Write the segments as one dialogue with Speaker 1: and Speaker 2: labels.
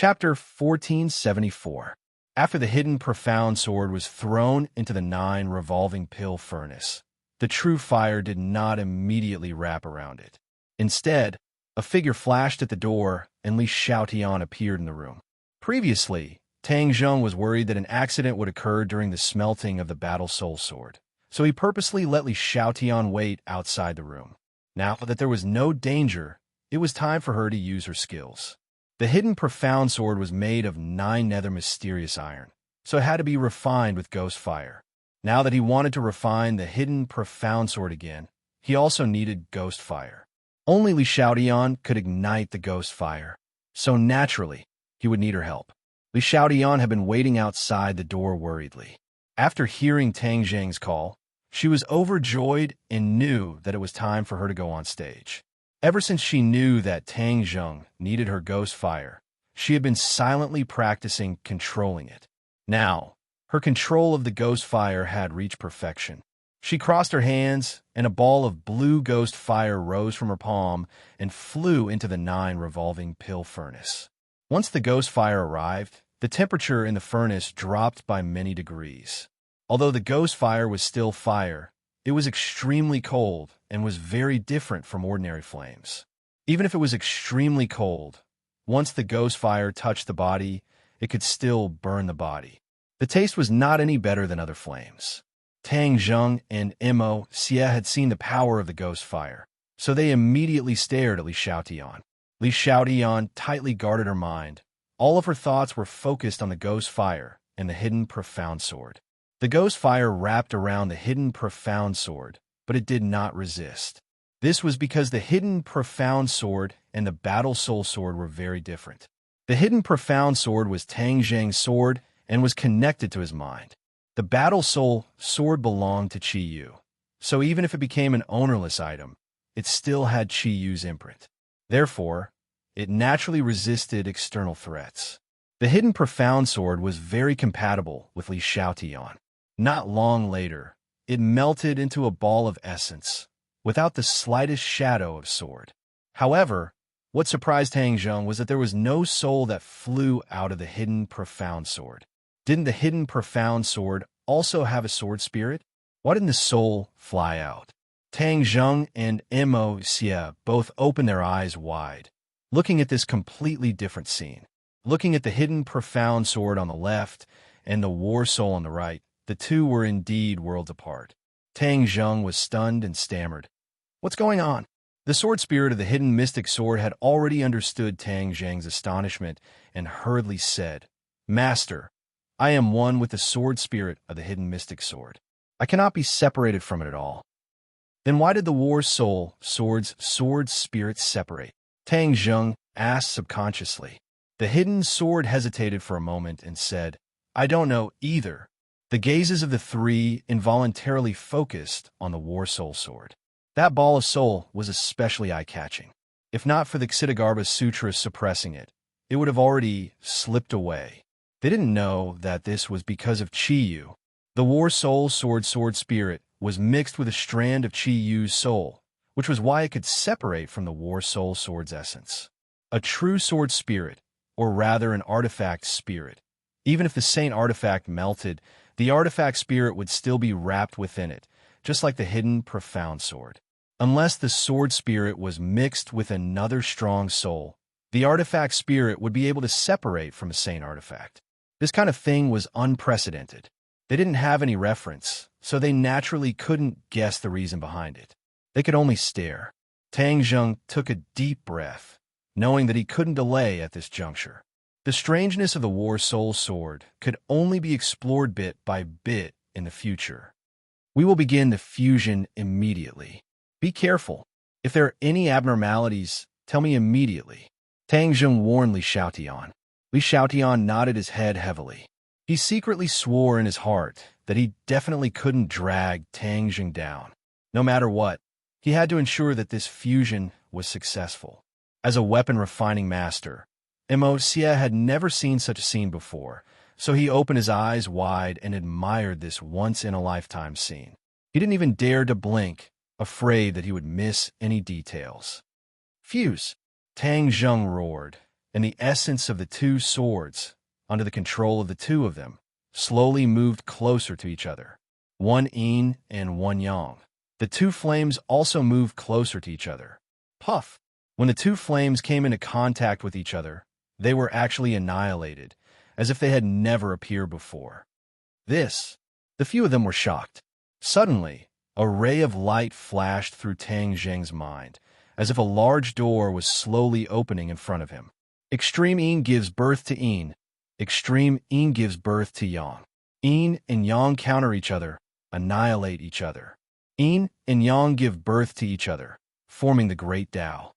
Speaker 1: Chapter 1474. After the hidden profound sword was thrown into the 9 revolving pill furnace, the true fire did not immediately wrap around it. Instead, a figure flashed at the door and Li Xiaotian appeared in the room. Previously, Tang Zheng was worried that an accident would occur during the smelting of the battle soul sword, so he purposely let Li Xiaotian wait outside the room. Now that there was no danger, it was time for her to use her skills. The hidden profound sword was made of 9 nether mysterious iron, so it had to be refined with ghost fire. Now that he wanted to refine the hidden profound sword again, he also needed ghost fire. Only Li Xiaotian could ignite the ghost fire, so naturally, he would need her help. Li Xiaotian had been waiting outside the door worriedly. After hearing Tang Zheng's call, she was overjoyed and knew that it was time for her to go on stage. Ever since she knew that Tang Zheng needed her ghost fire, she had been silently practicing controlling it. Now, her control of the ghost fire had reached perfection. She crossed her hands, and a ball of blue ghost fire rose from her palm and flew into the 9 revolving pill furnace. Once the ghost fire arrived, the temperature in the furnace dropped by many degrees. Although the ghost fire was still fire, it was extremely cold and was very different from ordinary flames. Even if it was extremely cold, once the ghost fire touched the body, it could still burn the body. The taste was not any better than other flames. Tang Zheng and Mo Xie had seen the power of the ghost fire, so they immediately stared at Li Xiaotian. Li Xiaotian tightly guarded her mind. All of her thoughts were focused on the ghost fire and the hidden profound sword. The ghost fire wrapped around the hidden profound sword, but it did not resist. This was because the hidden profound sword and the battle soul sword were very different. The hidden profound sword was Tang Zheng's sword and was connected to his mind. The battle soul sword belonged to Qi Yu, so even if it became an ownerless item, it still had Qi Yu's imprint. Therefore, it naturally resisted external threats. The hidden profound sword was very compatible with Li Xiaotian. Not long later, it melted into a ball of essence, without the slightest shadow of sword. However, what surprised Tang Zheng was that there was no soul that flew out of the hidden profound sword. Didn't the hidden profound sword also have a sword spirit? Why didn't the soul fly out? Tang Zheng and Mo Xie both opened their eyes wide, looking at this completely different scene. Looking at the hidden profound sword on the left and the war soul on the right, the two were indeed worlds apart. Tang Zheng was stunned and stammered. "What's going on?" The sword spirit of the hidden mystic sword had already understood Tang Zheng's astonishment and hurriedly said, "Master, I am one with the sword spirit of the hidden mystic sword. I cannot be separated from it at all." "Then why did the war soul sword spirit separate?" Tang Zheng asked subconsciously. The hidden sword hesitated for a moment and said, "I don't know either." The gazes of the three involuntarily focused on the war soul sword. That ball of soul was especially eye-catching. If not for the Ksitigarbha Sutra suppressing it, it would have already slipped away. They didn't know that this was because of Qi Yu. The war soul sword spirit was mixed with a strand of Qi Yu's soul, which was why it could separate from the war soul sword's essence. A true sword spirit, or rather an artifact spirit, even if the saint artifact melted, the artifact spirit would still be wrapped within it, just like the hidden profound sword. Unless the sword spirit was mixed with another strong soul, the artifact spirit would be able to separate from a saint artifact. This kind of thing was unprecedented. They didn't have any reference, so they naturally couldn't guess the reason behind it. They could only stare. Tang Zheng took a deep breath, knowing that he couldn't delay at this juncture. The strangeness of the war soul sword could only be explored bit by bit in the future. We will begin the fusion immediately. Be careful. If there are any abnormalities, tell me immediately. Tang Zheng warned Li Xiaotian. Li Xiaotian nodded his head heavily. He secretly swore in his heart that he definitely couldn't drag Tang Zheng down. No matter what, he had to ensure that this fusion was successful. As a weapon refining master, Mo Xie had never seen such a scene before, so he opened his eyes wide and admired this once-in-a-lifetime scene. He didn't even dare to blink, afraid that he would miss any details. "Fuse!" Tang Zheng roared, and the essence of the two swords, under the control of the two of them, slowly moved closer to each other. One yin and one yang. The two flames also moved closer to each other. Puff! When the two flames came into contact with each other, they were actually annihilated, as if they had never appeared before. The few of them were shocked. Suddenly, a ray of light flashed through Tang Zheng's mind, as if a large door was slowly opening in front of him. Extreme yin gives birth to yin. Extreme yin gives birth to yang. Yin and yang counter each other, annihilate each other. Yin and yang give birth to each other, forming the Great Tao.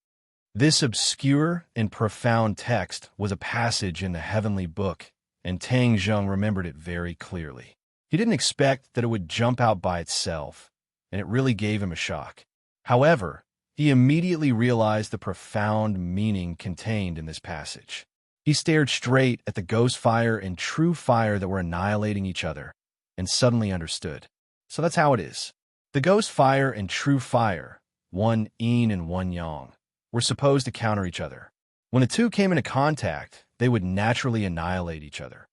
Speaker 1: This obscure and profound text was a passage in the Heavenly Book, and Tang Zheng remembered it very clearly. He didn't expect that it would jump out by itself, and it really gave him a shock. However, he immediately realized the profound meaning contained in this passage. He stared straight at the ghost fire and true fire that were annihilating each other, and suddenly understood. So that's how it is. The ghost fire and true fire, one yin and one yang, were supposed to counter each other. When the two came into contact, they would naturally annihilate each other.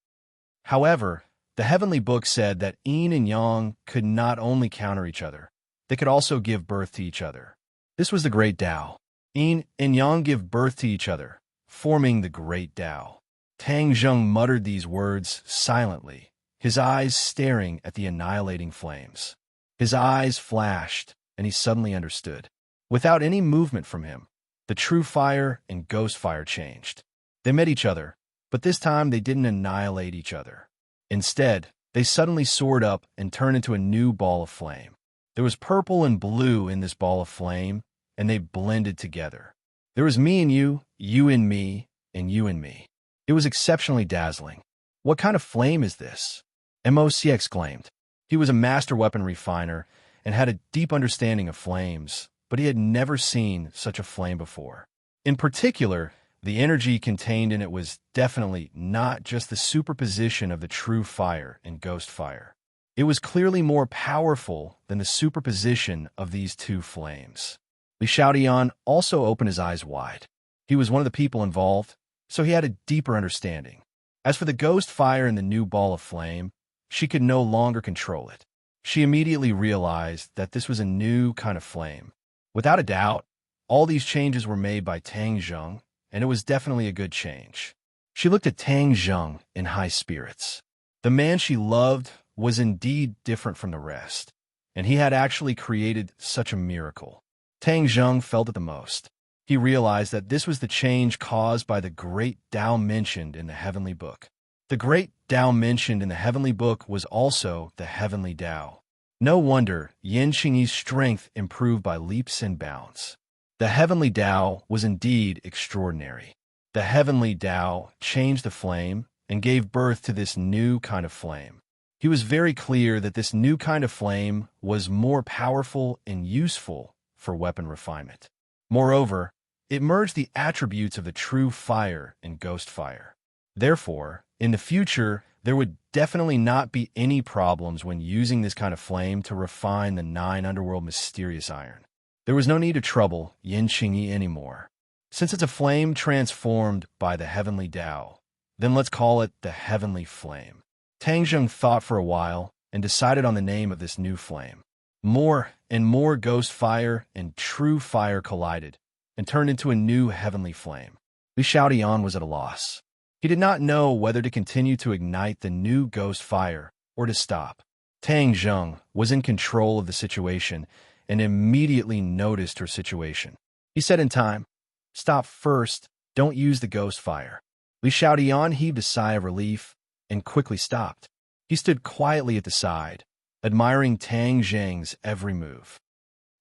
Speaker 1: However, the Heavenly Book said that yin and yang could not only counter each other, they could also give birth to each other. This was the Great Tao. Yin and yang give birth to each other, forming the Great Tao. Tang Zheng muttered these words silently, his eyes staring at the annihilating flames. His eyes flashed, and he suddenly understood. Without any movement from him, the true fire and ghost fire changed. They met each other, but this time they didn't annihilate each other. Instead, they suddenly soared up and turned into a new ball of flame. There was purple and blue in this ball of flame, and they blended together. There was me and you and me, and you and me. It was exceptionally dazzling. What kind of flame is this? MOC exclaimed. He was a master weapon refiner and had a deep understanding of flames, but he had never seen such a flame before. In particular, the energy contained in it was definitely not just the superposition of the true fire and ghost fire. It was clearly more powerful than the superposition of these two flames. Li Xiaodian also opened his eyes wide. He was one of the people involved, so he had a deeper understanding. As for the ghost fire and the new ball of flame, she could no longer control it. She immediately realized that this was a new kind of flame. Without a doubt, all these changes were made by Tang Zheng, and it was definitely a good change. She looked at Tang Zheng in high spirits. The man she loved was indeed different from the rest, and he had actually created such a miracle. Tang Zheng felt it the most. He realized that this was the change caused by the Great Tao mentioned in the Heavenly Book. The Great Tao mentioned in the Heavenly Book was also the Heavenly Tao. No wonder Yin Qingyi's strength improved by leaps and bounds. The Heavenly Tao was indeed extraordinary. The Heavenly Tao changed the flame and gave birth to this new kind of flame. He was very clear that this new kind of flame was more powerful and useful for weapon refinement. Moreover, it merged the attributes of the true fire and ghost fire. Therefore, in the future, there would definitely not be any problems when using this kind of flame to refine the 9 underworld mysterious iron. There was no need to trouble Yin Qingyi anymore. Since it's a flame transformed by the Heavenly Tao, then let's call it the Heavenly Flame. Tang Zheng thought for a while and decided on the name of this new flame. More and more ghost fire and true fire collided and turned into a new heavenly flame. Li Xiaodian was at a loss. He did not know whether to continue to ignite the new ghost fire or to stop. Tang Zheng was in control of the situation and immediately noticed her situation. He said in time, "Stop first, don't use the ghost fire." Li Xiaodian heaved a sigh of relief and quickly stopped. He stood quietly at the side, admiring Tang Zheng's every move.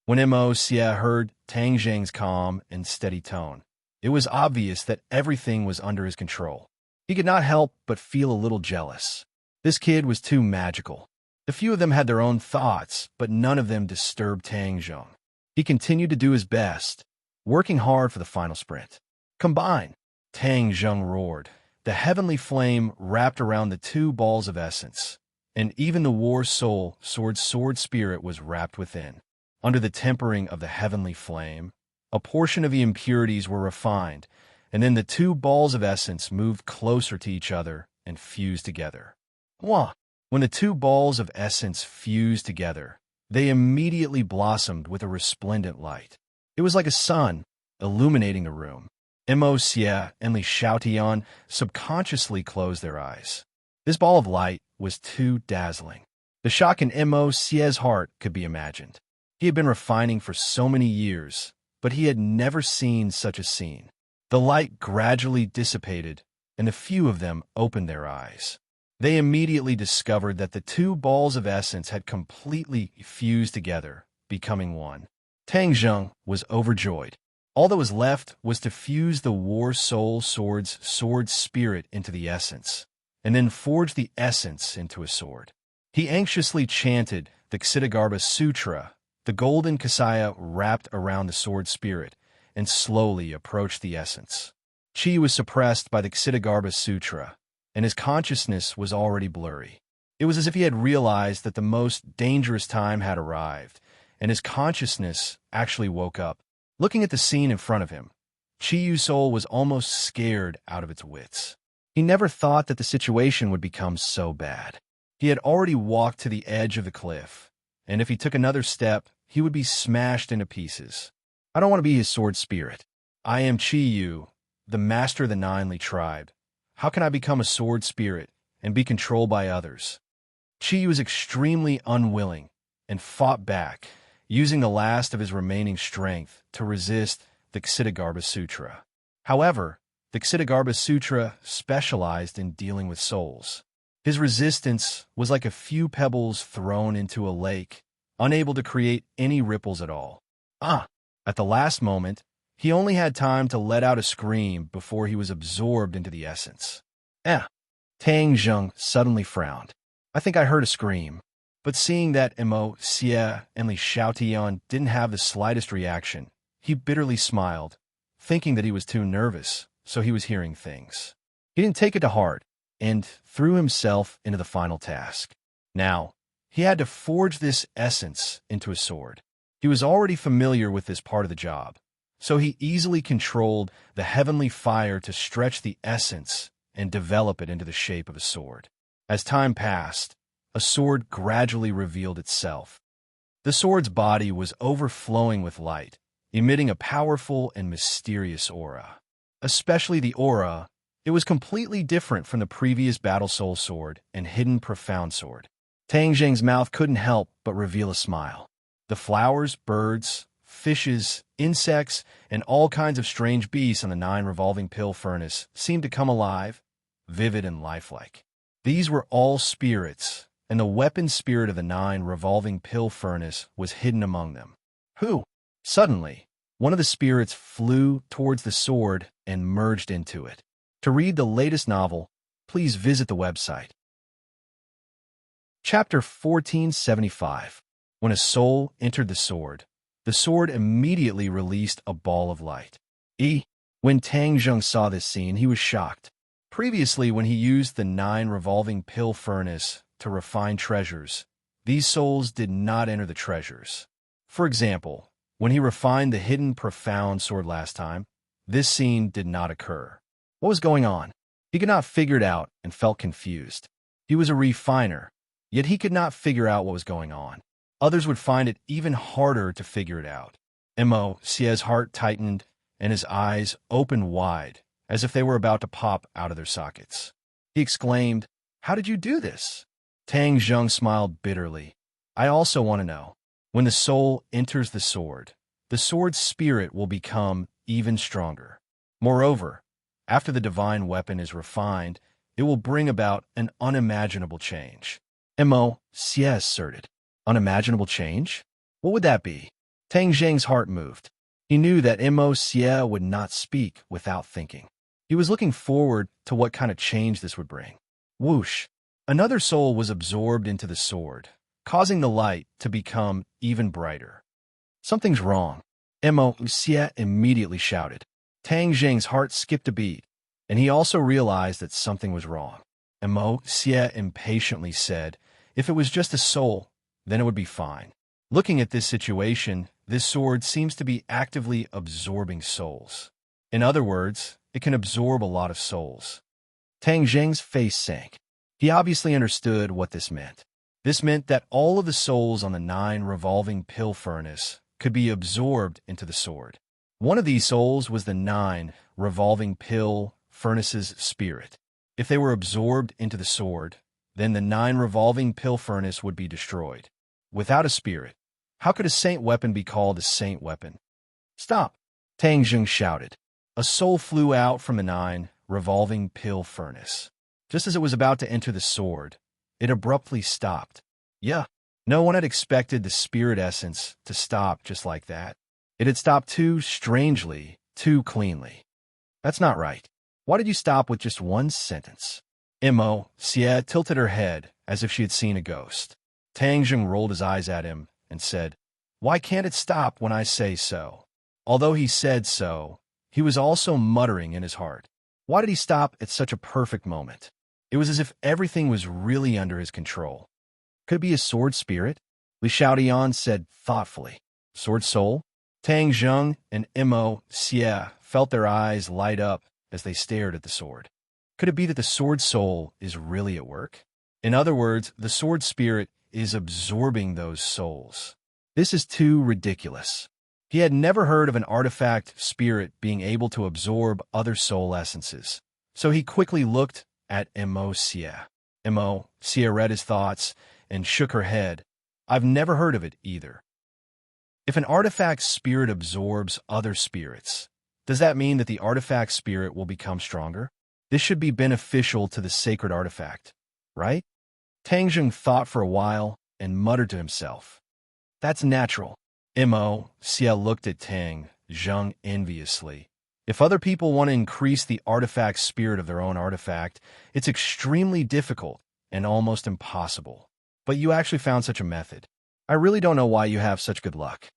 Speaker 1: When Mo Xie heard Tang Zheng's calm and steady tone, it was obvious that everything was under his control. He could not help but feel a little jealous. This kid was too magical. The few of them had their own thoughts, but none of them disturbed Tang Zheng. He continued to do his best, working hard for the final sprint. "Combine!" Tang Zheng roared. The heavenly flame wrapped around the two balls of essence, and even the war soul sword spirit was wrapped within. Under the tempering of the heavenly flame, a portion of the impurities were refined, and then the two balls of essence moved closer to each other and fused together. Wah! When the two balls of essence fused together, they immediately blossomed with a resplendent light. It was like a sun illuminating the room. Xie and Li Xiaotian subconsciously closed their eyes. This ball of light was too dazzling. The shock in Xie's heart could be imagined. He had been refining for so many years, but he had never seen such a scene. The light gradually dissipated, and a few of them opened their eyes. They immediately discovered that the two balls of essence had completely fused together, becoming one. Tang Zheng was overjoyed. All that was left was to fuse the War Soul Sword's sword spirit into the essence, and then forge the essence into a sword. He anxiously chanted the Ksitigarbha Sutra, the golden kasaya wrapped around the sword spirit, and slowly approached the essence. Qi was suppressed by the Ksitigarbha Sutra, and his consciousness was already blurry. It was as if he had realized that the most dangerous time had arrived, and his consciousness actually woke up. Looking at the scene in front of him, Qi Yu's soul was almost scared out of its wits. He never thought that the situation would become so bad. He had already walked to the edge of the cliff, and if he took another step, he would be smashed into pieces. I don't want to be his sword spirit. I am Qi Yu, the master of the Nine Li tribe. How can I become a sword spirit and be controlled by others? Qi Yu was extremely unwilling and fought back, using the last of his remaining strength to resist the Ksitigarbha Sutra. However, the Ksitigarbha Sutra specialized in dealing with souls. His resistance was like a few pebbles thrown into a lake, unable to create any ripples at all. At the last moment, he only had time to let out a scream before he was absorbed into the essence. Tang Zheng suddenly frowned. I think I heard a scream. But seeing that Xie and Li Xiaotian didn't have the slightest reaction, he bitterly smiled, thinking that he was too nervous, so he was hearing things. He didn't take it to heart, and threw himself into the final task. Now, he had to forge this essence into a sword. He was already familiar with this part of the job, so he easily controlled the heavenly fire to stretch the essence and develop it into the shape of a sword. As time passed, a sword gradually revealed itself. The sword's body was overflowing with light, emitting a powerful and mysterious aura. Especially the aura, it was completely different from the previous Battle Soul Sword and Hidden Profound Sword. Tang Zheng's mouth couldn't help but reveal a smile. The flowers, birds, fishes, insects, and all kinds of strange beasts on the 9 revolving pill furnace seemed to come alive, vivid and lifelike. These were all spirits, and the weapon spirit of the 9 revolving pill furnace was hidden among them. Suddenly, one of the spirits flew towards the sword and merged into it. To read the latest novel, please visit the website. Chapter 1475. When a soul entered the sword immediately released a ball of light. When Tang Zheng saw this scene, he was shocked. Previously, when he used the 9 revolving pill furnace to refine treasures, these souls did not enter the treasures. For example, when he refined the Hidden Profound Sword last time, this scene did not occur. What was going on? He could not figure it out and felt confused. He was a refiner, yet he could not figure out what was going on. Others would find it even harder to figure it out. Xie's heart tightened and his eyes opened wide, as if they were about to pop out of their sockets. He exclaimed, "How did you do this?" Tang Zheng smiled bitterly. "I also want to know. When the soul enters the sword's spirit will become even stronger. Moreover, after the divine weapon is refined, it will bring about an unimaginable change." Xie asserted. Unimaginable change? What would that be? Tang Zheng's heart moved. He knew that Xie would not speak without thinking. He was looking forward to what kind of change this would bring. Whoosh! Another soul was absorbed into the sword, causing the light to become even brighter. Something's wrong. Xie immediately shouted. Tang Zheng's heart skipped a beat, and he also realized that something was wrong. Xie impatiently said, "If it was just a soul, then it would be fine. Looking at this situation, this sword seems to be actively absorbing souls. In other words, it can absorb a lot of souls. Tang Zheng's face sank. He obviously understood what this meant. This meant that all of the souls on the 9 revolving pill furnace could be absorbed into the sword. One of these souls was the 9 revolving pill furnace's spirit. If they were absorbed into the sword, then the 9 revolving pill furnace would be destroyed. Without a spirit, how could a saint weapon be called a saint weapon? Stop! Tang Zheng shouted. A soul flew out from the 9 revolving pill furnace. Just as it was about to enter the sword, it abruptly stopped. Yeah, no one had expected the spirit essence to stop just like that. It had stopped too strangely, too cleanly. That's not right. Why did you stop with just one sentence? Mo Xie tilted her head as if she had seen a ghost. Tang Zheng rolled his eyes at him and said, "Why can't it stop when I say so?" Although he said so, he was also muttering in his heart. Why did he stop at such a perfect moment? It was as if everything was really under his control. Could it be a sword spirit? Li Xiaodian said thoughtfully. Sword soul? Tang Zheng and Mo Xie felt their eyes light up as they stared at the sword. Could it be that the sword soul is really at work? In other words, the sword spirit is absorbing those souls. This is too ridiculous. He had never heard of an artifact spirit being able to absorb other soul essences. So he quickly looked at Mo Xie. Mo Xie read his thoughts and shook her head. I've never heard of it either. If an artifact spirit absorbs other spirits, does that mean that the artifact spirit will become stronger? This should be beneficial to the sacred artifact, right? Tang Zheng thought for a while and muttered to himself. That's natural. Mo Xie looked at Tang Zheng enviously. If other people want to increase the artifact spirit of their own artifact, it's extremely difficult and almost impossible. But you actually found such a method. I really don't know why you have such good luck.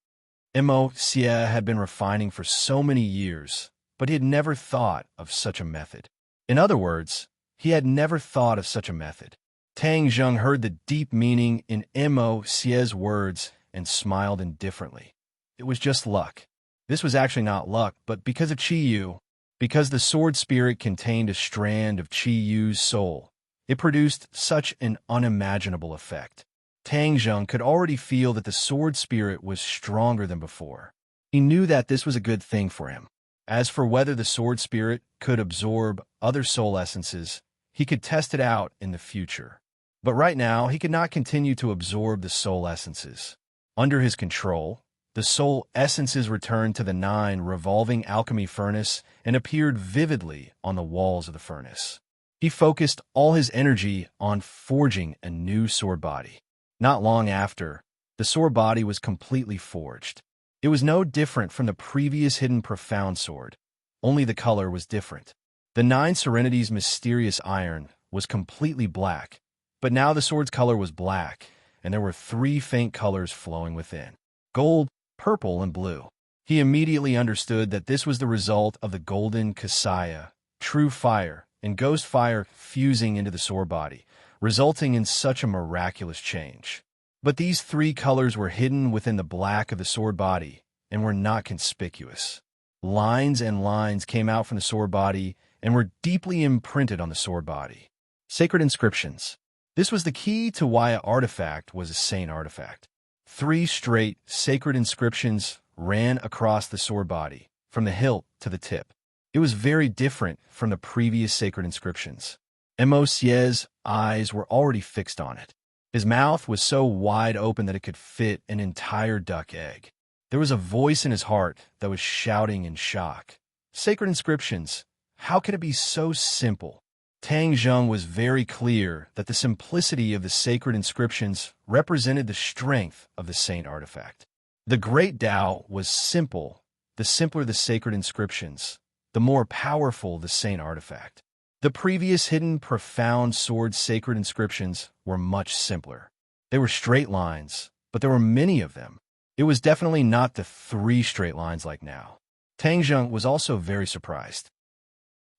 Speaker 1: Mo Xie had been refining for so many years, but he had never thought of such a method. In other words, he had never thought of such a method. Tang Zheng heard the deep meaning in Mo Xie's words and smiled indifferently. It was just luck. This was actually not luck, but because of Qi Yu, because the sword spirit contained a strand of Qi Yu's soul, it produced such an unimaginable effect. Tang Zheng could already feel that the sword spirit was stronger than before. He knew that this was a good thing for him. As for whether the sword spirit could absorb other soul essences, he could test it out in the future. But right now, he could not continue to absorb the soul essences. Under his control, the soul essences returned to the 9 revolving alchemy furnace and appeared vividly on the walls of the furnace. He focused all his energy on forging a new sword body. Not long after, the sword body was completely forged. It was no different from the previous hidden profound sword, only the color was different. The 9 Serenity's mysterious iron was completely black, but now the sword's color was black, and there were 3 faint colors flowing within: gold, purple, and blue. He immediately understood that this was the result of the golden Kasaya, true fire, and ghost fire fusing into the sword body, resulting in such a miraculous change. But these 3 colors were hidden within the black of the sword body and were not conspicuous. Lines and lines came out from the sword body and were deeply imprinted on the sword body. Sacred inscriptions. This was the key to why an artifact was a saint artifact. 3 straight sacred inscriptions ran across the sword body, from the hilt to the tip. It was very different from the previous sacred inscriptions. Mo Xie's eyes were already fixed on it. His mouth was so wide open that it could fit an entire duck egg. There was a voice in his heart that was shouting in shock. Sacred inscriptions, how can it be so simple? Tang Zheng was very clear that the simplicity of the sacred inscriptions represented the strength of the saint artifact. The great Tao was simple. The simpler the sacred inscriptions, the more powerful the saint artifact. The previous hidden profound sword sacred inscriptions were much simpler. They were straight lines, but there were many of them. It was definitely not the 3 straight lines like now. Tang Zheng was also very surprised.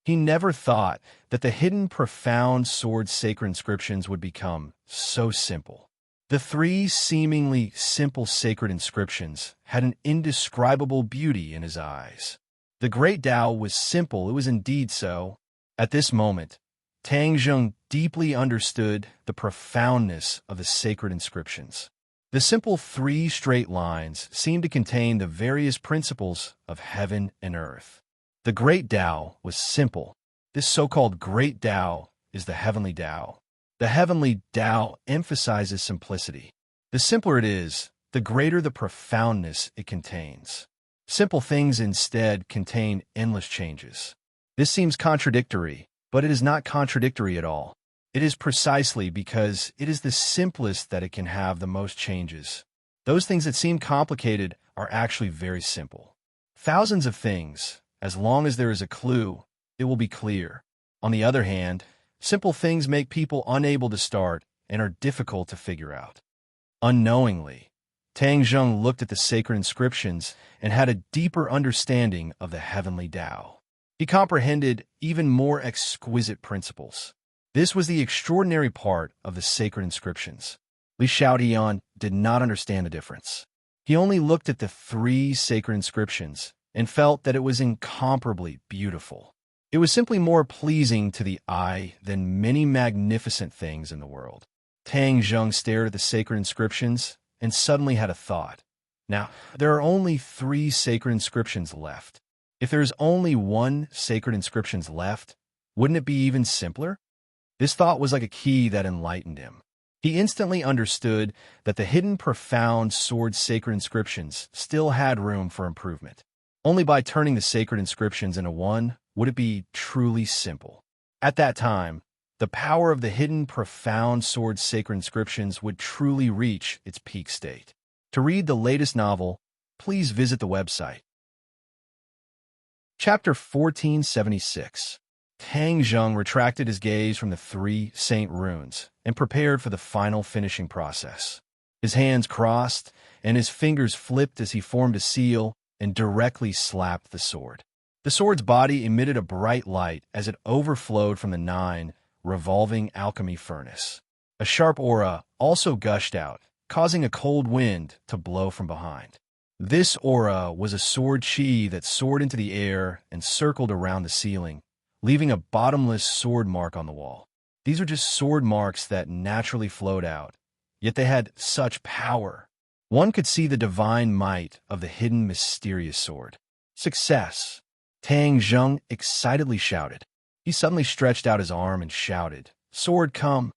Speaker 1: He never thought that the hidden profound sword sacred inscriptions would become so simple. The 3 seemingly simple sacred inscriptions had an indescribable beauty in his eyes. The great Tao was simple, it was indeed so. At this moment, Tang Zheng deeply understood the profoundness of the sacred inscriptions. The simple 3 straight lines seemed to contain the various principles of heaven and earth. The great Tao was simple. This so-called great Tao is the heavenly Tao. The heavenly Tao emphasizes simplicity. The simpler it is, the greater the profoundness it contains. Simple things instead contain endless changes. This seems contradictory, but it is not contradictory at all. It is precisely because it is the simplest that it can have the most changes. Those things that seem complicated are actually very simple. Thousands of things, as long as there is a clue, it will be clear. On the other hand, simple things make people unable to start and are difficult to figure out. Unknowingly, Tang Zheng looked at the sacred inscriptions and had a deeper understanding of the heavenly Tao. He comprehended even more exquisite principles. This was the extraordinary part of the sacred inscriptions. Li Xiaotian did not understand the difference. He only looked at the 3 sacred inscriptions and felt that it was incomparably beautiful. It was simply more pleasing to the eye than many magnificent things in the world. Tang Zheng stared at the sacred inscriptions and suddenly had a thought. Now, there are only 3 sacred inscriptions left. If there is only 1 sacred inscription left, wouldn't it be even simpler? This thought was like a key that enlightened him. He instantly understood that the hidden profound sword sacred inscriptions still had room for improvement. Only by turning the sacred inscriptions into one would it be truly simple. At that time, the power of the hidden profound sword sacred inscriptions would truly reach its peak state. To read the latest novel, please visit the website. Chapter 1476. Tang Zheng retracted his gaze from the 3 saint runes and prepared for the final finishing process. His hands crossed and his fingers flipped as he formed a seal and directly slapped the sword. The sword's body emitted a bright light as it overflowed from the 9 revolving alchemy furnace. A sharp aura also gushed out, causing a cold wind to blow from behind. This aura was a sword chi that soared into the air and circled around the ceiling, leaving a bottomless sword mark on the wall. These are just sword marks that naturally flowed out, yet they had such power. One could see the divine might of the hidden mysterious sword. Success! Tang Zheng excitedly shouted. He suddenly stretched out his arm and shouted, "Sword, come!"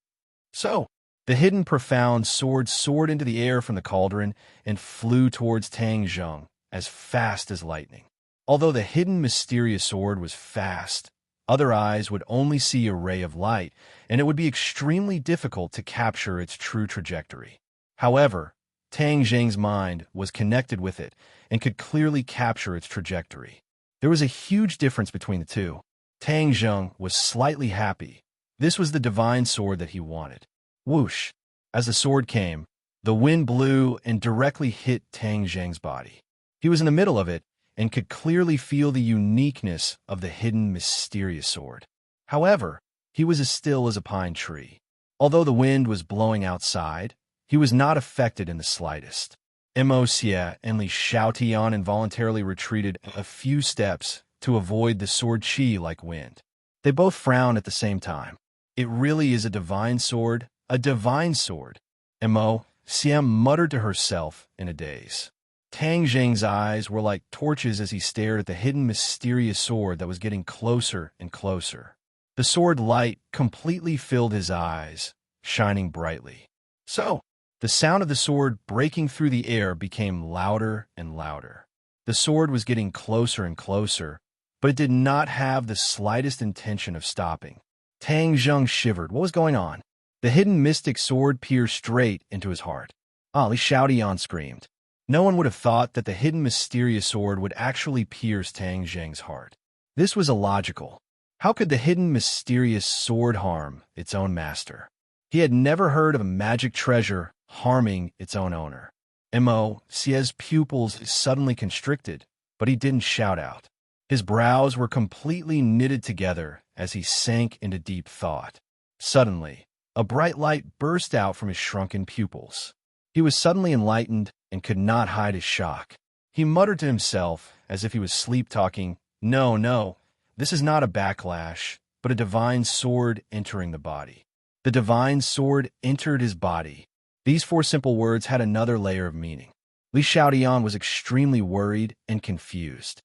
Speaker 1: So, the hidden profound sword soared into the air from the cauldron and flew towards Tang Zheng as fast as lightning. Although the hidden mysterious sword was fast, other eyes would only see a ray of light, and it would be extremely difficult to capture its true trajectory. However, Tang Zheng's mind was connected with it and could clearly capture its trajectory. There was a huge difference between the two. Tang Zheng was slightly happy. This was the divine sword that he wanted. Whoosh! As the sword came, the wind blew and directly hit Tang Zheng's body. He was in the middle of it and could clearly feel the uniqueness of the hidden mysterious sword. However, he was as still as a pine tree. Although the wind was blowing outside, he was not affected in the slightest. Mo Xie and Li Xiaotian involuntarily retreated a few steps to avoid the sword chi like wind. They both frowned at the same time. It really is a divine sword, a divine sword. Mo Xie muttered to herself in a daze. Tang Zheng's eyes were like torches as he stared at the hidden mysterious sword that was getting closer and closer. The sword light completely filled his eyes, shining brightly. So, the sound of the sword breaking through the air became louder and louder. The sword was getting closer and closer, but it did not have the slightest intention of stopping. Tang Zheng shivered. What was going on? The hidden mystic sword pierced straight into his heart. Li Xiaotian screamed. No one would have thought that the hidden mysterious sword would actually pierce Tang Zheng's heart. This was illogical. How could the hidden mysterious sword harm its own master? He had never heard of a magic treasure harming its own owner. Mo Xie's pupils suddenly constricted, but he didn't shout out. His brows were completely knitted together as he sank into deep thought. Suddenly, a bright light burst out from his shrunken pupils. He was suddenly enlightened and could not hide his shock. He muttered to himself, as if he was sleep-talking, No, no, this is not a backlash, but a divine sword entering the body. The divine sword entered his body. These four simple words had another layer of meaning. Li Xiaodian was extremely worried and confused.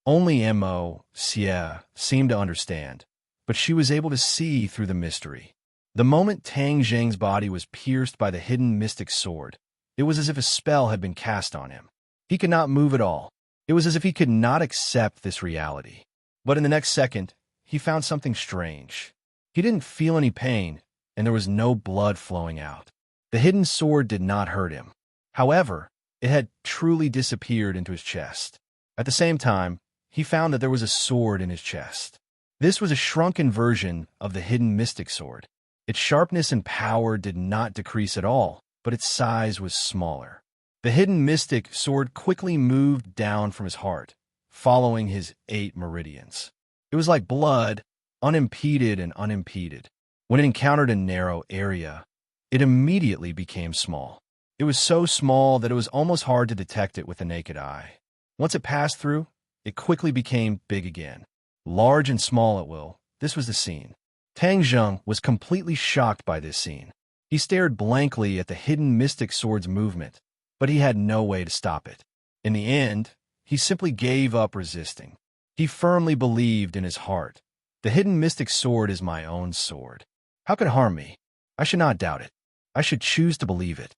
Speaker 1: Only Mo Xie seemed to understand, but she was able to see through the mystery. The moment Tang Zheng's body was pierced by the hidden mystic sword, it was as if a spell had been cast on him. He could not move at all. It was as if he could not accept this reality. But in the next second, he found something strange. He didn't feel any pain, and there was no blood flowing out. The hidden sword did not hurt him. However, it had truly disappeared into his chest. At the same time, he found that there was a sword in his chest. This was a shrunken version of the hidden mystic sword. Its sharpness and power did not decrease at all, but its size was smaller. The hidden mystic sword quickly moved down from his heart, following his 8 meridians. It was like blood, unimpeded and unimpeded. When it encountered a narrow area, it immediately became small. It was so small that it was almost hard to detect it with the naked eye. Once it passed through, it quickly became big again. Large and small at will, this was the scene. Tang Zheng was completely shocked by this scene. He stared blankly at the hidden mystic sword's movement, but he had no way to stop it. In the end, he simply gave up resisting. He firmly believed in his heart. The hidden mystic sword is my own sword. How could it harm me? I should not doubt it. I should choose to believe it.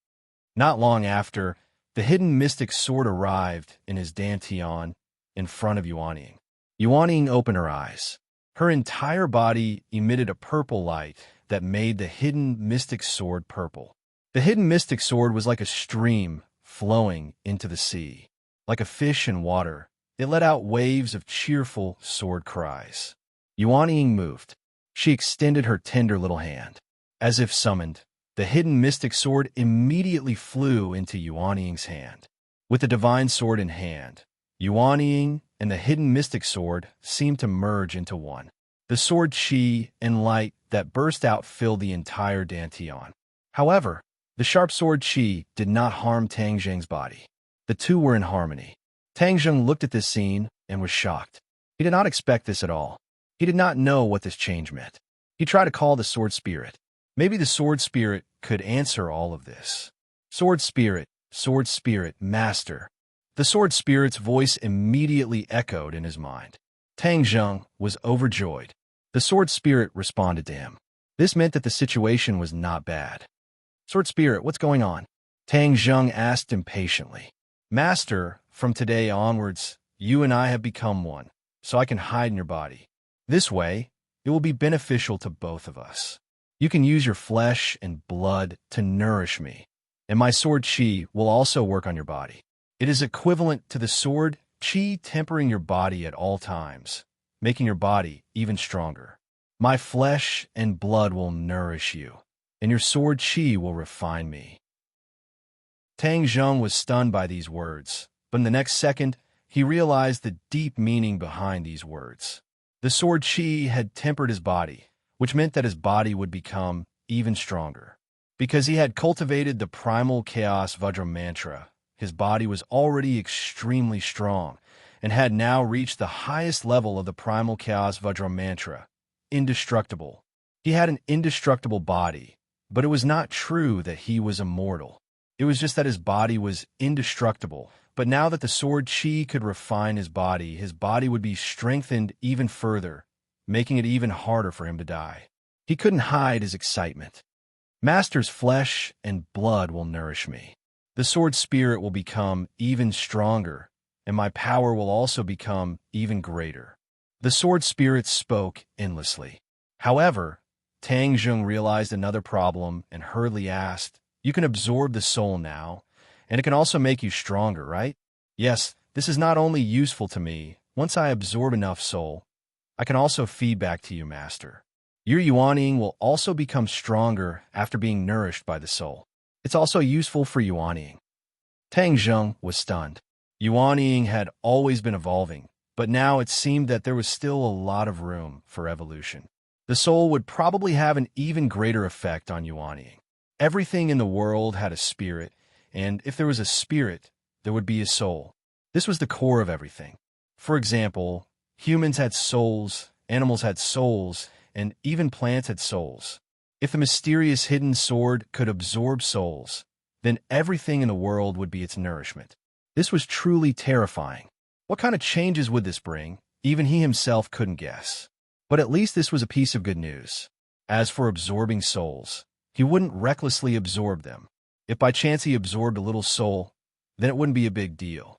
Speaker 1: Not long after, the hidden mystic sword arrived in his dantian in front of Yuanying. Yuanying opened her eyes. Her entire body emitted a purple light that made the hidden mystic sword purple. The hidden mystic sword was like a stream flowing into the sea. Like a fish in water, it let out waves of cheerful sword cries. Yuanying moved. She extended her tender little hand. As if summoned, the hidden mystic sword immediately flew into Yuanying's hand. With the divine sword in hand, Yuanying and the hidden mystic sword seemed to merge into one. The sword chi and light that burst out filled the entire dantian. However, the sharp sword chi did not harm Tang Zheng's body. The two were in harmony. Tang Zheng looked at this scene and was shocked. He did not expect this at all. He did not know what this change meant. He tried to call the sword spirit. Maybe the sword spirit could answer all of this. Sword spirit, master. The sword spirit's voice immediately echoed in his mind. Tang Zheng was overjoyed. The sword spirit responded to him. This meant that the situation was not bad. Sword spirit, what's going on? Tang Zheng asked impatiently. Master, from today onwards, you and I have become one, so I can hide in your body. This way, it will be beneficial to both of us. You can use your flesh and blood to nourish me, and my sword chi will also work on your body. It is equivalent to the sword chi tempering your body at all times, making your body even stronger. My flesh and blood will nourish you, and your sword chi will refine me. Tang Zheng was stunned by these words, but in the next second, he realized the deep meaning behind these words. The sword chi had tempered his body, which meant that his body would become even stronger. Because he had cultivated the primal chaos Vajra mantra, his body was already extremely strong and had now reached the highest level of the primal chaos Vajra mantra, indestructible. He had an indestructible body, but it was not true that he was immortal. It was just that his body was indestructible, but now that the sword chi could refine his body would be strengthened even further, making it even harder for him to die. He couldn't hide his excitement. Master's flesh and blood will nourish me. The sword spirit will become even stronger, and my power will also become even greater. The sword spirit spoke endlessly. However, Tang Zheng realized another problem and hurriedly asked, You can absorb the soul now, and it can also make you stronger, right? Yes, this is not only useful to me. Once I absorb enough soul, I can also feed back to you, Master. Your Yuanying will also become stronger after being nourished by the soul. It's also useful for Yuanying. Tang Zheng was stunned. Yuanying had always been evolving, but now it seemed that there was still a lot of room for evolution. The soul would probably have an even greater effect on Yuanying. Everything in the world had a spirit, and if there was a spirit, there would be a soul. This was the core of everything. For example, humans had souls, animals had souls, and even plants had souls. If the mysterious hidden sword could absorb souls, then everything in the world would be its nourishment. This was truly terrifying. What kind of changes would this bring? Even he himself couldn't guess. But at least this was a piece of good news. As for absorbing souls, he wouldn't recklessly absorb them. If by chance he absorbed a little soul, then it wouldn't be a big deal.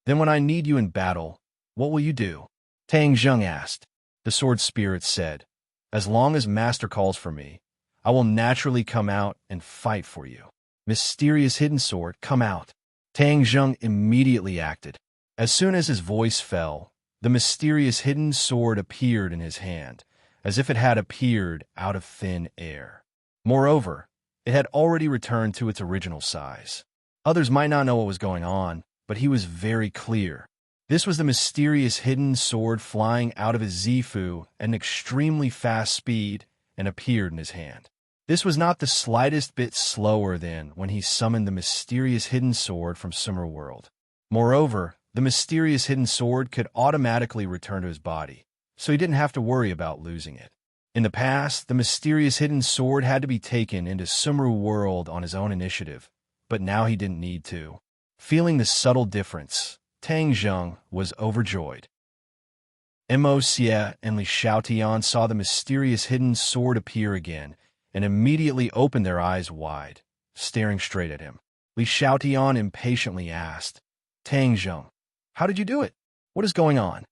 Speaker 1: Then when I need you in battle, what will you do? Tang Zheng asked. The sword spirit said, as long as Master calls for me, I will naturally come out and fight for you. Mysterious hidden sword, come out. Tang Zheng immediately acted. As soon as his voice fell, the mysterious hidden sword appeared in his hand, as if it had appeared out of thin air. Moreover, it had already returned to its original size. Others might not know what was going on, but he was very clear. This was the mysterious hidden sword flying out of his Zifu at an extremely fast speed and appeared in his hand. This was not the slightest bit slower than when he summoned the mysterious hidden sword from Summer World. Moreover, the mysterious hidden sword could automatically return to his body, so he didn't have to worry about losing it. In the past, the mysterious hidden sword had to be taken into Summer World on his own initiative, but now he didn't need to. Feeling the subtle difference, Tang Zheng was overjoyed. Mo Xie and Li Xiaotian saw the mysterious hidden sword appear again and immediately opened their eyes wide, staring straight at him. Li Xiaotian impatiently asked, Tang Zheng, how did you do it? What is going on?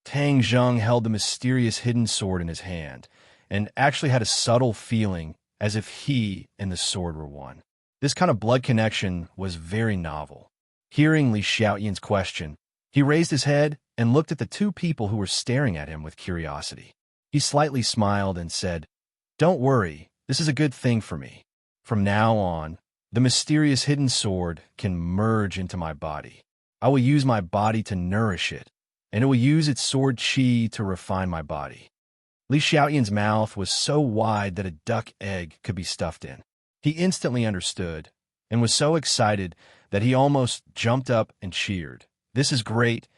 Speaker 1: Tang Zheng held the mysterious hidden sword in his hand and actually had a subtle feeling as if he and the sword were one. This kind of blood connection was very novel. Hearing Li Xiaotian's question, he raised his head and looked at the two people who were staring at him with curiosity. He slightly smiled and said, Don't worry, this is a good thing for me. From now on, the mysterious hidden sword can merge into my body. I will use my body to nourish it, and it will use its sword qi to refine my body. Li Xiaotian's mouth was so wide that a duck egg could be stuffed in. He instantly understood, and was so excited that he almost jumped up and cheered. This is great.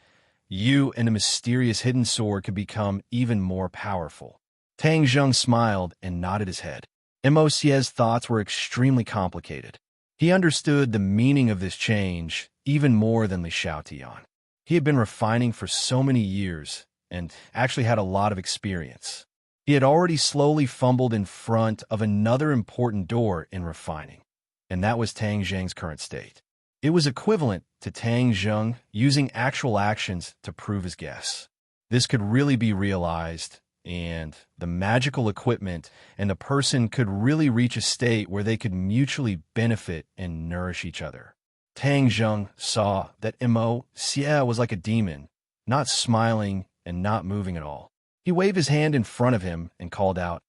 Speaker 1: You and the mysterious hidden sword could become even more powerful. Tang Zheng smiled and nodded his head. Mo Xie's thoughts were extremely complicated. He understood the meaning of this change even more than Li Xiaotian. He had been refining for so many years and actually had a lot of experience. He had already slowly fumbled in front of another important door in refining, and that was Tang Zheng's current state. It was equivalent to Tang Zheng using actual actions to prove his guess. This could really be realized, and the magical equipment and the person could really reach a state where they could mutually benefit and nourish each other. Tang Zheng saw that Mo Xie was like a demon, not smiling and not moving at all. He waved his hand in front of him and called out,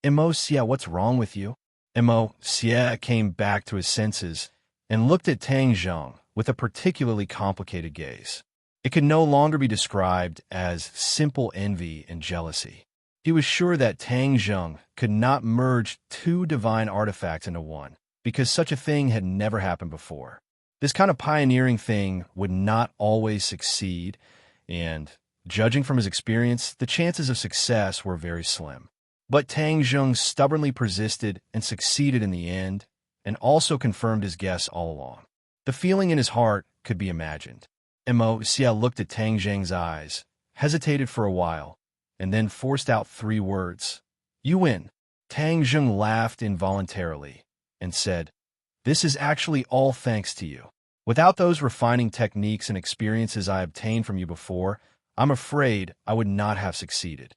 Speaker 1: Mo Xie, what's wrong with you? Mo Xie came back to his senses and looked at Tang Zheng with a particularly complicated gaze. It could no longer be described as simple envy and jealousy. He was sure that Tang Zheng could not merge two divine artifacts into one, because such a thing had never happened before. This kind of pioneering thing would not always succeed, and, judging from his experience, the chances of success were very slim. But Tang Zheng stubbornly persisted and succeeded in the end, and also confirmed his guess all along. The feeling in his heart could be imagined. Mo Xie looked at Tang Zheng's eyes, hesitated for a while, and then forced out 3 words. You win. Tang Zheng laughed involuntarily and said, This is actually all thanks to you. Without those refining techniques and experiences I obtained from you before, I'm afraid I would not have succeeded.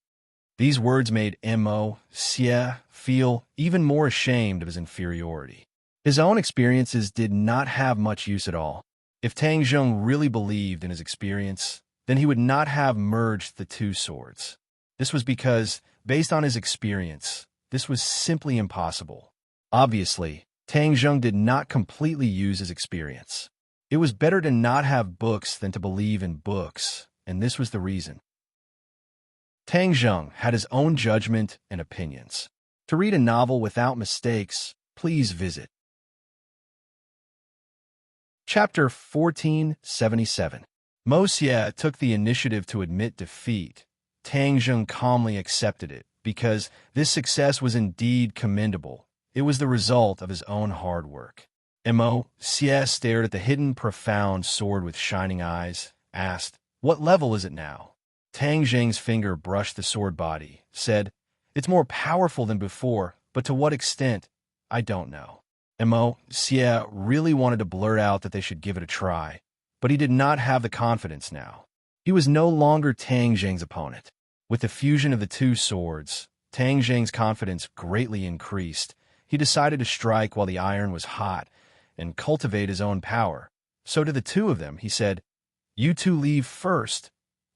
Speaker 1: These words made Mo Xie feel even more ashamed of his inferiority. His own experiences did not have much use at all. If Tang Zheng really believed in his experience, then he would not have merged the 2 swords. This was because, based on his experience, this was simply impossible. Obviously, Tang Zheng did not completely use his experience. It was better to not have books than to believe in books, and this was the reason. Tang Zheng had his own judgment and opinions. To read a novel without mistakes, please visit Chapter 1477. Mo Xie took the initiative to admit defeat. Tang Zheng calmly accepted it, because this success was indeed commendable. It was the result of his own hard work. Mo Xie stared at the hidden profound sword with shining eyes, asked, "What level is it now?" Tang Zheng's finger brushed the sword body, said, "It's more powerful than before, but to what extent, I don't know." Mo Xie really wanted to blurt out that they should give it a try, but he did not have the confidence now. He was no longer Tang Zheng's opponent. With the fusion of the two swords, Tang Zheng's confidence greatly increased. He decided to strike while the iron was hot and cultivate his own power. So to the two of them, he said, "You two leave first.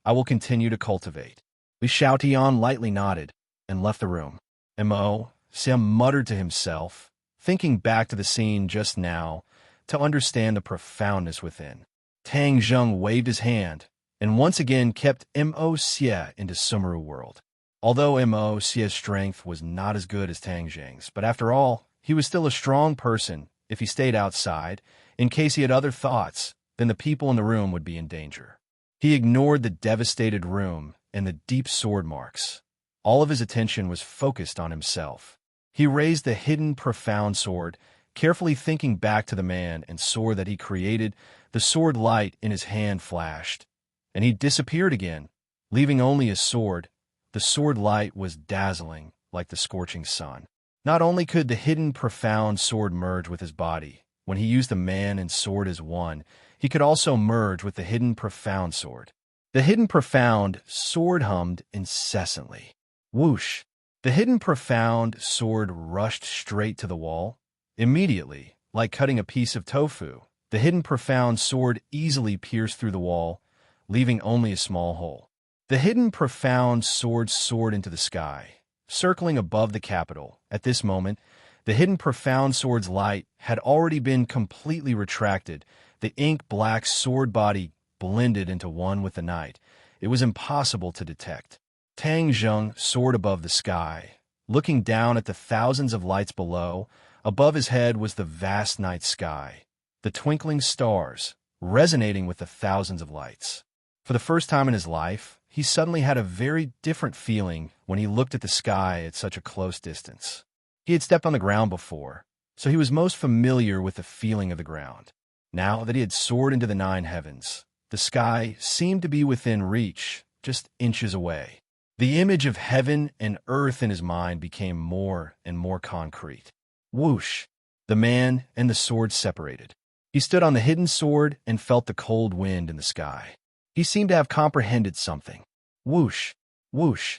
Speaker 1: I will continue to cultivate." Li Xiaotian lightly nodded and left the room. Mo Xie muttered to himself, thinking back to the scene just now to understand the profoundness within. Tang Zheng waved his hand and once again kept Mo Xie into Sumeru world. Although Mo Xie's strength was not as good as Tang Zheng's, but after all, he was still a strong person. If he stayed outside, in case he had other thoughts, then the people in the room would be in danger. He ignored the devastated room and the deep sword marks. All of his attention was focused on himself. He raised the hidden profound sword, carefully thinking back to the man and sword that he created. The sword light in his hand flashed, and he disappeared again, leaving only his sword. The sword light was dazzling, like the scorching sun. Not only could the hidden profound sword merge with his body, when he used the man and sword as one, he could also merge with the hidden profound sword. The hidden profound sword hummed incessantly. Whoosh! The hidden profound sword rushed straight to the wall. Immediately, like cutting a piece of tofu, the hidden profound sword easily pierced through the wall, leaving only a small hole. The hidden profound sword soared into the sky, circling above the capital. At this moment, the hidden profound sword's light had already been completely retracted. The ink-black sword body blended into one with the night. It was impossible to detect. Tang Zheng soared above the sky, looking down at the thousands of lights below. Above his head was the vast night sky, the twinkling stars resonating with the thousands of lights. For the first time in his life, he suddenly had a very different feeling when he looked at the sky at such a close distance. He had stepped on the ground before, so he was most familiar with the feeling of the ground. Now that he had soared into the 9 heavens, the sky seemed to be within reach, just inches away. The image of heaven and earth in his mind became more and more concrete. Whoosh! The man and the sword separated. He stood on the hidden sword and felt the cold wind in the sky. He seemed to have comprehended something. Whoosh! Whoosh!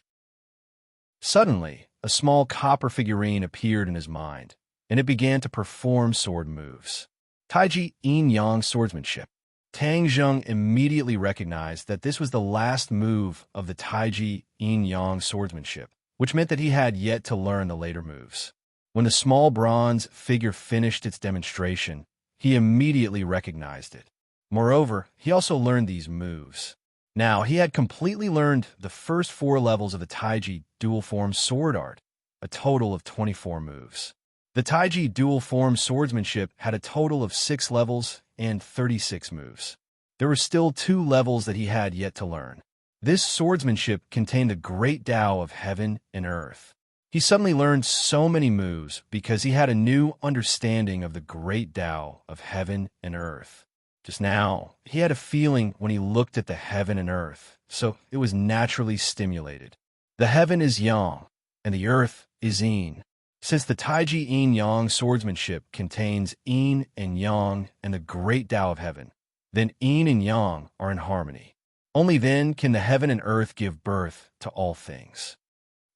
Speaker 1: Suddenly, a small copper figurine appeared in his mind, and it began to perform sword moves. Taiji yin-yang swordsmanship. Tang Zheng immediately recognized that this was the last move of the Taiji yin-yang swordsmanship, which meant that he had yet to learn the later moves. When the small bronze figure finished its demonstration, he immediately recognized it. Moreover, he also learned these moves. Now, he had completely learned the first 4 levels of the Taiji dual-form sword art, a total of 24 moves. The Taiji dual-form swordsmanship had a total of 6 levels and 36 moves. There were still 2 levels that he had yet to learn. This swordsmanship contained the great Tao of heaven and earth. He suddenly learned so many moves because he had a new understanding of the great Tao of heaven and earth. Just now, he had a feeling when he looked at the heaven and earth, so it was naturally stimulated. The heaven is yang, and the earth is yin. Since the Taiji yin-yang swordsmanship contains yin and yang and the great Tao of heaven, then yin and yang are in harmony. Only then can the heaven and earth give birth to all things.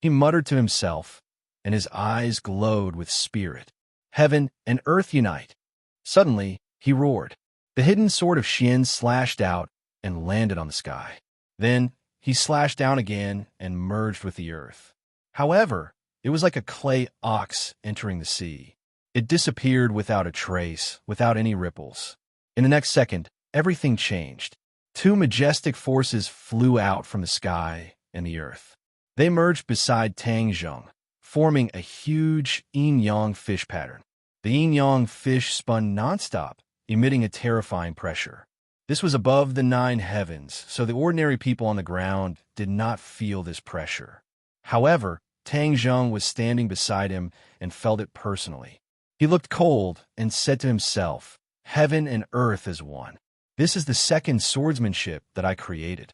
Speaker 1: He muttered to himself, and his eyes glowed with spirit. Heaven and earth unite. Suddenly, he roared. The hidden sword of Xian slashed out and landed on the sky. Then, he slashed down again and merged with the earth. However, it was like a clay ox entering the sea. It disappeared without a trace, without any ripples. In the next second, everything changed. 2 majestic forces flew out from the sky and the earth. They merged beside Tang Zheng, forming a huge yin-yang fish pattern. The yin-yang fish spun nonstop, emitting a terrifying pressure. This was above the 9 heavens, so the ordinary people on the ground did not feel this pressure. However, Tang Zheng was standing beside him and felt it personally. He looked cold and said to himself, "Heaven and earth is one. This is the second swordsmanship that I created."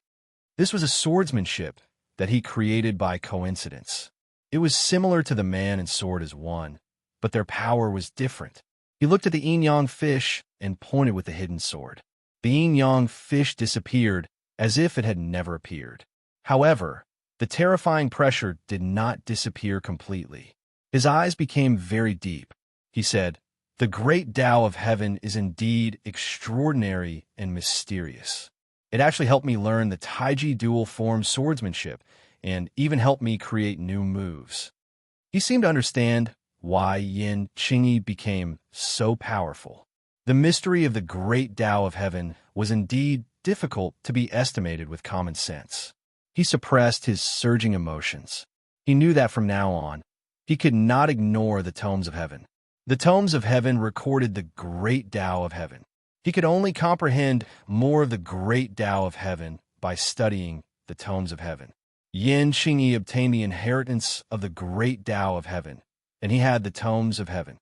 Speaker 1: This was a swordsmanship that he created by coincidence. It was similar to the man and sword as one, but their power was different. He looked at the yin-yang fish and pointed with the hidden sword. The yin-yang fish disappeared as if it had never appeared. However, the terrifying pressure did not disappear completely. His eyes became very deep. He said, "The great Tao of heaven is indeed extraordinary and mysterious. It actually helped me learn the Taiji dual form swordsmanship and even helped me create new moves." He seemed to understand why Yin Qingyi became so powerful. The mystery of the great Tao of heaven was indeed difficult to be estimated with common sense. He suppressed his surging emotions. He knew that from now on, he could not ignore the tomes of heaven. The tomes of heaven recorded the great Tao of heaven. He could only comprehend more of the great Tao of heaven by studying the tomes of heaven. Yin Qingyi obtained the inheritance of the great Tao of heaven, and he had the tomes of heaven.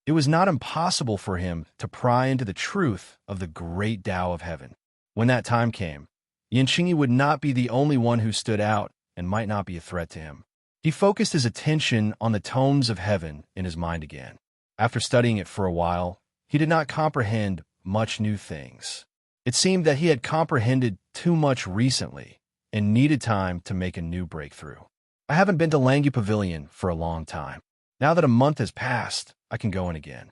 Speaker 1: It was not impossible for him to pry into the truth of the great Tao of heaven. When that time came, Yin Qingyi would not be the only one who stood out and might not be a threat to him. He focused his attention on the tomes of heaven in his mind again. After studying it for a while, he did not comprehend much new things. It seemed that he had comprehended too much recently and needed time to make a new breakthrough. I haven't been to Langyu Pavilion for a long time. Now that a month has passed, I can go in again.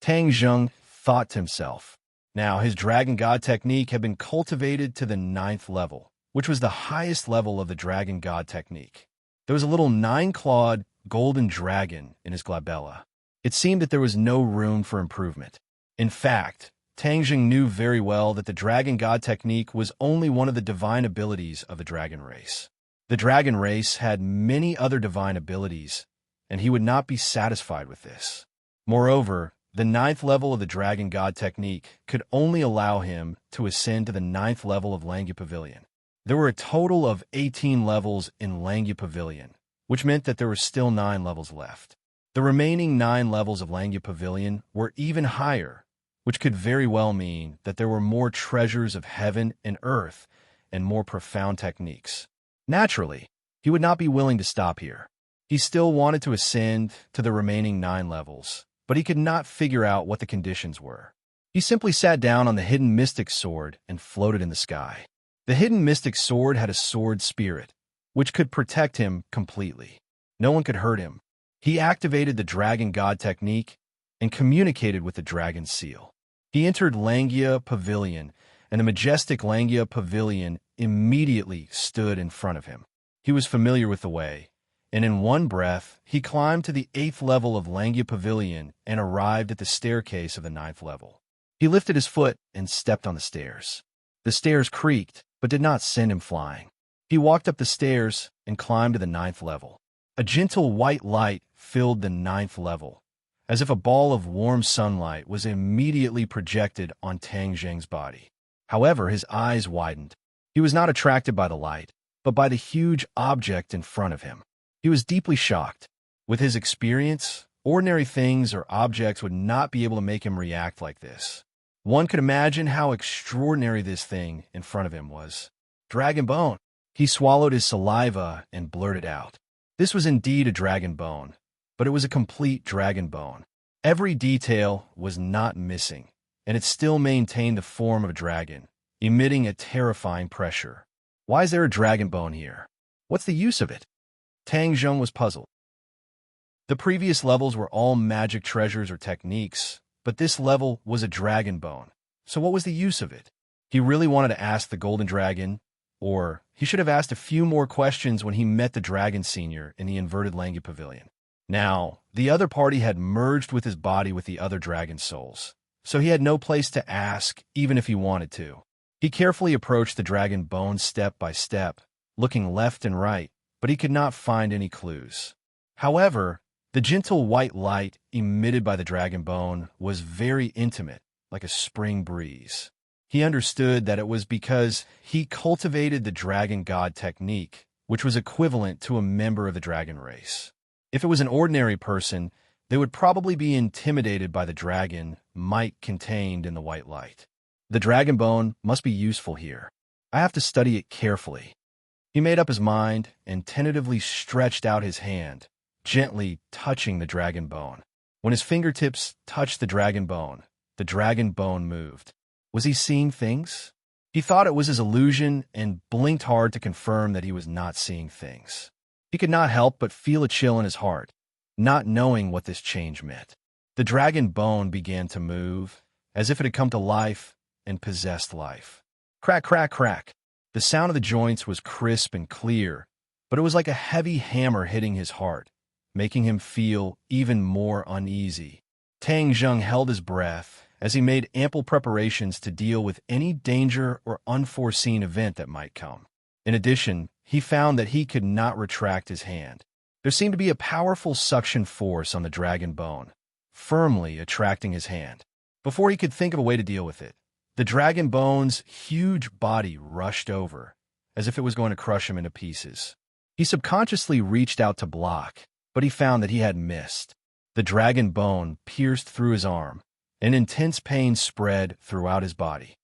Speaker 1: Tang Zheng thought to himself. Now, his Dragon God technique had been cultivated to the 9th level, which was the highest level of the Dragon God technique. There was a little 9-clawed golden dragon in his glabella. It seemed that there was no room for improvement. In fact, Tang Zheng knew very well that the Dragon God technique was only one of the divine abilities of the dragon race. The dragon race had many other divine abilities, and he would not be satisfied with this. Moreover, the 9th level of the Dragon God technique could only allow him to ascend to the 9th level of Langyu Pavilion. There were a total of 18 levels in Langyu Pavilion, which meant that there were still 9 levels left. The remaining 9 levels of Langyu Pavilion were even higher, which could very well mean that there were more treasures of heaven and earth and more profound techniques. Naturally, he would not be willing to stop here. He still wanted to ascend to the remaining 9 levels, but he could not figure out what the conditions were. He simply sat down on the hidden mystic sword and floated in the sky. The hidden mystic sword had a sword spirit, which could protect him completely. No one could hurt him. He activated the Dragon God technique and communicated with the Dragon Seal. He entered Langya Pavilion, and the majestic Langya Pavilion immediately stood in front of him. He was familiar with the way, and in one breath, he climbed to the 8th level of Langya Pavilion and arrived at the staircase of the 9th level. He lifted his foot and stepped on the stairs. The stairs creaked, but did not send him flying. He walked up the stairs and climbed to the 9th level. A gentle white light filled the 9th level, as if a ball of warm sunlight was immediately projected on Tang Zheng's body. However, his eyes widened. He was not attracted by the light, but by the huge object in front of him. He was deeply shocked. With his experience, ordinary things or objects would not be able to make him react like this. One could imagine how extraordinary this thing in front of him was. Dragon bone. He swallowed his saliva and blurted out. This was indeed a dragon bone, but it was a complete dragon bone. Every detail was not missing, and it still maintained the form of a dragon, emitting a terrifying pressure. Why is there a dragon bone here? What's the use of it? Tang Zheng was puzzled. The previous levels were all magic treasures or techniques, but this level was a dragon bone. So what was the use of it? He really wanted to ask the golden dragon, or he should have asked a few more questions when he met the dragon senior in the inverted Langya Pavilion. Now, the other party had merged with his body with the other dragon souls, so he had no place to ask even if he wanted to. He carefully approached the dragon bone step by step, looking left and right, but he could not find any clues. However, the gentle white light emitted by the dragon bone was very intimate, like a spring breeze. he understood that it was because he cultivated the dragon god technique, which was equivalent to a member of the dragon race. If it was an ordinary person, they would probably be intimidated by the dragon might contained in the white light. The dragon bone must be useful here. I have to study it carefully. He made up his mind and tentatively stretched out his hand, gently touching the dragon bone. When his fingertips touched the dragon bone moved. Was he seeing things? He thought it was his illusion and blinked hard to confirm that he was not seeing things. He could not help but feel a chill in his heart, not knowing what this change meant. The dragon bone began to move, as if it had come to life and possessed life. Crack, crack, crack. The sound of the joints was crisp and clear, but it was like a heavy hammer hitting his heart, making him feel even more uneasy. Tang Zheng held his breath as he made ample preparations to deal with any danger or unforeseen event that might come. In addition, he found that he could not retract his hand. There seemed to be a powerful suction force on the dragon bone, firmly attracting his hand. Before he could think of a way to deal with it, the dragon bone's huge body rushed over, as if it was going to crush him into pieces. He subconsciously reached out to block, but he found that he had missed. The dragon bone pierced through his arm, and intense pain spread throughout his body.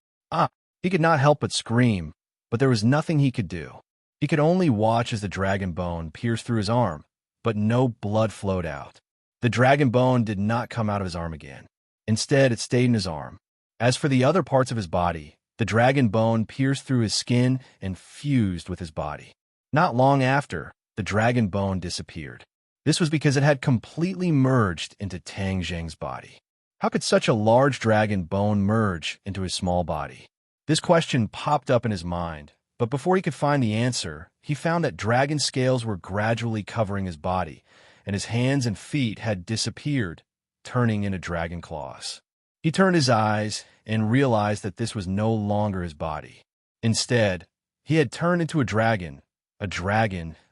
Speaker 1: He could not help but scream, but there was nothing he could do. He could only watch as the dragon bone pierced through his arm, but no blood flowed out. The dragon bone did not come out of his arm again. Instead, it stayed in his arm. As for the other parts of his body, the dragon bone pierced through his skin and fused with his body. Not long after, the dragon bone disappeared. This was because it had completely merged into Tang Zheng's body. How could such a large dragon bone merge into his small body? This question popped up in his mind, but before he could find the answer, he found that dragon scales were gradually covering his body, and his hands and feet had disappeared, turning into dragon claws. He turned his eyes and realized that this was no longer his body. Instead, he had turned into a dragon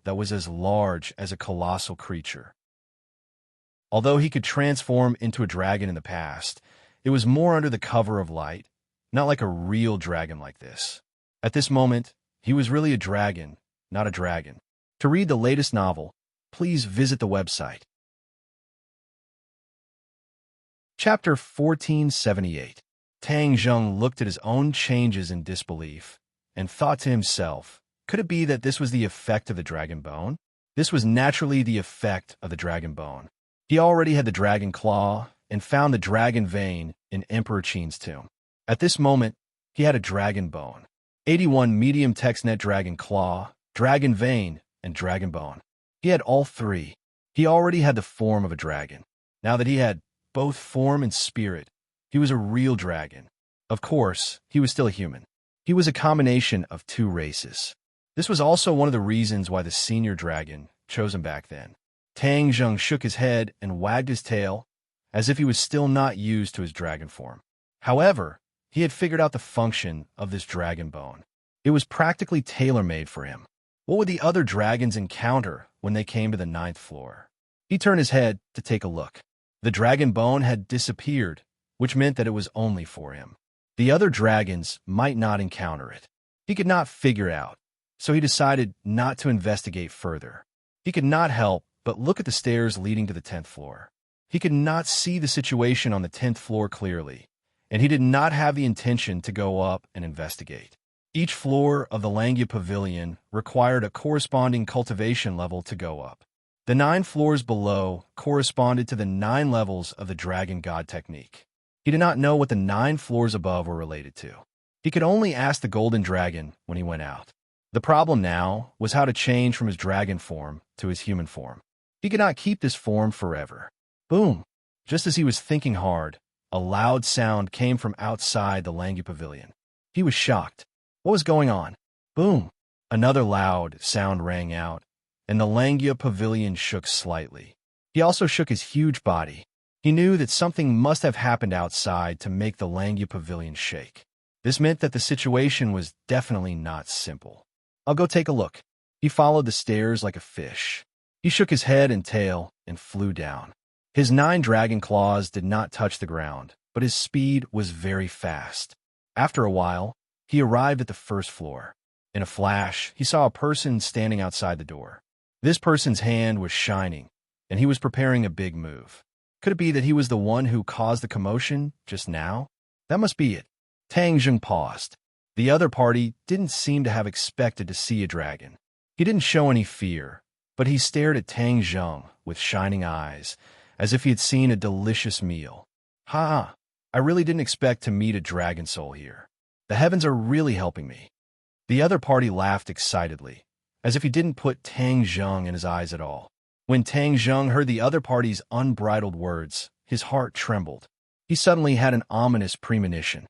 Speaker 1: that was as large as a colossal creature. Although he could transform into a dragon in the past, it was more under the cover of light, not like a real dragon like this. At this moment, he was really a dragon, not a dragon. To read the latest novel, please visit the website. Chapter 1478. Tang Zheng looked at his own changes in disbelief and thought to himself, could it be that this was the effect of the dragon bone? This was naturally the effect of the dragon bone. He already had the dragon claw and found the dragon vein in Emperor Qin's tomb. At this moment, he had a dragon bone. 81 medium textnet dragon claw, dragon vein, and dragon bone. He had all three. He already had the form of a dragon. Now that he had both form and spirit, he was a real dragon. Of course, he was still a human. He was a combination of two races. This was also one of the reasons why the senior dragon chose him back then. Tang Zheng shook his head and wagged his tail, as if he was still not used to his dragon form. However, he had figured out the function of this dragon bone. It was practically tailor-made for him. What would the other dragons encounter when they came to the 9th floor? He turned his head to take a look. The dragon bone had disappeared, which meant that it was only for him. The other dragons might not encounter it. He could not figure it out, so he decided not to investigate further. He could not help but look at the stairs leading to the 10th floor. He could not see the situation on the 10th floor clearly, and he did not have the intention to go up and investigate. Each floor of the Langya Pavilion required a corresponding cultivation level to go up. The 9 floors below corresponded to the 9 levels of the Dragon God technique. He did not know what the 9 floors above were related to. He could only ask the Golden Dragon when he went out. The problem now was how to change from his dragon form to his human form. He could not keep this form forever. Boom! Just as he was thinking hard, a loud sound came from outside the Langya Pavilion. He was shocked. What was going on? Boom! Another loud sound rang out, and the Langya Pavilion shook slightly. He also shook his huge body. He knew that something must have happened outside to make the Langya Pavilion shake. This meant that the situation was definitely not simple. I'll go take a look. He followed the stairs like a fish. He shook his head and tail and flew down. His 9 dragon claws did not touch the ground, but his speed was very fast. After a while, he arrived at the first floor. In a flash, he saw a person standing outside the door. This person's hand was shining, and he was preparing a big move. Could it be that he was the one who caused the commotion just now? That must be it. Tang Zheng paused. The other party didn't seem to have expected to see a dragon. He didn't show any fear, but he stared at Tang Zheng with shining eyes, as if he had seen a delicious meal. Ha! I really didn't expect to meet a dragon soul here. The heavens are really helping me. The other party laughed excitedly, as if he didn't put Tang Zheng in his eyes at all. When Tang Zheng heard the other party's unbridled words, his heart trembled. He suddenly had an ominous premonition.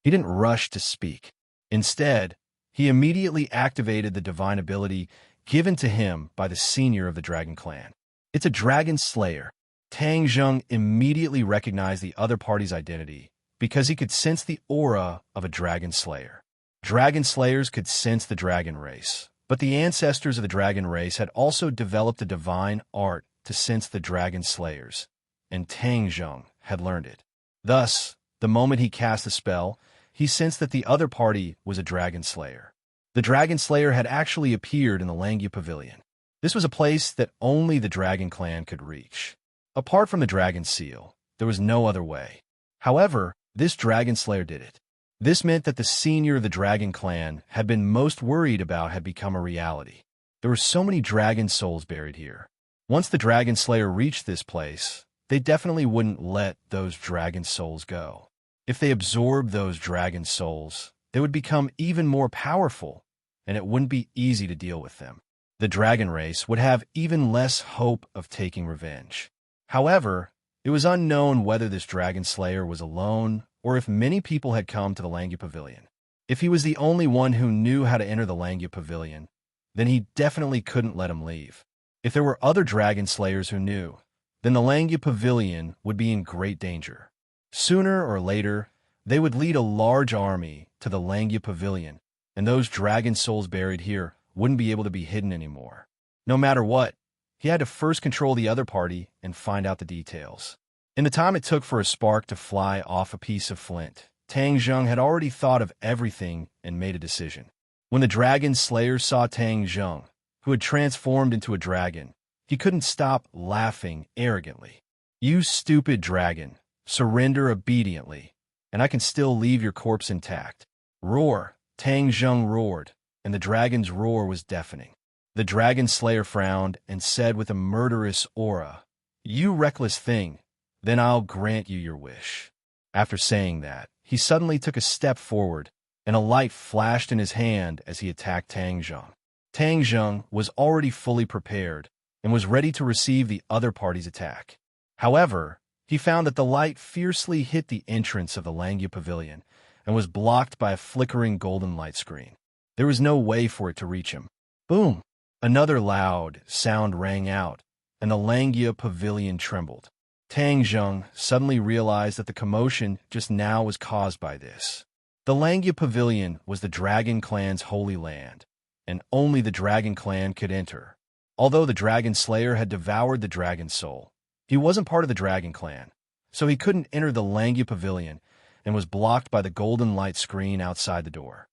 Speaker 1: He didn't rush to speak. Instead, he immediately activated the divine ability given to him by the senior of the Dragon Clan. It's a Dragon Slayer. Tang Zheng immediately recognized the other party's identity because he could sense the aura of a Dragon Slayer. Dragon Slayers could sense the dragon race, but the ancestors of the dragon race had also developed a divine art to sense the Dragon Slayers, and Tang Zheng had learned it. Thus, the moment he cast the spell, he sensed that the other party was a Dragon Slayer. The Dragon Slayer had actually appeared in the Langya Pavilion. This was a place that only the Dragon Clan could reach. Apart from the Dragon Seal, there was no other way. However, this Dragon Slayer did it. This meant that the senior of the Dragon Clan had been most worried about had become a reality. There were so many dragon souls buried here. Once the Dragon Slayer reached this place, they definitely wouldn't let those dragon souls go. If they absorbed those dragon souls, they would become even more powerful, and it wouldn't be easy to deal with them. The dragon race would have even less hope of taking revenge. However, it was unknown whether this Dragon Slayer was alone or if many people had come to the Langya Pavilion. If he was the only one who knew how to enter the Langya Pavilion, then he definitely couldn't let him leave. If there were other Dragon Slayers who knew, then the Langya Pavilion would be in great danger. Sooner or later, they would lead a large army to the Langya Pavilion, and those dragon souls buried here wouldn't be able to be hidden anymore. No matter what, he had to first control the other party and find out the details. In the time it took for a spark to fly off a piece of flint, Tang Zheng had already thought of everything and made a decision. When the Dragon Slayer saw Tang Zheng, who had transformed into a dragon, he couldn't stop laughing arrogantly. "You stupid dragon, surrender obediently, and I can still leave your corpse intact." "Roar!" Tang Zheng roared, and the dragon's roar was deafening. The Dragon Slayer frowned and said with a murderous aura, "You reckless thing, then I'll grant you your wish." After saying that, he suddenly took a step forward, and a light flashed in his hand as he attacked Tang Zheng. Tang Zheng was already fully prepared and was ready to receive the other party's attack. However, he found that the light fiercely hit the entrance of the Langya Pavilion and was blocked by a flickering golden light screen. There was no way for it to reach him. Boom! Another loud sound rang out, and the Langya Pavilion trembled. Tang Zheng suddenly realized that the commotion just now was caused by this. The Langya Pavilion was the Dragon Clan's holy land, and only the Dragon Clan could enter. Although the Dragon Slayer had devoured the Dragon Soul, he wasn't part of the Dragon Clan, so he couldn't enter the Langya Pavilion and was blocked by the golden light screen outside the door.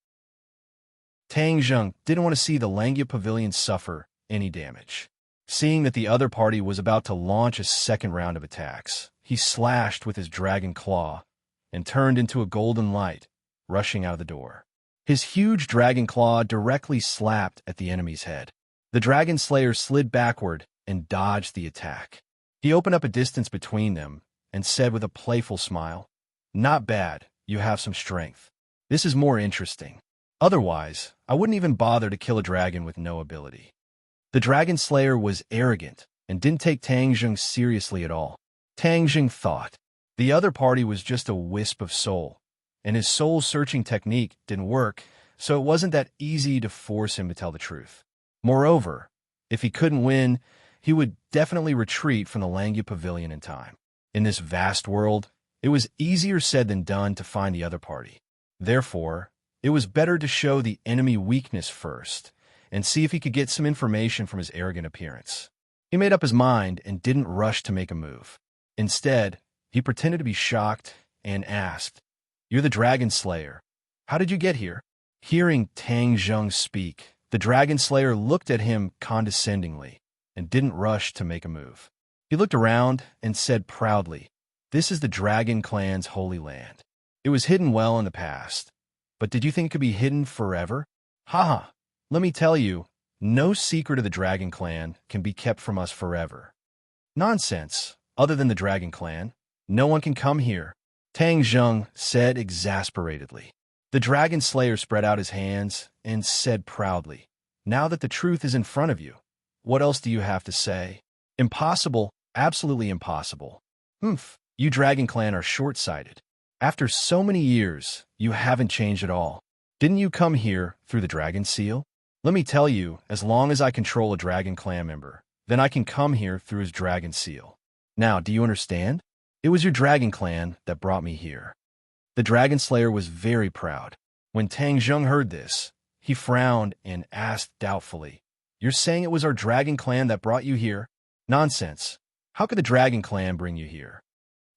Speaker 1: Tang Zheng didn't want to see the Langya Pavilion suffer any damage. Seeing that the other party was about to launch a second round of attacks, he slashed with his dragon claw and turned into a golden light, rushing out of the door. His huge dragon claw directly slapped at the enemy's head. The Dragon Slayer slid backward and dodged the attack. He opened up a distance between them and said with a playful smile, "Not bad, you have some strength. This is more interesting. Otherwise, I wouldn't even bother to kill a dragon with no ability." The Dragon Slayer was arrogant and didn't take Tang Zheng seriously at all. Tang Zheng thought the other party was just a wisp of soul, and his soul-searching technique didn't work, so it wasn't that easy to force him to tell the truth. Moreover, if he couldn't win, he would definitely retreat from the Langya Pavilion in time. In this vast world, it was easier said than done to find the other party. Therefore, it was better to show the enemy weakness first and see if he could get some information from his arrogant appearance. He made up his mind and didn't rush to make a move. Instead, he pretended to be shocked and asked, You're the Dragon Slayer. How did you get here?" Hearing Tang Zheng speak, the Dragon Slayer looked at him condescendingly and didn't rush to make a move. He looked around and said proudly, "This is the Dragon Clan's holy land. It was hidden well in the past. But did you think it could be hidden forever? Haha, let me tell you, no secret of the Dragon Clan can be kept from us forever." "Nonsense. Other than the Dragon Clan, no one can come here," Tang Zheng said exasperatedly. The Dragon Slayer spread out his hands and said proudly, "Now that the truth is in front of you, what else do you have to say?" "Impossible, absolutely impossible." "Humph, you Dragon Clan are short-sighted. After so many years, you haven't changed at all. Didn't you come here through the Dragon Seal? Let me tell you, as long as I control a Dragon Clan member, then I can come here through his Dragon Seal. Now, do you understand? It was your Dragon Clan that brought me here." The Dragon Slayer was very proud. When Tang Zheng heard this, he frowned and asked doubtfully, "You're saying it was our Dragon Clan that brought you here?" "Nonsense. How could the Dragon Clan bring you here?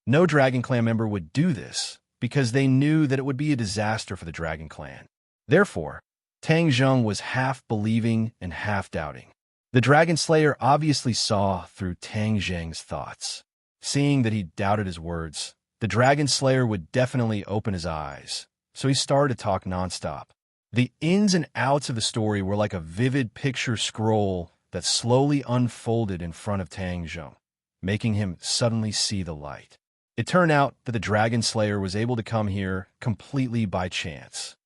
Speaker 1: No Dragon Clan member would do this, because they knew that it would be a disaster for the Dragon Clan." Therefore, Tang Zheng was half believing and half doubting. The Dragon Slayer obviously saw through Tang Zheng's thoughts. Seeing that he doubted his words, the Dragon Slayer would definitely open his eyes, so he started to talk nonstop. The ins and outs of the story were like a vivid picture scroll that slowly unfolded in front of Tang Zheng, making him suddenly see the light. It turned out that the Dragon Slayer was able to come here completely by chance.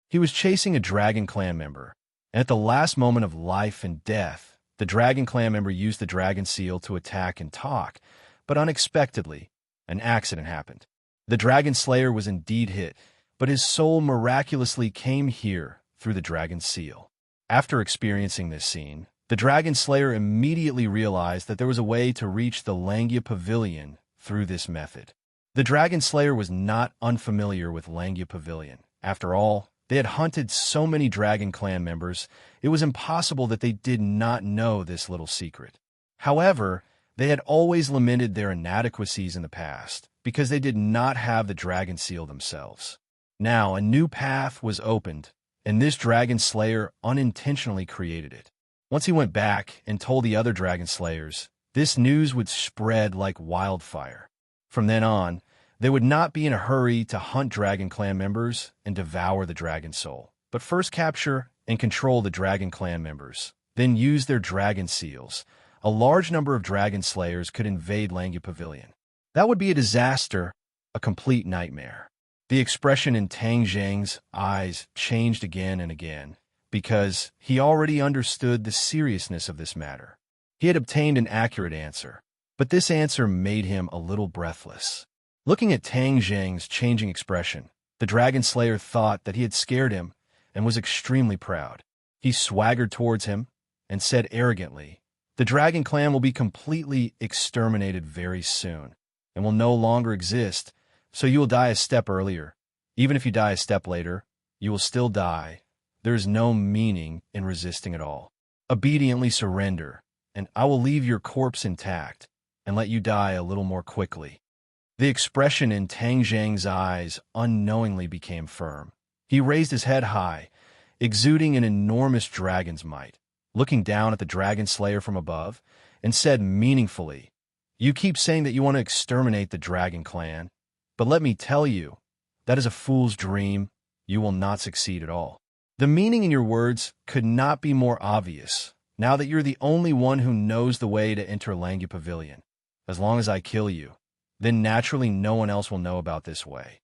Speaker 1: He was chasing a Dragon Clan member, and at the last moment of life and death, the Dragon Clan member used the Dragon Seal to attack and talk, but unexpectedly, an accident happened. The Dragon Slayer was indeed hit, but his soul miraculously came here through the Dragon Seal. After experiencing this scene, the Dragon Slayer immediately realized that there was a way to reach the Langia Pavilion through this method. The Dragon Slayer was not unfamiliar with Langia Pavilion. After all, they had hunted so many Dragon Clan members, it was impossible that they did not know this little secret. However, they had always lamented their inadequacies in the past, because they did not have the Dragon Seal themselves. Now, a new path was opened, and this Dragon Slayer unintentionally created it. Once he went back and told the other Dragon Slayers, this news would spread like wildfire. From then on, they would not be in a hurry to hunt Dragon Clan members and devour the Dragon Soul, but first capture and control the Dragon Clan members, then use their Dragon Seals. A large number of Dragon Slayers could invade Langia Pavilion. That would be a disaster, a complete nightmare. The expression in Tang Zheng's eyes changed again and again, because he already understood the seriousness of this matter. He had obtained an accurate answer, but this answer made him a little breathless. Looking at Tang Zheng's changing expression, the Dragon Slayer thought that he had scared him and was extremely proud. He swaggered towards him and said arrogantly, "The Dragon Clan will be completely exterminated very soon and will no longer exist, so you will die a step earlier. Even if you die a step later, you will still die. There is no meaning in resisting at all. Obediently surrender, and I will leave your corpse intact and let you die a little more quickly." The expression in Tang Zheng's eyes unknowingly became firm. He raised his head high, exuding an enormous dragon's might, looking down at the Dragon Slayer from above, and said meaningfully, "You keep saying that you want to exterminate the Dragon Clan, but let me tell you, that is a fool's dream. You will not succeed at all. The meaning in your words could not be more obvious, now that you're the only one who knows the way to enter Langia Pavilion. As long as I kill you, then naturally no one else will know about this way.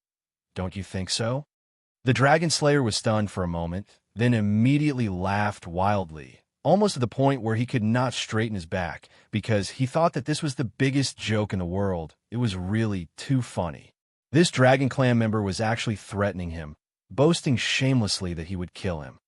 Speaker 1: Don't you think so?" The Dragon Slayer was stunned for a moment, then immediately laughed wildly, almost to the point where he could not straighten his back, because he thought that this was the biggest joke in the world. It was really too funny. This Dragon Clan member was actually threatening him, boasting shamelessly that he would kill him.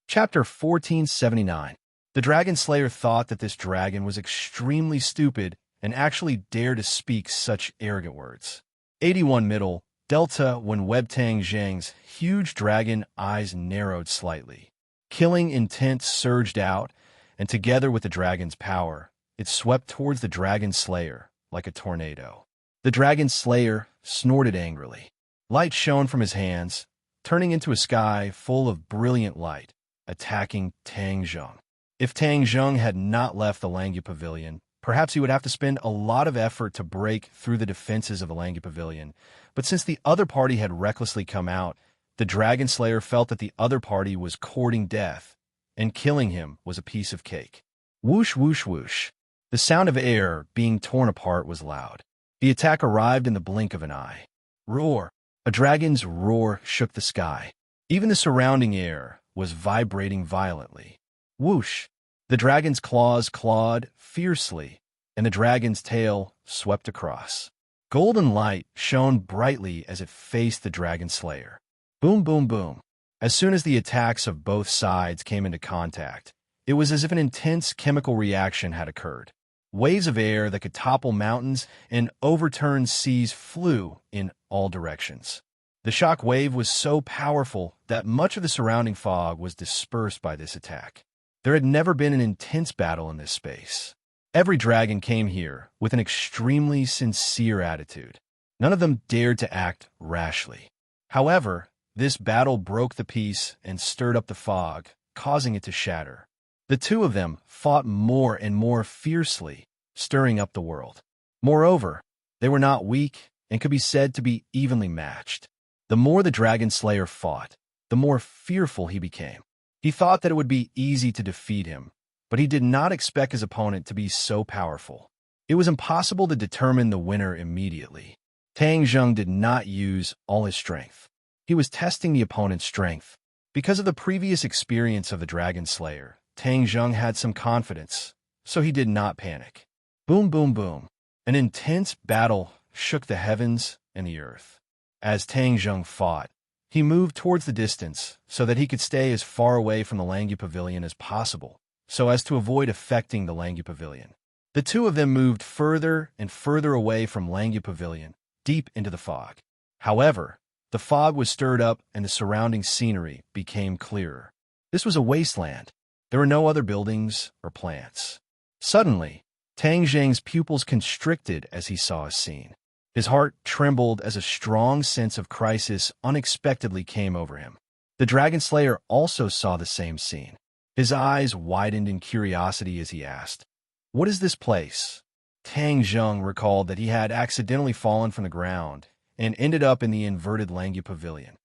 Speaker 1: Chapter 1479. The Dragon Slayer thought that this dragon was extremely stupid and actually dared to speak such arrogant words. 81 middle, delta when Tang Zheng's huge dragon eyes narrowed slightly. Killing intent surged out, and together with the dragon's power, it swept towards the Dragon Slayer like a tornado. The dragon slayer snorted angrily. Light shone from his hands, turning into a sky full of brilliant light, attacking Tang Zheng. If Tang Zheng had not left the Langya Pavilion, perhaps he would have to spend a lot of effort to break through the defenses of the Langya Pavilion. But since the other party had recklessly come out, the dragon slayer felt that the other party was courting death, and killing him was a piece of cake. Whoosh, whoosh, whoosh. The sound of air being torn apart was loud. The attack arrived in the blink of an eye. Roar! A dragon's roar shook the sky. Even the surrounding air was vibrating violently. Whoosh! The dragon's claws clawed fiercely, and the dragon's tail swept across. Golden light shone brightly as it faced the dragon slayer. Boom, boom, boom. As soon as the attacks of both sides came into contact, it was as if an intense chemical reaction had occurred. Waves of air that could topple mountains and overturn seas flew in all directions. The shock wave was so powerful that much of the surrounding fog was dispersed by this attack. There had never been an intense battle in this space. Every dragon came here with an extremely sincere attitude. None of them dared to act rashly. However, this battle broke the peace and stirred up the fog, causing it to shatter. The two of them fought more and more fiercely, stirring up the world. Moreover, they were not weak and could be said to be evenly matched. The more the dragon slayer fought, the more fearful he became. He thought that it would be easy to defeat him, but he did not expect his opponent to be so powerful. It was impossible to determine the winner immediately. Tang Zheng did not use all his strength. He was testing the opponent's strength. Because of the previous experience of the dragon slayer, Tang Zheng had some confidence, so he did not panic. Boom, boom, boom. An intense battle shook the heavens and the earth. As Tang Zheng fought, he moved towards the distance so that he could stay as far away from the Langya Pavilion as possible, so as to avoid affecting the Langya Pavilion. The two of them moved further and further away from Langya Pavilion, deep into the fog. However, the fog was stirred up and the surrounding scenery became clearer. This was a wasteland. There were no other buildings or plants. Suddenly, Tang Zheng's pupils constricted as he saw a scene. His heart trembled as a strong sense of crisis unexpectedly came over him. The dragon slayer also saw the same scene. His eyes widened in curiosity as he asked, "What is this place?" Tang Zheng recalled that he had accidentally fallen from the ground and ended up in the inverted Langya Pavilion.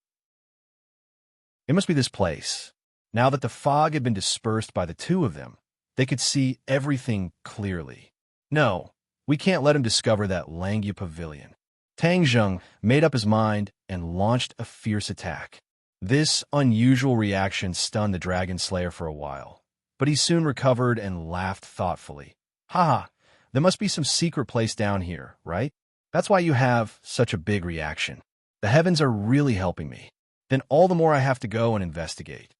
Speaker 1: It must be this place. Now that the fog had been dispersed by the two of them, they could see everything clearly. No, we can't let him discover that Langya Pavilion. Tang Zheng made up his mind and launched a fierce attack. This unusual reaction stunned the dragon slayer for a while, but he soon recovered and laughed thoughtfully. "Haha, there must be some secret place down here, right? That's why you have such a big reaction. The heavens are really helping me. Then all the more I have to go and investigate."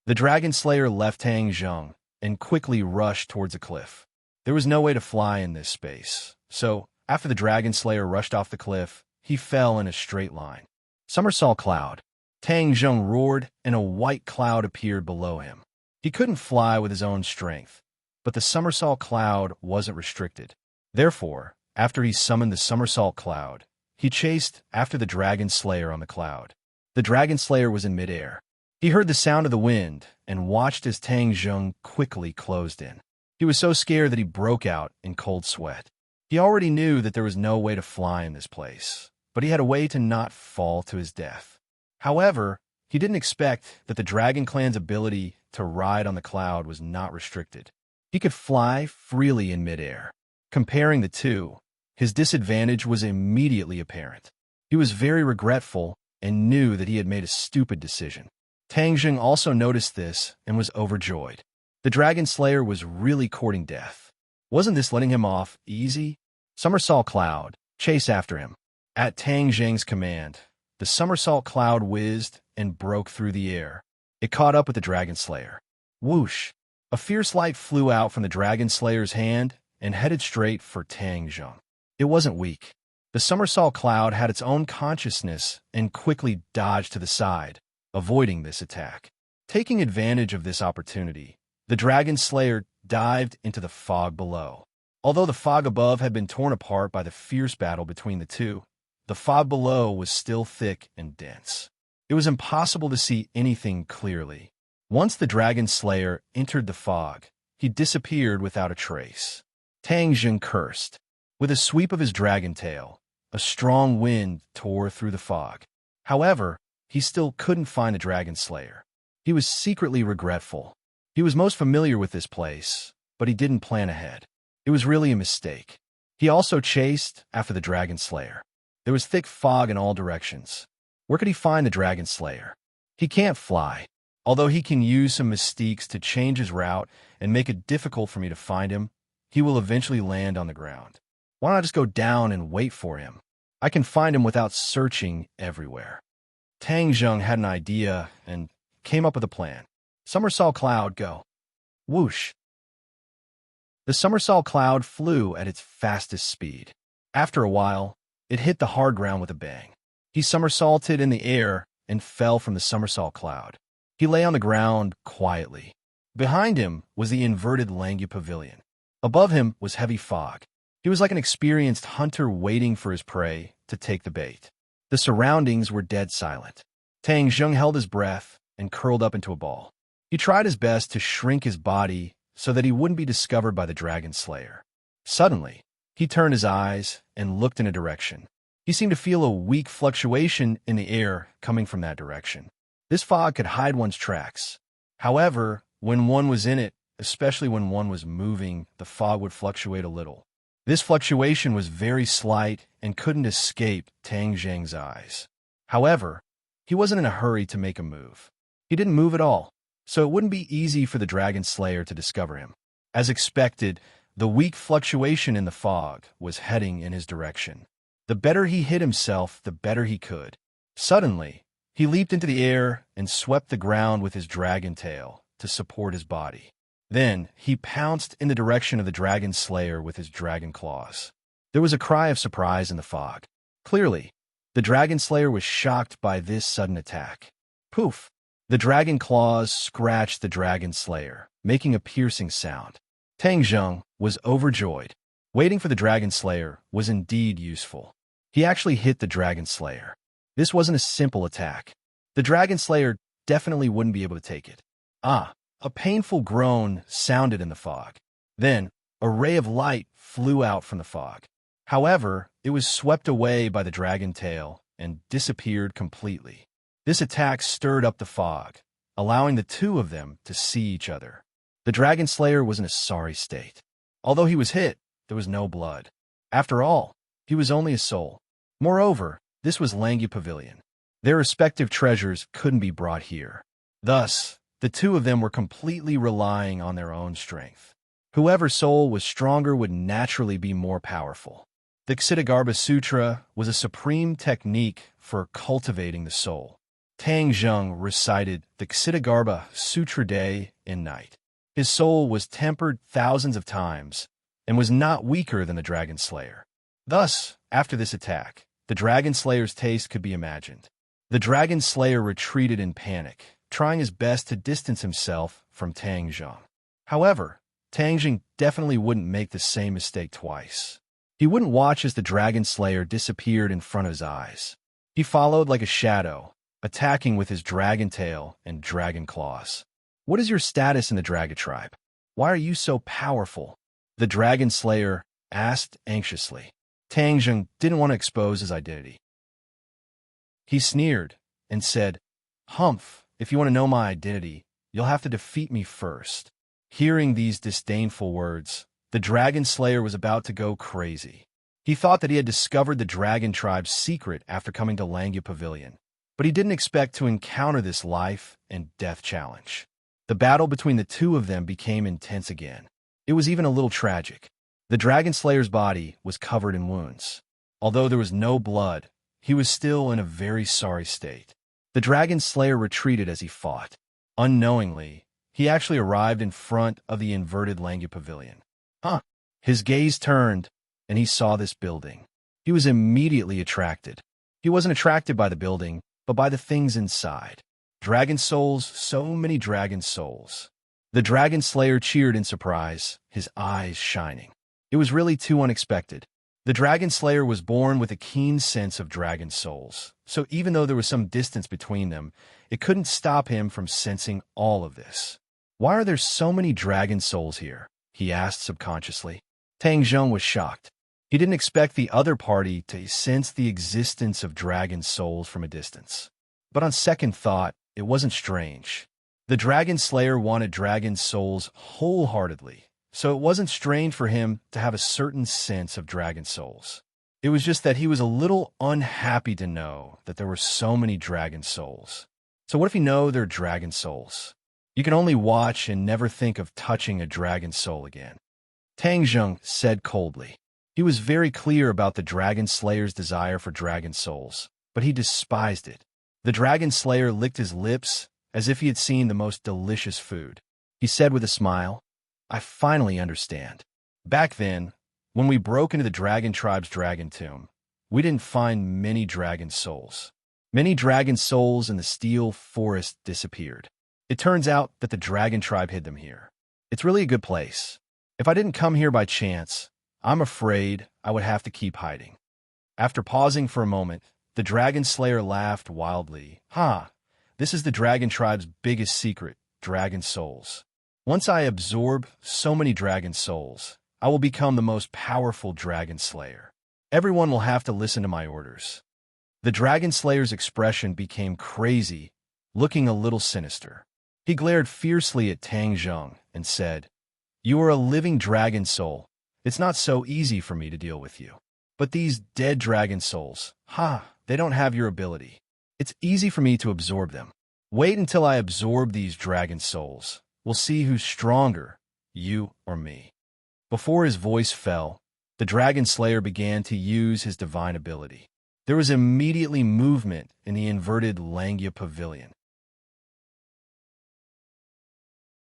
Speaker 1: The dragon slayer left Tang Zheng and quickly rushed towards a cliff. There was no way to fly in this space, so after the dragon slayer rushed off the cliff, he fell in a straight line. Somersault cloud. Tang Zheng roared, and a white cloud appeared below him. He couldn't fly with his own strength, but the somersault cloud wasn't restricted. Therefore, after he summoned the somersault cloud, he chased after the dragon slayer on the cloud. The dragon slayer was in midair. He heard the sound of the wind and watched as Tang Zheng quickly closed in. He was so scared that he broke out in cold sweat. He already knew that there was no way to fly in this place, but he had a way to not fall to his death. However, he didn't expect that the Dragon Clan's ability to ride on the cloud was not restricted. He could fly freely in midair. Comparing the two, his disadvantage was immediately apparent. He was very regretful and knew that he had made a stupid decision. Tang Zheng also noticed this and was overjoyed. The Dragon Slayer was really courting death. Wasn't this letting him off easy? Somersault Cloud, chase after him. At Tang Zheng's command, the somersault cloud whizzed and broke through the air. It caught up with the Dragon Slayer. Whoosh! A fierce light flew out from the Dragon Slayer's hand and headed straight for Tang Zheng. It wasn't weak. The somersault cloud had its own consciousness and quickly dodged to the side, avoiding this attack. Taking advantage of this opportunity, the Dragon Slayer dived into the fog below. Although the fog above had been torn apart by the fierce battle between the two, the fog below was still thick and dense. It was impossible to see anything clearly. Once the dragon slayer entered the fog, he disappeared without a trace. Tang Jing cursed. With a sweep of his dragon tail, a strong wind tore through the fog. However, he still couldn't find the dragon slayer. He was secretly regretful. He was most familiar with this place, but he didn't plan ahead. It was really a mistake. He also chased after the dragon slayer. There was thick fog in all directions. Where could he find the dragon slayer? He can't fly. Although he can use some mystiques to change his route and make it difficult for me to find him, he will eventually land on the ground. Why not just go down and wait for him? I can find him without searching everywhere. Tang Jing had an idea and came up with a plan. Somersault cloud, go. Whoosh. The somersault cloud flew at its fastest speed. After a while, it hit the hard ground with a bang. He somersaulted in the air and fell from the somersault cloud. He lay on the ground quietly. Behind him was the inverted Langu pavilion. Above him was heavy fog. He was like an experienced hunter waiting for his prey to take the bait. The surroundings were dead silent. Tang Jing held his breath and curled up into a ball. He tried his best to shrink his body so that he wouldn't be discovered by the dragon slayer. Suddenly, he turned his eyes and looked in a direction. He seemed to feel a weak fluctuation in the air coming from that direction. This fog could hide one's tracks. However, when one was in it, especially when one was moving, the fog would fluctuate a little. This fluctuation was very slight and couldn't escape Tang Jing's eyes. However, he wasn't in a hurry to make a move. He didn't move at all, so it wouldn't be easy for the dragon slayer to discover him. As expected, the weak fluctuation in the fog was heading in his direction. The better he hid himself, the better he could. Suddenly, he leaped into the air and swept the ground with his dragon tail to support his body. Then, he pounced in the direction of the dragon slayer with his dragon claws. There was a cry of surprise in the fog. Clearly, the dragon slayer was shocked by this sudden attack. Poof! The dragon claws scratched the dragon slayer, making a piercing sound. Tang Jing was overjoyed. Waiting for the dragon slayer was indeed useful. He actually hit the dragon slayer. This wasn't a simple attack. The dragon slayer definitely wouldn't be able to take it. Ah! A painful groan sounded in the fog. Then, a ray of light flew out from the fog. However, it was swept away by the dragon tail and disappeared completely. This attack stirred up the fog, allowing the two of them to see each other. The dragon slayer was in a sorry state. Although he was hit, there was no blood. After all, he was only a soul. Moreover, this was Langu Pavilion. Their respective treasures couldn't be brought here. Thus, the two of them were completely relying on their own strength. Whoever's soul was stronger would naturally be more powerful. The Ksitigarbha Sutra was a supreme technique for cultivating the soul. Tang Jing recited the Ksitigarbha Sutra day and night. His soul was tempered thousands of times and was not weaker than the dragon slayer. Thus, after this attack, the dragon slayer's taste could be imagined. The dragon slayer retreated in panic, trying his best to distance himself from Tang Jing. However, Tang Jing definitely wouldn't make the same mistake twice. He wouldn't watch as the dragon slayer disappeared in front of his eyes. He followed like a shadow, attacking with his dragon tail and dragon claws. What is your status in the dragon tribe? Why are you so powerful? The dragon slayer asked anxiously. Tang Jing didn't want to expose his identity. He sneered and said, "Humph. If you want to know my identity, you'll have to defeat me first." Hearing these disdainful words, the dragon slayer was about to go crazy. He thought that he had discovered the dragon tribe's secret after coming to Langu Pavilion, but he didn't expect to encounter this life and death challenge. The battle between the two of them became intense again. It was even a little tragic. The dragon slayer's body was covered in wounds. Although there was no blood, he was still in a very sorry state. The dragon slayer retreated as he fought. Unknowingly, he actually arrived in front of the inverted Langu Pavilion. His gaze turned, and he saw this building. He was immediately attracted. He wasn't attracted by the building, but by the things inside. Dragon souls, so many dragon souls. The dragon slayer cheered in surprise, his eyes shining. It was really too unexpected. The Dragon Slayer was born with a keen sense of dragon souls, so even though there was some distance between them, it couldn't stop him from sensing all of this. "Why are there so many dragon souls here?" he asked subconsciously. Tang Zheng was shocked. He didn't expect the other party to sense the existence of dragon souls from a distance. But on second thought, it wasn't strange. The Dragon Slayer wanted dragon souls wholeheartedly, so it wasn't strange for him to have a certain sense of dragon souls. It was just that he was a little unhappy to know that there were so many dragon souls. So what if you know they're dragon souls? You can only watch and never think of touching a dragon soul again. Tang Zheng said coldly. He was very clear about the Dragon Slayer's desire for dragon souls, but he despised it. The Dragon Slayer licked his lips as if he had seen the most delicious food. He said with a smile, "I finally understand. Back then, when we broke into the Dragon Tribe's dragon tomb, we didn't find many dragon souls. Many dragon souls in the Steel Forest disappeared. It turns out that the Dragon Tribe hid them here. It's really a good place. If I didn't come here by chance, I'm afraid I would have to keep hiding." After pausing for a moment, the Dragon Slayer laughed wildly. This is the Dragon Tribe's biggest secret, dragon souls. Once I absorb so many dragon souls, I will become the most powerful Dragon Slayer. Everyone will have to listen to my orders." The Dragon Slayer's expression became crazy, looking a little sinister. He glared fiercely at Tang Zheng and said, "You are a living dragon soul. It's not so easy for me to deal with you. But these dead dragon souls, they don't have your ability. It's easy for me to absorb them. Wait until I absorb these dragon souls. We'll see who's stronger, you or me." Before his voice fell, the Dragon Slayer began to use his divine ability. There was immediately movement in the inverted Langya Pavilion.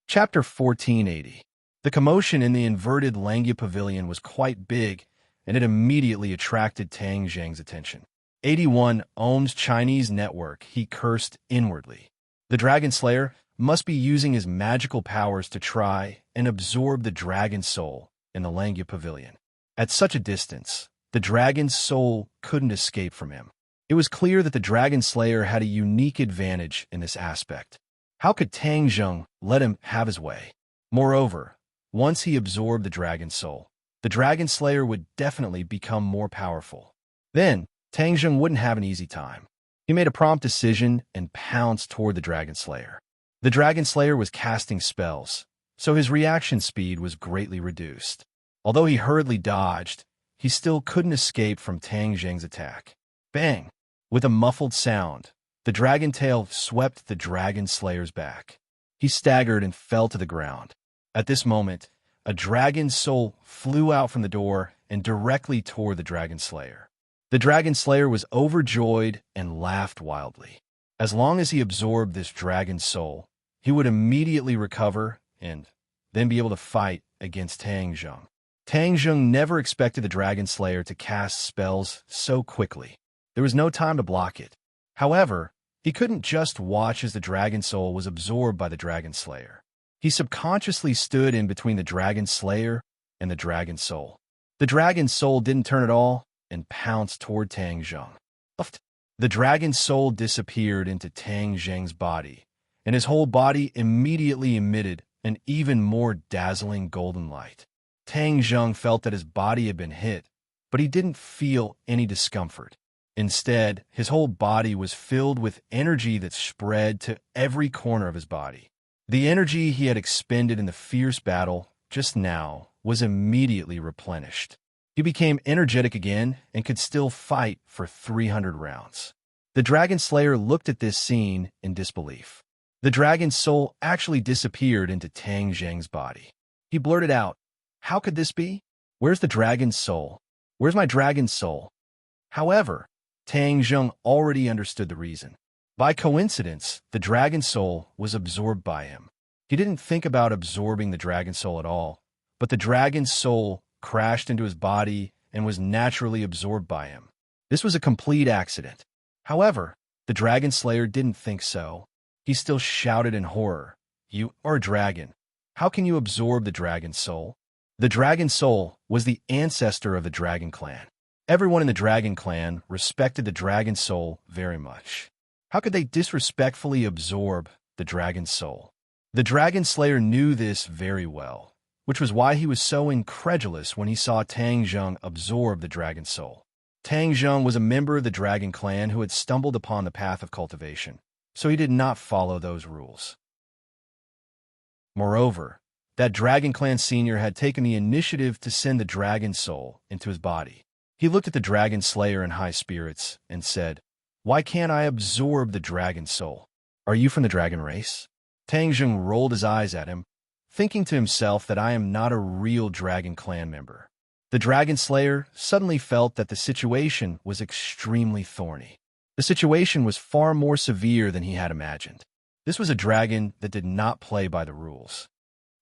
Speaker 1: Chapter 1480. The commotion in the inverted Langya Pavilion was quite big, and it immediately attracted Tang Zheng's attention. 81 owns Chinese network, he cursed inwardly. The Dragon Slayer must be using his magical powers to try and absorb the dragon soul in the Langya Pavilion. At such a distance, the dragon's soul couldn't escape from him. It was clear that the Dragon Slayer had a unique advantage in this aspect. How could Tang Zheng let him have his way? Moreover, once he absorbed the dragon soul, the Dragon Slayer would definitely become more powerful. Then, Tang Zheng wouldn't have an easy time. He made a prompt decision and pounced toward the Dragon Slayer. The Dragon Slayer was casting spells, so his reaction speed was greatly reduced. Although he hurriedly dodged, he still couldn't escape from Tang Zheng's attack. Bang! With a muffled sound, the dragon tail swept the Dragon Slayer's back. He staggered and fell to the ground. At this moment, a dragon soul flew out from the door and directly toward the Dragon Slayer. The Dragon Slayer was overjoyed and laughed wildly. As long as he absorbed this dragon soul, he would immediately recover and then be able to fight against Tang Zheng. Tang Zheng never expected the Dragon Slayer to cast spells so quickly. There was no time to block it. However, he couldn't just watch as the dragon soul was absorbed by the Dragon Slayer. He subconsciously stood in between the Dragon Slayer and the dragon soul. The dragon soul didn't turn at all and pounced toward Tang Zheng. The dragon soul disappeared into Tang Zheng's body, and his whole body immediately emitted an even more dazzling golden light. Tang Zheng felt that his body had been hit, but he didn't feel any discomfort. Instead, his whole body was filled with energy that spread to every corner of his body. The energy he had expended in the fierce battle just now was immediately replenished. He became energetic again and could still fight for 300 rounds. The Dragon Slayer looked at this scene in disbelief. The dragon's soul actually disappeared into Tang Zheng's body. He blurted out, "How could this be? Where's the dragon's soul? Where's my dragon's soul?" However, Tang Zheng already understood the reason. By coincidence, the dragon soul was absorbed by him. He didn't think about absorbing the dragon soul at all, but the dragon's soul crashed into his body and was naturally absorbed by him. This was a complete accident. However, the Dragon Slayer didn't think so. He still shouted in horror, "You are a dragon. How can you absorb the dragon's soul?" The Dragon Soul was the ancestor of the Dragon Clan. Everyone in the Dragon Clan respected the Dragon Soul very much. How could they disrespectfully absorb the Dragon Soul? The Dragon Slayer knew this very well, which was why he was so incredulous when he saw Tang Zheng absorb the Dragon Soul. Tang Zheng was a member of the Dragon Clan who had stumbled upon the path of cultivation, so he did not follow those rules. Moreover, that Dragon Clan senior had taken the initiative to send the Dragon Soul into his body. He looked at the Dragon Slayer in high spirits and said, "Why can't I absorb the Dragon Soul? Are you from the Dragon race?" Tang Zheng rolled his eyes at him, thinking to himself that I am not a real Dragon Clan member. The Dragon Slayer suddenly felt that the situation was extremely thorny. The situation was far more severe than he had imagined. This was a dragon that did not play by the rules.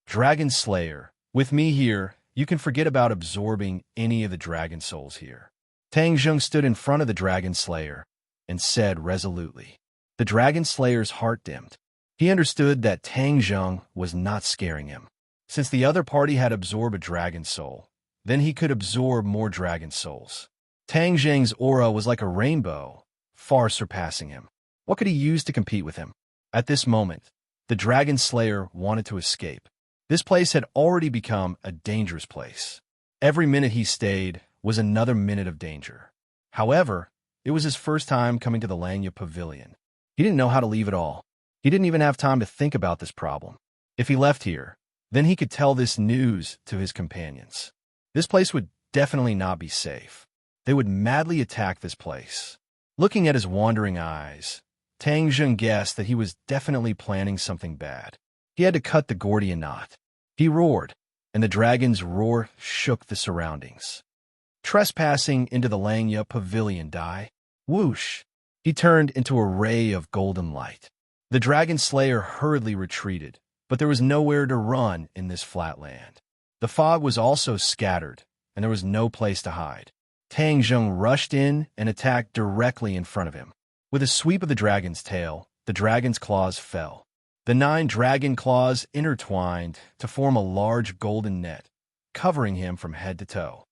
Speaker 1: Dragon Slayer, with me here, you can forget about absorbing any of the Dragon Souls here. Tang Zheng stood in front of the Dragon Slayer and said resolutely. The Dragon Slayer's heart dimmed. He understood that Tang Zheng was not scaring him. Since the other party had absorbed a Dragon Soul, then he could absorb more Dragon Souls. Tang Zheng's aura was like a rainbow, far surpassing him. What could he use to compete with him? At this moment, the Dragon Slayer wanted to escape. This place had already become a dangerous place. Every minute he stayed was another minute of danger. However, it was his first time coming to the Lanya Pavilion. He didn't know how to leave at all. He didn't even have time to think about this problem. If he left here, then he could tell this news to his companions. This place would definitely not be safe. They would madly attack this place. Looking at his wandering eyes, Tang Zheng guessed that he was definitely planning something bad. He had to cut the Gordian knot. He roared, and the dragon's roar shook the surroundings. Trespassing into the Lanya Pavilion, die. Whoosh! He turned into a ray of golden light. The Dragon Slayer hurriedly retreated, but there was nowhere to run in this flat land. The fog was also scattered, and there was no place to hide. Tang Zheng rushed in and attacked directly in front of him. With a sweep of the dragon's tail, the dragon's claws fell. The 9 dragon claws intertwined to form a large golden net, covering him from head to toe.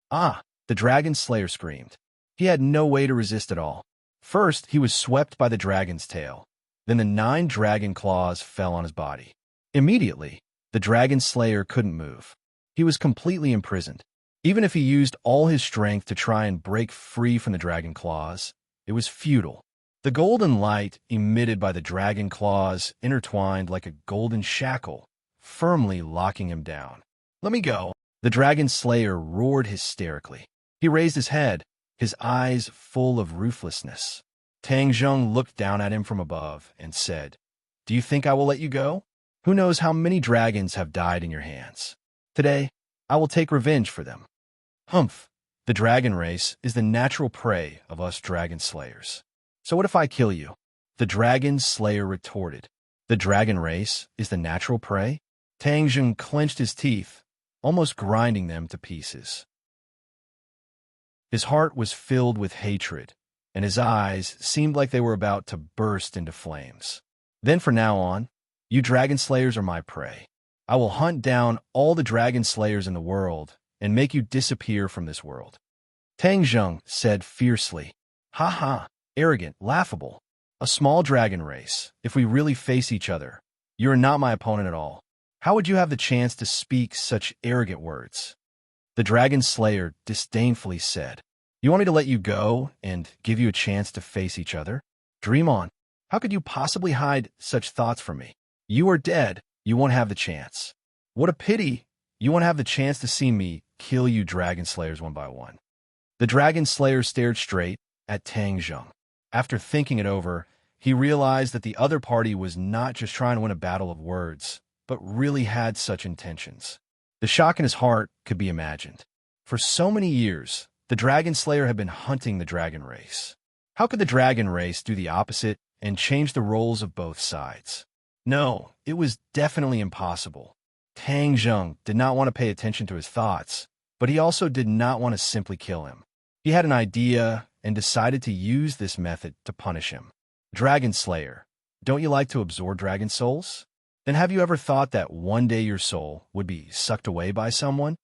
Speaker 1: Ah! The Dragon Slayer screamed. He had no way to resist at all. First, he was swept by the dragon's tail. Then the 9 dragon claws fell on his body. Immediately, the Dragon Slayer couldn't move. He was completely imprisoned. Even if he used all his strength to try and break free from the dragon claws, it was futile. The golden light emitted by the dragon claws intertwined like a golden shackle, firmly locking him down. "Let me go!" The Dragon Slayer roared hysterically. He raised his head, his eyes full of ruthlessness. Tang Zheng looked down at him from above and said, "Do you think I will let you go? Who knows how many dragons have died in your hands? Today, I will take revenge for them." Humph! The dragon race is the natural prey of us dragon slayers. So what if I kill you? The Dragon Slayer retorted. The dragon race is the natural prey? Tang Zheng clenched his teeth, almost grinding them to pieces. His heart was filled with hatred, and his eyes seemed like they were about to burst into flames. Then from now on, you dragon slayers are my prey. I will hunt down all the dragon slayers in the world and make you disappear from this world. Tang Zheng said fiercely, "Ha ha! Arrogant, laughable. A small dragon race. If we really face each other, you are not my opponent at all. How would you have the chance to speak such arrogant words?" The Dragon Slayer disdainfully said, "You want me to let you go and give you a chance to face each other? Dream on. How could you possibly hide such thoughts from me? You are dead. You won't have the chance. What a pity. You won't have the chance to see me kill you dragon slayers one by one." The Dragon Slayer stared straight at Tang Zheng. After thinking it over, he realized that the other party was not just trying to win a battle of words, but really had such intentions. The shock in his heart could be imagined. For so many years, the Dragon Slayer had been hunting the dragon race. How could the dragon race do the opposite and change the roles of both sides? No, it was definitely impossible. Tang Zheng did not want to pay attention to his thoughts, but he also did not want to simply kill him. He had an idea and decided to use this method to punish him. "Dragon Slayer, don't you like to absorb dragon souls? Then have you ever thought that one day your soul would be sucked away by someone?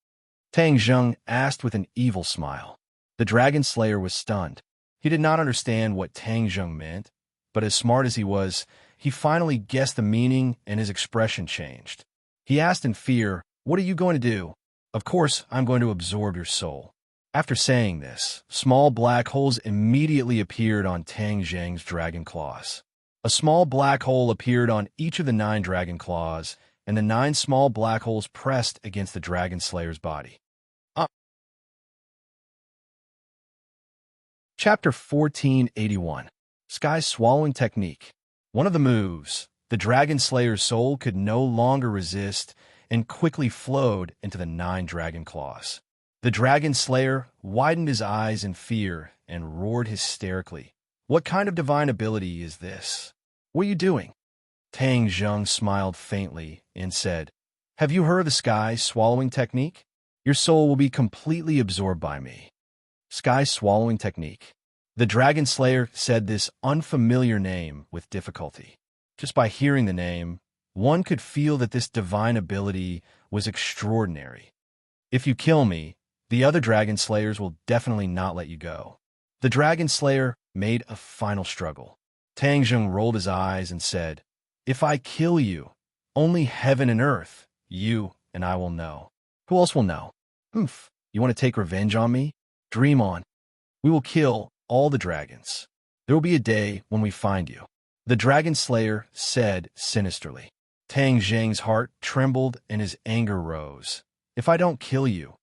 Speaker 1: Tang Zheng asked with an evil smile. The dragon slayer was stunned. He did not understand what Tang Zheng meant, but as smart as he was, he finally guessed the meaning and his expression changed. He asked in fear, "What are you going to do?" "Of course, I'm going to absorb your soul." After saying this, small black holes immediately appeared on Tang Zheng's dragon claws. A small black hole appeared on each of the 9 dragon claws, and the 9 small black holes pressed against the dragon slayer's body. Chapter 1481. Sky Swallowing Technique. One of the moves, the dragon slayer's soul could no longer resist and quickly flowed into the 9 dragon claws. The dragon slayer widened his eyes in fear and roared hysterically. "What kind of divine ability is this? What are you doing?" Tang Zheng smiled faintly and said, "Have you heard of the sky swallowing technique? Your soul will be completely absorbed by me." Sky Swallowing Technique. The dragon slayer said this unfamiliar name with difficulty. Just by hearing the name, one could feel that this divine ability was extraordinary. "If you kill me, the other dragon slayers will definitely not let you go." The dragon slayer made a final struggle. Tang Zheng rolled his eyes and said, "If I kill you, only heaven and earth, you and I will know. Who else will know? Oof, you want to take revenge on me? Dream on. We will kill all the dragons. There will be a day when we find you." The dragon slayer said sinisterly. Tang Zheng's heart trembled and his anger rose. "If I don't kill you,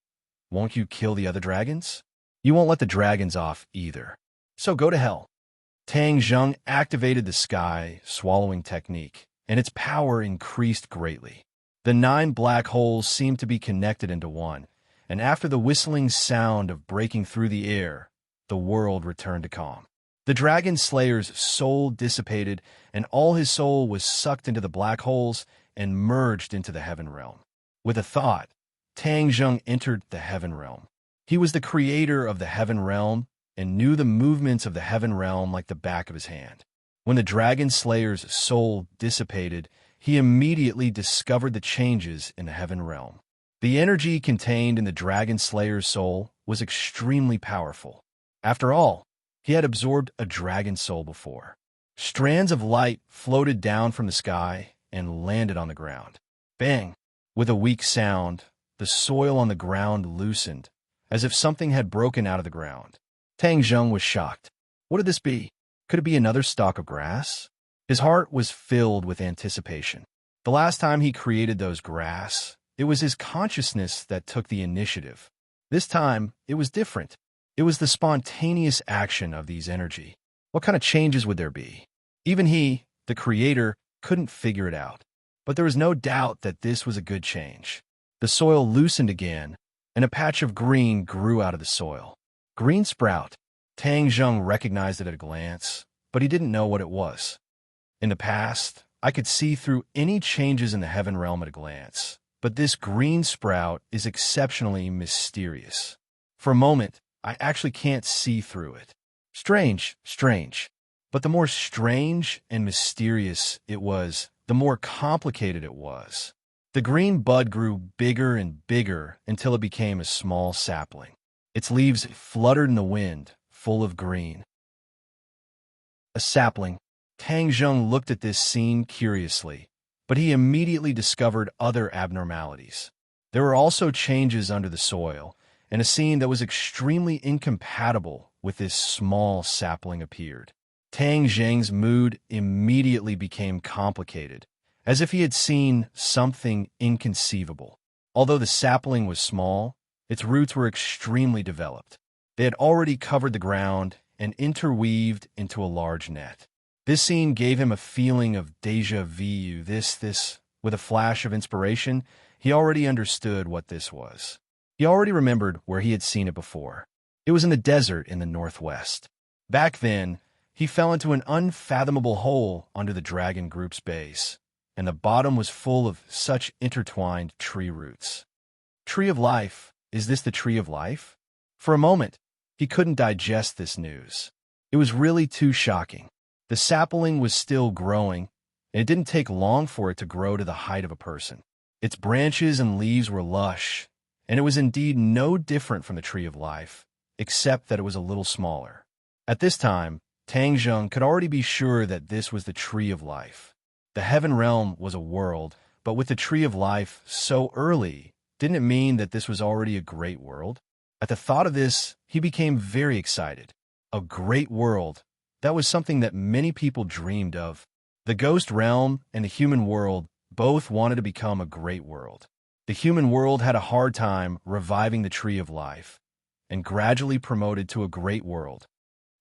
Speaker 1: won't you kill the other dragons? You won't let the dragons off either. So go to hell." Tang Zheng activated the sky swallowing technique, and its power increased greatly. The 9 black holes seemed to be connected into one, and after the whistling sound of breaking through the air, the world returned to calm. The dragon slayer's soul dissipated, and all his soul was sucked into the black holes and merged into the heaven realm. With a thought, Tang Zheng entered the heaven realm. He was the creator of the heaven realm and knew the movements of the heaven realm like the back of his hand. When the dragon slayer's soul dissipated, he immediately discovered the changes in the heaven realm. The energy contained in the dragon slayer's soul was extremely powerful. After all, he had absorbed a dragon soul before. Strands of light floated down from the sky and landed on the ground. Bang! With a weak sound, the soil on the ground loosened, as if something had broken out of the ground. Tang Zheng was shocked. What could this be? Could it be another stalk of grass? His heart was filled with anticipation. The last time he created those grass, it was his consciousness that took the initiative. This time, it was different. It was the spontaneous action of these energy. What kind of changes would there be? Even he, the creator, couldn't figure it out. But there was no doubt that this was a good change. The soil loosened again, and a patch of green grew out of the soil. Green sprout. Tang Zheng recognized it at a glance, but he didn't know what it was. In the past, I could see through any changes in the heaven realm at a glance, but this green sprout is exceptionally mysterious. For a moment, I actually can't see through it. Strange. But the more strange and mysterious it was, the more complicated it was. The green bud grew bigger and bigger until it became a small sapling. Its leaves fluttered in the wind, full of green. A sapling. Tang Zheng looked at this scene curiously, but he immediately discovered other abnormalities. There were also changes under the soil, and a scene that was extremely incompatible with this small sapling appeared. Tang Zheng's mood immediately became complicated, as if he had seen something inconceivable. Although the sapling was small, its roots were extremely developed. They had already covered the ground and interweaved into a large net. This scene gave him a feeling of déjà vu. With a flash of inspiration, he already understood what this was. He already remembered where he had seen it before. It was in the desert in the northwest. Back then, he fell into an unfathomable hole under the dragon group's base, and the bottom was full of such intertwined tree roots. Tree of life. Is this the tree of life? For a moment, he couldn't digest this news. It was really too shocking. The sapling was still growing, and it didn't take long for it to grow to the height of a person. Its branches and leaves were lush, and it was indeed no different from the tree of life, except that it was a little smaller. At this time, Tang Zheng could already be sure that this was the tree of life. The heaven realm was a world, but with the tree of life so early, didn't it mean that this was already a great world? At the thought of this, he became very excited. A great world. That was something that many people dreamed of. The ghost realm and the human world both wanted to become a great world. The human world had a hard time reviving the tree of life and gradually promoted to a great world.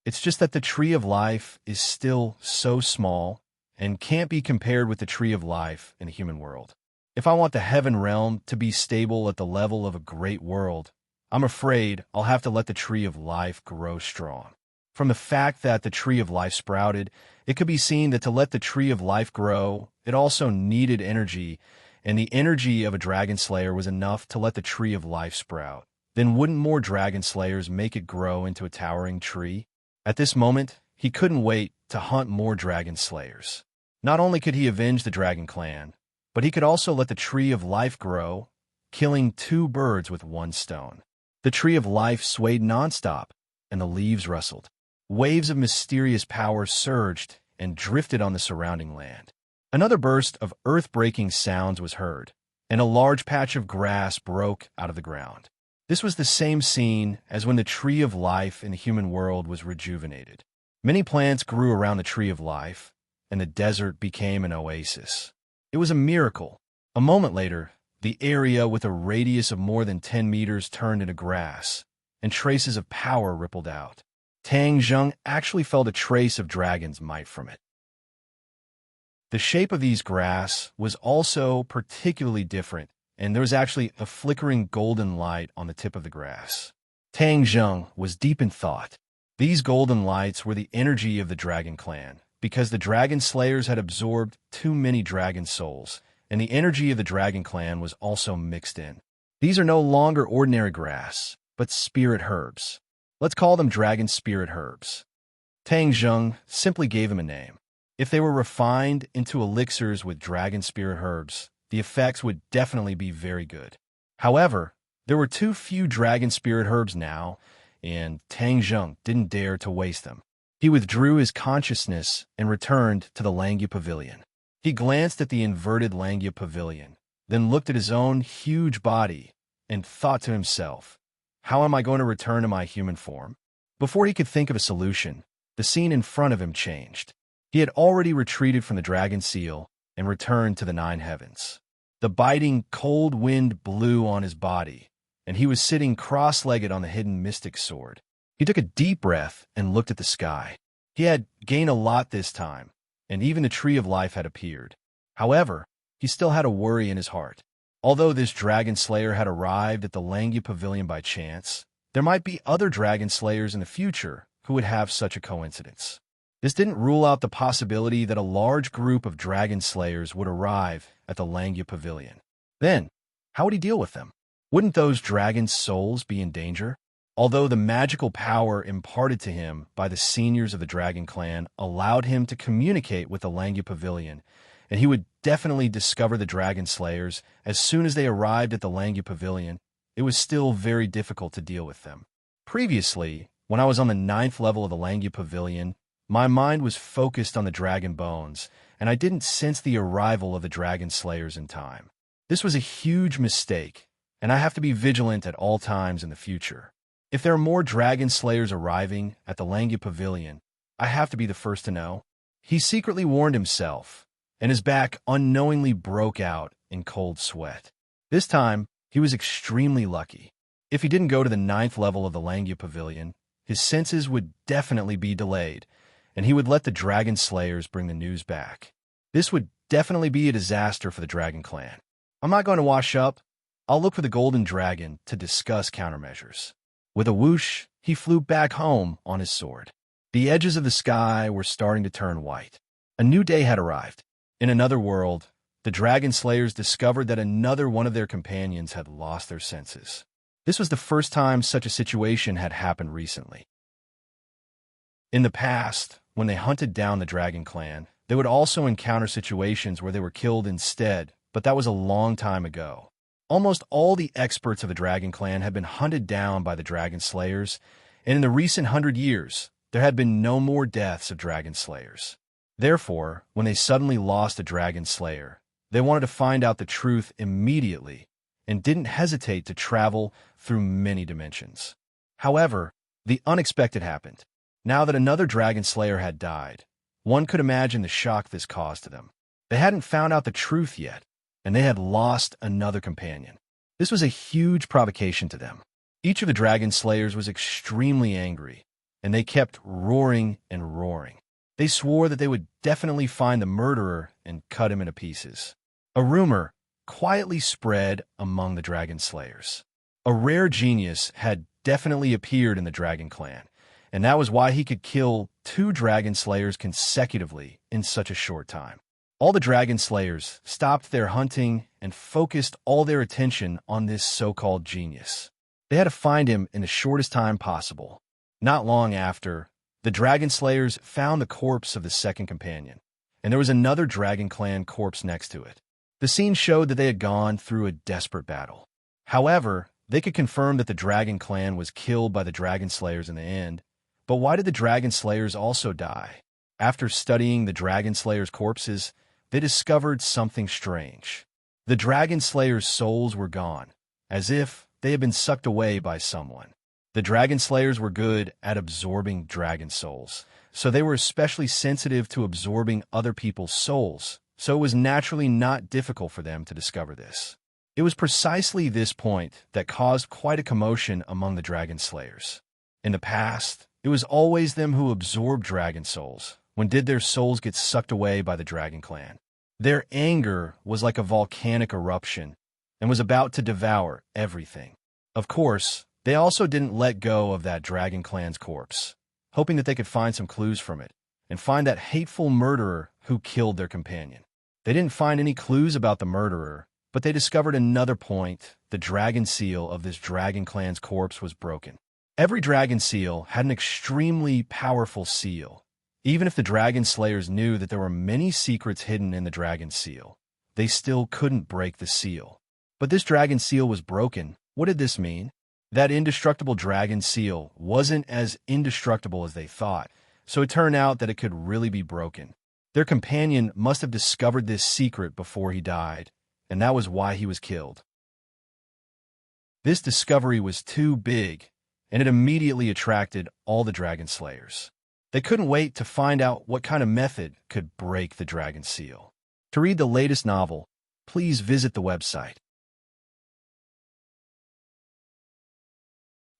Speaker 1: It's just that the tree of life is still so small and can't be compared with the tree of life in the human world. If I want the heaven realm to be stable at the level of a great world, I'm afraid I'll have to let the tree of life grow strong. From the fact that the tree of life sprouted, it could be seen that to let the tree of life grow, it also needed energy, and the energy of a dragon slayer was enough to let the tree of life sprout. Then wouldn't more dragon slayers make it grow into a towering tree? At this moment, he couldn't wait to hunt more dragon slayers. Not only could he avenge the dragon clan, but he could also let the tree of life grow, killing 2 birds with 1 stone. The tree of life swayed nonstop, and the leaves rustled. Waves of mysterious power surged and drifted on the surrounding land. Another burst of earth-breaking sounds was heard, and a large patch of grass broke out of the ground. This was the same scene as when the tree of life in the human world was rejuvenated. Many plants grew around the tree of life, and the desert became an oasis. It was a miracle. A moment later, the area with a radius of more than 10 meters turned into grass, and traces of power rippled out. Tang Zheng actually felt a trace of dragon's might from it. The shape of these grass was also particularly different, and there was actually a flickering golden light on the tip of the grass. Tang Zheng was deep in thought. These golden lights were the energy of the dragon clan, because the dragon slayers had absorbed too many dragon souls, and the energy of the dragon clan was also mixed in. These are no longer ordinary grass, but spirit herbs. Let's call them dragon spirit herbs. Tang Zheng simply gave them a name. If they were refined into elixirs with dragon spirit herbs, the effects would definitely be very good. However, there were too few dragon spirit herbs now, and Tang Zheng didn't dare to waste them. He withdrew his consciousness and returned to the Langya Pavilion. He glanced at the inverted Langya Pavilion, then looked at his own huge body and thought to himself, how am I going to return to my human form? Before he could think of a solution, the scene in front of him changed. He had already retreated from the dragon seal and returned to the 9 heavens. The biting, cold wind blew on his body, and he was sitting cross-legged on the hidden mystic sword. He took a deep breath and looked at the sky. He had gained a lot this time, and even the tree of life had appeared. However, he still had a worry in his heart. Although this dragon slayer had arrived at the Langya Pavilion by chance, there might be other dragon slayers in the future who would have such a coincidence. This didn't rule out the possibility that a large group of dragon slayers would arrive at the Langya Pavilion. Then, how would he deal with them? Wouldn't those dragon souls be in danger? Although the magical power imparted to him by the seniors of the dragon clan allowed him to communicate with the Langya Pavilion, and he would definitely discover the dragon slayers as soon as they arrived at the Langya Pavilion, it was still very difficult to deal with them. Previously, when I was on the 9th level of the Langya Pavilion, my mind was focused on the dragon bones, and I didn't sense the arrival of the dragon slayers in time. This was a huge mistake, and I have to be vigilant at all times in the future. If there are more dragon slayers arriving at the Langya Pavilion, I have to be the first to know. He secretly warned himself, and his back unknowingly broke out in cold sweat. This time, he was extremely lucky. If he didn't go to the 9th level of the Langya Pavilion, his senses would definitely be delayed, and he would let the dragon slayers bring the news back. This would definitely be a disaster for the dragon clan. I'm not going to wash up. I'll look for the golden dragon to discuss countermeasures. With a whoosh, he flew back home on his sword. The edges of the sky were starting to turn white. A new day had arrived. In another world, the dragon slayers discovered that another one of their companions had lost their senses. This was the first time such a situation had happened recently. In the past, when they hunted down the dragon clan, They would also encounter situations where they were killed instead, but that was a long time ago. Almost all the experts of the Dragon Clan had been hunted down by the Dragon Slayers, and in the recent 100 years, there had been no more deaths of Dragon Slayers. Therefore, when they suddenly lost a Dragon Slayer, they wanted to find out the truth immediately and didn't hesitate to travel through many dimensions. However, the unexpected happened. Now that another Dragon Slayer had died, one could imagine the shock this caused to them. They hadn't found out the truth yet, and they had lost another companion. This was a huge provocation to them. Each of the Dragon Slayers was extremely angry, and they kept roaring and roaring. They swore that they would definitely find the murderer and cut him into pieces. A rumor quietly spread among the Dragon Slayers. A rare genius had definitely appeared in the Dragon Clan, and that was why he could kill 2 Dragon Slayers consecutively in such a short time. All the Dragon Slayers stopped their hunting and focused all their attention on this so-called genius. They had to find him in the shortest time possible. Not long after, the Dragon Slayers found the corpse of the second companion, and there was another Dragon Clan corpse next to it. The scene showed that they had gone through a desperate battle. However, they could confirm that the Dragon Clan was killed by the Dragon Slayers in the end. But why did the Dragon Slayers also die? After studying the Dragon Slayers' corpses, they discovered something strange. The Dragon Slayers' souls were gone, as if they had been sucked away by someone. The Dragon Slayers were good at absorbing dragon souls, so they were especially sensitive to absorbing other people's souls, so it was naturally not difficult for them to discover this. It was precisely this point that caused quite a commotion among the Dragon Slayers. In the past, it was always them who absorbed dragon souls. When did their souls get sucked away by the Dragon Clan? Their anger was like a volcanic eruption and was about to devour everything. Of course, they also didn't let go of that Dragon Clan's corpse, hoping that they could find some clues from it and find that hateful murderer who killed their companion. They didn't find any clues about the murderer, but they discovered another point. The dragon seal of this Dragon Clan's corpse was broken. Every dragon seal had an extremely powerful seal. Even if the Dragon Slayers knew that there were many secrets hidden in the dragon seal, they still couldn't break the seal. But this dragon seal was broken. What did this mean? That indestructible dragon seal wasn't as indestructible as they thought, so it turned out that it could really be broken. Their companion must have discovered this secret before he died, and that was why he was killed. This discovery was too big, and it immediately attracted all the Dragon Slayers. They couldn't wait to find out what kind of method could break the dragon seal. To read the latest novel, please visit the website.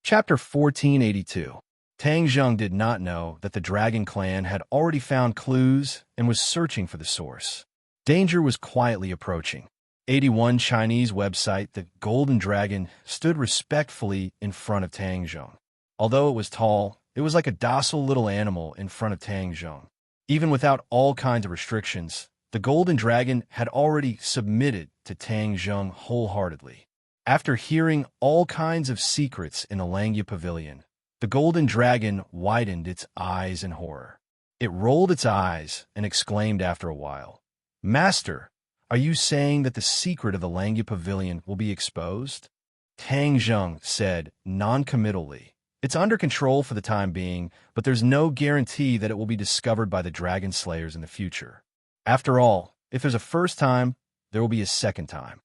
Speaker 1: Chapter 1482. Tang Zheng did not know that the Dragon Clan had already found clues and was searching for the source. Danger was quietly approaching. 81 Chinese website, the Golden Dragon stood respectfully in front of Tang Zheng. Although it was tall, it was like a docile little animal in front of Tang Zheng. Even without all kinds of restrictions, the Golden Dragon had already submitted to Tang Zheng wholeheartedly. After hearing all kinds of secrets in the Langya Pavilion, the Golden Dragon widened its eyes in horror. It rolled its eyes and exclaimed after a while, "Master, are you saying that the secret of the Langya Pavilion will be exposed?" Tang Zheng said non-committally, "It's under control for the time being, but there's no guarantee that it will be discovered by the Dragon Slayers in the future. After all, if there's a first time, there will be a second time."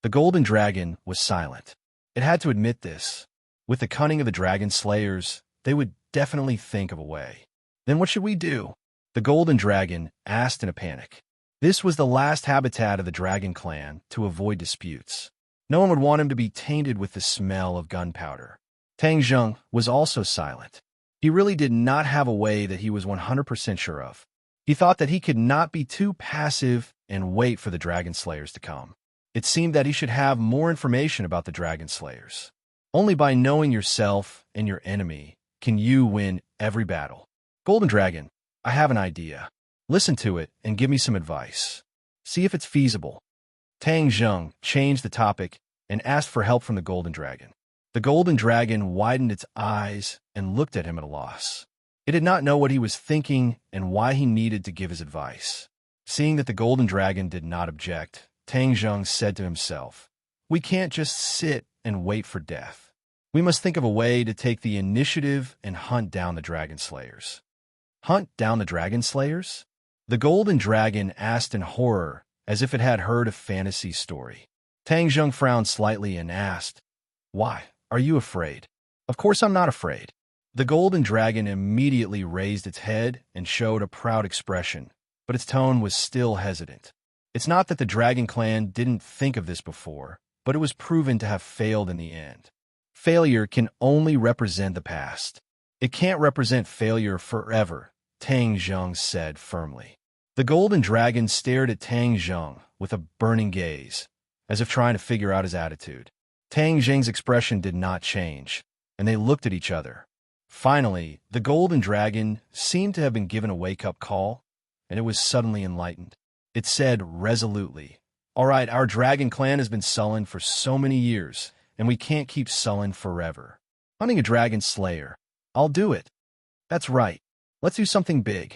Speaker 1: The Golden Dragon was silent. It had to admit this. With the cunning of the Dragon Slayers, they would definitely think of a way. "Then what should we do?" The Golden Dragon asked in a panic. This was the last habitat of the Dragon Clan to avoid disputes. No one would want him to be tainted with the smell of gunpowder. Tang Zheng was also silent. He really did not have a way that he was 100% sure of. He thought that he could not be too passive and wait for the Dragon Slayers to come. It seemed that he should have more information about the Dragon Slayers. Only by knowing yourself and your enemy can you win every battle. "Golden Dragon, I have an idea. Listen to it and give me some advice. See if it's feasible." Tang Zheng changed the topic and asked for help from the Golden Dragon. The Golden Dragon widened its eyes and looked at him at a loss. It did not know what he was thinking and why he needed to give his advice. Seeing that the golden dragon did not object, Tang Zheng said to himself, "We can't just sit and wait for death. We must think of a way to take the initiative and hunt down the dragon slayers." Hunt down the dragon slayers? The golden dragon asked in horror, as if it had heard a fantasy story. Tang Zheng frowned slightly and asked, "Why? Are you afraid?" "Of course I'm not afraid." The golden dragon immediately raised its head and showed a proud expression, but its tone was still hesitant. It's not that the dragon clan didn't think of this before, but it was proven to have failed in the end. Failure can only represent the past. It can't represent failure forever, Tang Zheng said firmly. The golden dragon stared at Tang Zheng with a burning gaze, as if trying to figure out his attitude. Tang Zheng's expression did not change, and they looked at each other. Finally, the golden dragon seemed to have been given a wake-up call, and it was suddenly enlightened. It said resolutely, "All right, our dragon clan has been sullen for so many years, and we can't keep sullen forever. Hunting a dragon slayer. I'll do it. That's right. Let's do something big."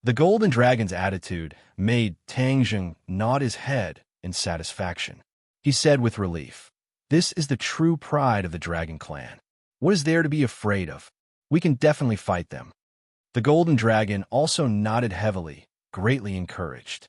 Speaker 1: The golden dragon's attitude made Tang Zheng nod his head in satisfaction. He said with relief, "This is the true pride of the dragon clan. What is there to be afraid of? We can definitely fight them." The golden dragon also nodded heavily, greatly encouraged.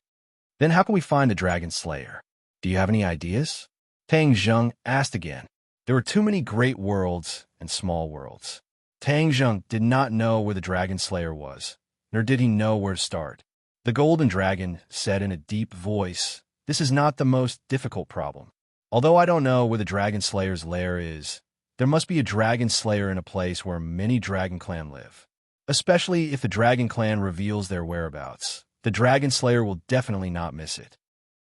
Speaker 1: "Then how can we find the dragon slayer? Do you have any ideas?" Tang Zheng asked again. There were too many great worlds and small worlds. Tang Zheng did not know where the dragon slayer was, nor did he know where to start. The golden dragon said in a deep voice, "This is not the most difficult problem. Although I don't know where the dragon slayer's lair is, there must be a dragon slayer in a place where many dragon clan live. Especially if the dragon clan reveals their whereabouts. The dragon slayer will definitely not miss it."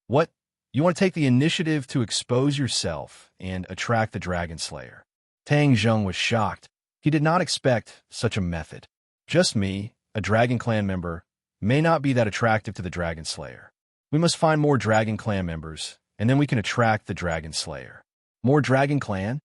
Speaker 1: "What? You want to take the initiative to expose yourself and attract the dragon slayer?" Tang Zheng was shocked. He did not expect such a method. "Just me, a dragon clan member, may not be that attractive to the dragon slayer. We must find more dragon clan members, and then we can attract the dragon slayer." "More dragon clan?"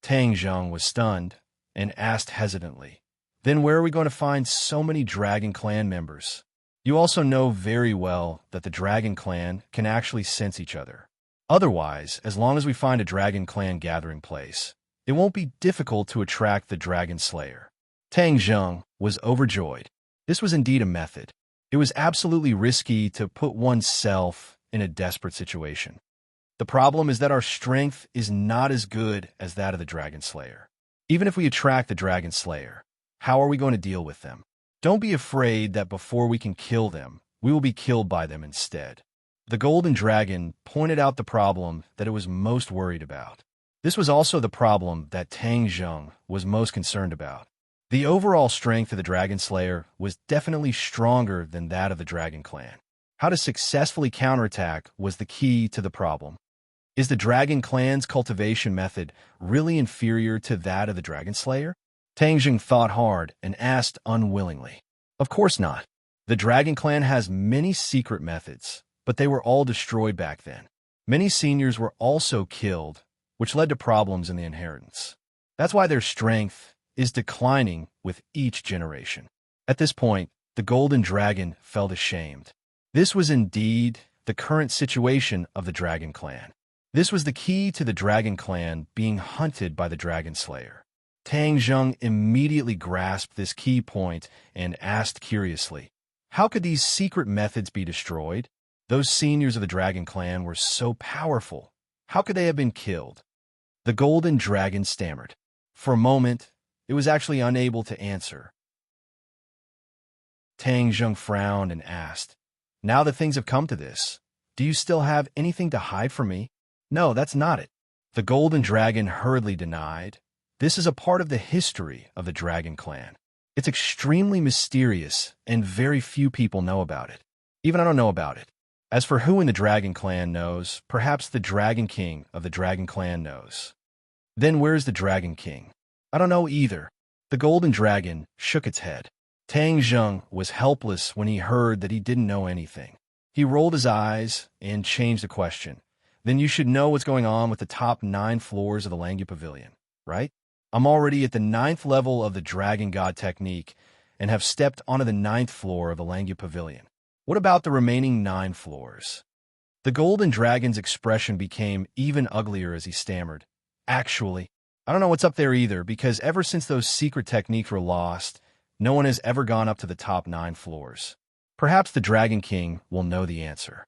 Speaker 1: Tang Zheng was stunned and asked hesitantly, "Then where are we going to find so many dragon clan members?" "You also know very well that the dragon clan can actually sense each other. Otherwise, as long as we find a dragon clan gathering place, it won't be difficult to attract the dragon slayer." Tang Zheng was overjoyed. This was indeed a method. It was absolutely risky to put oneself in a desperate situation. The problem is that our strength is not as good as that of the dragon slayer. Even if we attract the dragon slayer, how are we going to deal with them? Don't be afraid that before we can kill them, we will be killed by them instead. The golden dragon pointed out the problem that it was most worried about. This was also the problem that Tang Zheng was most concerned about. The overall strength of the dragon slayer was definitely stronger than that of the dragon clan. How to successfully counterattack was the key to the problem. Is the dragon clan's cultivation method really inferior to that of the dragon slayer? Tang Zheng thought hard and asked unwillingly. Of course not. The dragon clan has many secret methods, but they were all destroyed back then. Many seniors were also killed, which led to problems in the inheritance. That's why their strength is declining with each generation. At this point, the golden dragon felt ashamed. This was indeed the current situation of the dragon clan. This was the key to the dragon clan being hunted by the dragon slayer. Tang Zheng immediately grasped this key point and asked curiously, how could these secret methods be destroyed? Those seniors of the dragon clan were so powerful. How could they have been killed? The golden dragon stammered. For a moment, it was actually unable to answer. Tang Zheng frowned and asked, now that things have come to this, do you still have anything to hide from me? No, that's not it. The golden dragon hurriedly denied. This is a part of the history of the dragon clan. It's extremely mysterious, and very few people know about it. Even I don't know about it. As for who in the dragon clan knows, perhaps the dragon king of the dragon clan knows. Then where's the dragon king? I don't know either. The golden dragon shook its head. Tang Zheng was helpless when he heard that he didn't know anything. He rolled his eyes and changed the question. Then you should know what's going on with the top 9 floors of the Langu Pavilion, right? I'm already at the 9th level of the Dragon God technique and have stepped onto the 9th floor of the Langya Pavilion. What about the remaining 9 floors? The golden dragon's expression became even uglier as he stammered. Actually, I don't know what's up there either, because ever since those secret techniques were lost, no one has ever gone up to the top 9 floors. Perhaps the Dragon King will know the answer.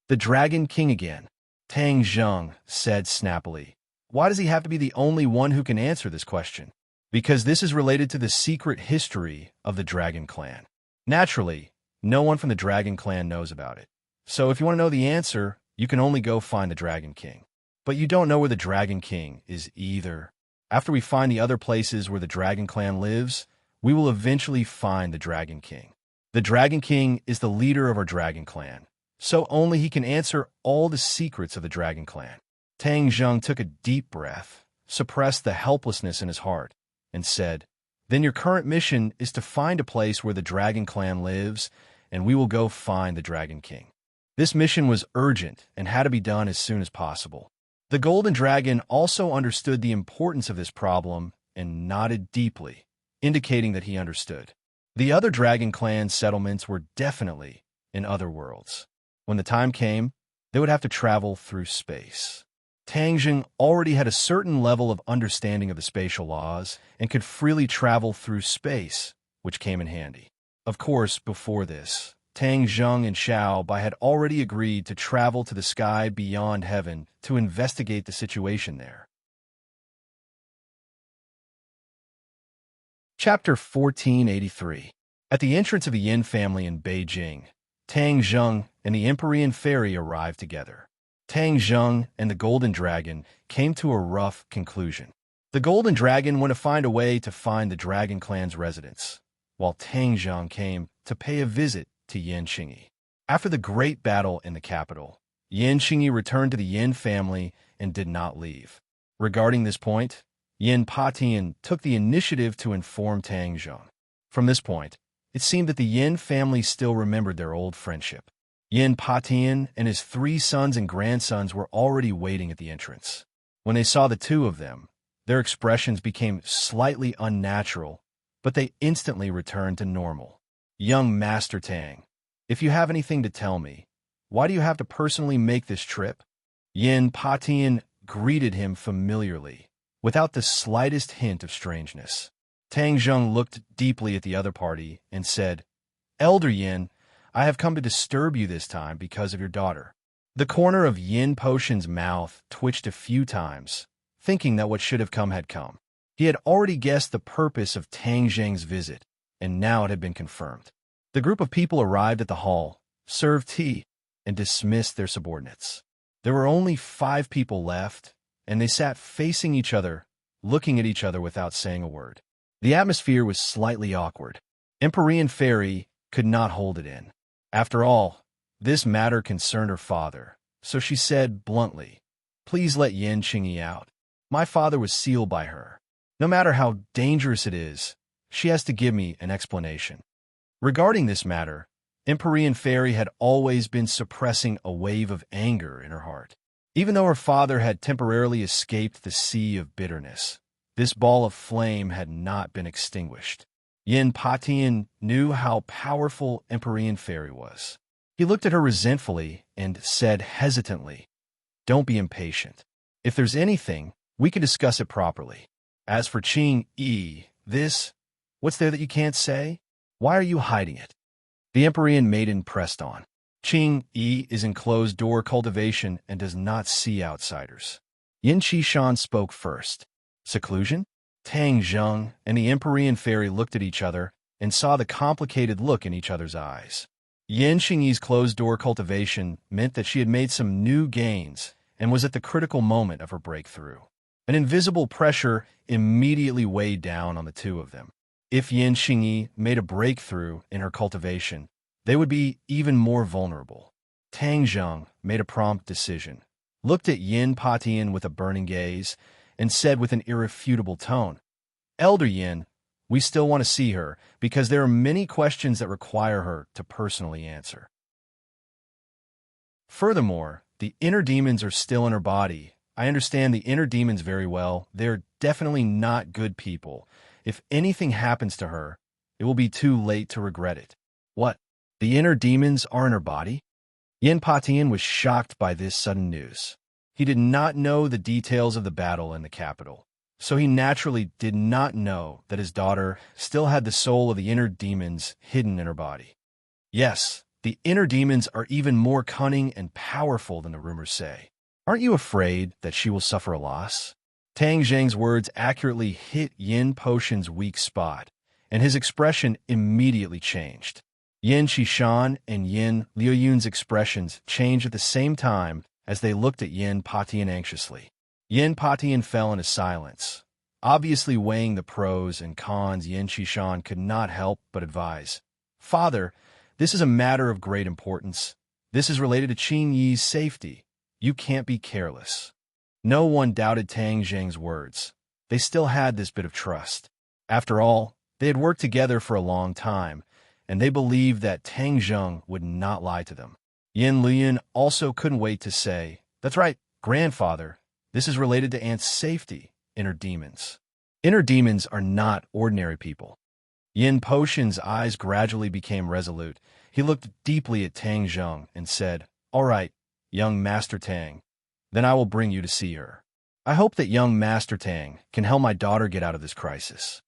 Speaker 1: The Dragon King again, Tang Zheng said snappily. Why does he have to be the only one who can answer this question? Because this is related to the secret history of the Dragon Clan. Naturally, no one from the Dragon Clan knows about it. So if you want to know the answer, you can only go find the Dragon King. But you don't know where the Dragon King is either. After we find the other places where the Dragon Clan lives, we will eventually find the Dragon King. The Dragon King is the leader of our Dragon Clan, so only he can answer all the secrets of the Dragon Clan. Tang Zheng took a deep breath, suppressed the helplessness in his heart, and said, Then your current mission is to find a place where the Dragon Clan lives, and we will go find the Dragon King. This mission was urgent and had to be done as soon as possible. The Golden Dragon also understood the importance of this problem and nodded deeply, indicating that he understood. The other Dragon Clan settlements were definitely in other worlds. When the time came, they would have to travel through space. Tang Zheng already had a certain level of understanding of the spatial laws and could freely travel through space, which came in handy. Of course, before this, Tang Zheng and Xiao Bai had already agreed to travel to the sky beyond heaven to investigate the situation there. Chapter 1483. At the entrance of the Yin family in Beijing, Tang Zheng and the Empyrean Fairy arrived together. Tang Zheng and the Golden Dragon came to a rough conclusion. The Golden Dragon wanted to find a way to find the Dragon Clan's residence, while Tang Zheng came to pay a visit to Yin Qingyi. After the great battle in the capital, Yin Qingyi returned to the Yin family and did not leave. Regarding this point, Yin Patian took the initiative to inform Tang Zheng. From this point, it seemed that the Yin family still remembered their old friendship. Yin Patian and his 3 sons and grandsons were already waiting at the entrance. When they saw the two of them, their expressions became slightly unnatural, but they instantly returned to normal. Young Master Tang, if you have anything to tell me, why do you have to personally make this trip? Yin Patian greeted him familiarly, without the slightest hint of strangeness. Tang Zheng looked deeply at the other party and said, Elder Yin, I have come to disturb you this time because of your daughter. The corner of Yin Potion's mouth twitched a few times, thinking that what should have come had come. He had already guessed the purpose of Tang Zheng's visit, and now it had been confirmed. The group of people arrived at the hall, served tea, and dismissed their subordinates. There were only 5 people left, and they sat facing each other, looking at each other without saying a word. The atmosphere was slightly awkward. Empyrean Fairy could not hold it in. After all, this matter concerned her father, so she said bluntly, Please let Yin Qingyi out. My father was sealed by her. No matter how dangerous it is, she has to give me an explanation. Regarding this matter, Empyrean Fairy had always been suppressing a wave of anger in her heart. Even though her father had temporarily escaped the sea of bitterness, this ball of flame had not been extinguished. Yin Patian knew how powerful Empyrean Fairy was. He looked at her resentfully and said hesitantly, Don't be impatient. If there's anything, we can discuss it properly. As for Qingyi, what's there that you can't say? Why are you hiding it? The Empyrean maiden pressed on. Qingyi is in closed-door cultivation and does not see outsiders. Yin Qishan spoke first. Seclusion? Tang Zheng and the Empyrean Fairy looked at each other and saw the complicated look in each other's eyes. Yin Qingyi's closed-door cultivation meant that she had made some new gains and was at the critical moment of her breakthrough. An invisible pressure immediately weighed down on the two of them. If Yin Qingyi made a breakthrough in her cultivation, they would be even more vulnerable. Tang Zheng made a prompt decision, looked at Yin Patian with a burning gaze, and said with an irrefutable tone, Elder Yin, we still want to see her because there are many questions that require her to personally answer. Furthermore, the inner demons are still in her body. I understand the inner demons very well. They're definitely not good people. If anything happens to her, it will be too late to regret it. What? The inner demons are in her body? Yin Patian was shocked by this sudden news. He did not know the details of the battle in the capital, so he naturally did not know that his daughter still had the soul of the inner demons hidden in her body. Yes, the inner demons are even more cunning and powerful than the rumors say. Aren't you afraid that she will suffer a loss? Tang Zheng's words accurately hit Yin Potion's weak spot, and his expression immediately changed. Yin Qishan and Yin Liuyun's expressions changed at the same time as they looked at Yin Patian anxiously. Yin Patian fell into silence. Obviously weighing the pros and cons, Yin Qishan could not help but advise. Father, this is a matter of great importance. This is related to Qing Yi's safety. You can't be careless. No one doubted Tang Zheng's words. They still had this bit of trust. After all, they had worked together for a long time, and they believed that Tang Zheng would not lie to them. Yin Liyun also couldn't wait to say, "That's right, grandfather. This is related to Aunt's safety, inner demons." Inner demons are not ordinary people. Yin Potion's eyes gradually became resolute. He looked deeply at Tang Zheng and said, "All right, young Master Tang, then I will bring you to see her. I hope that young Master Tang can help my daughter get out of this crisis."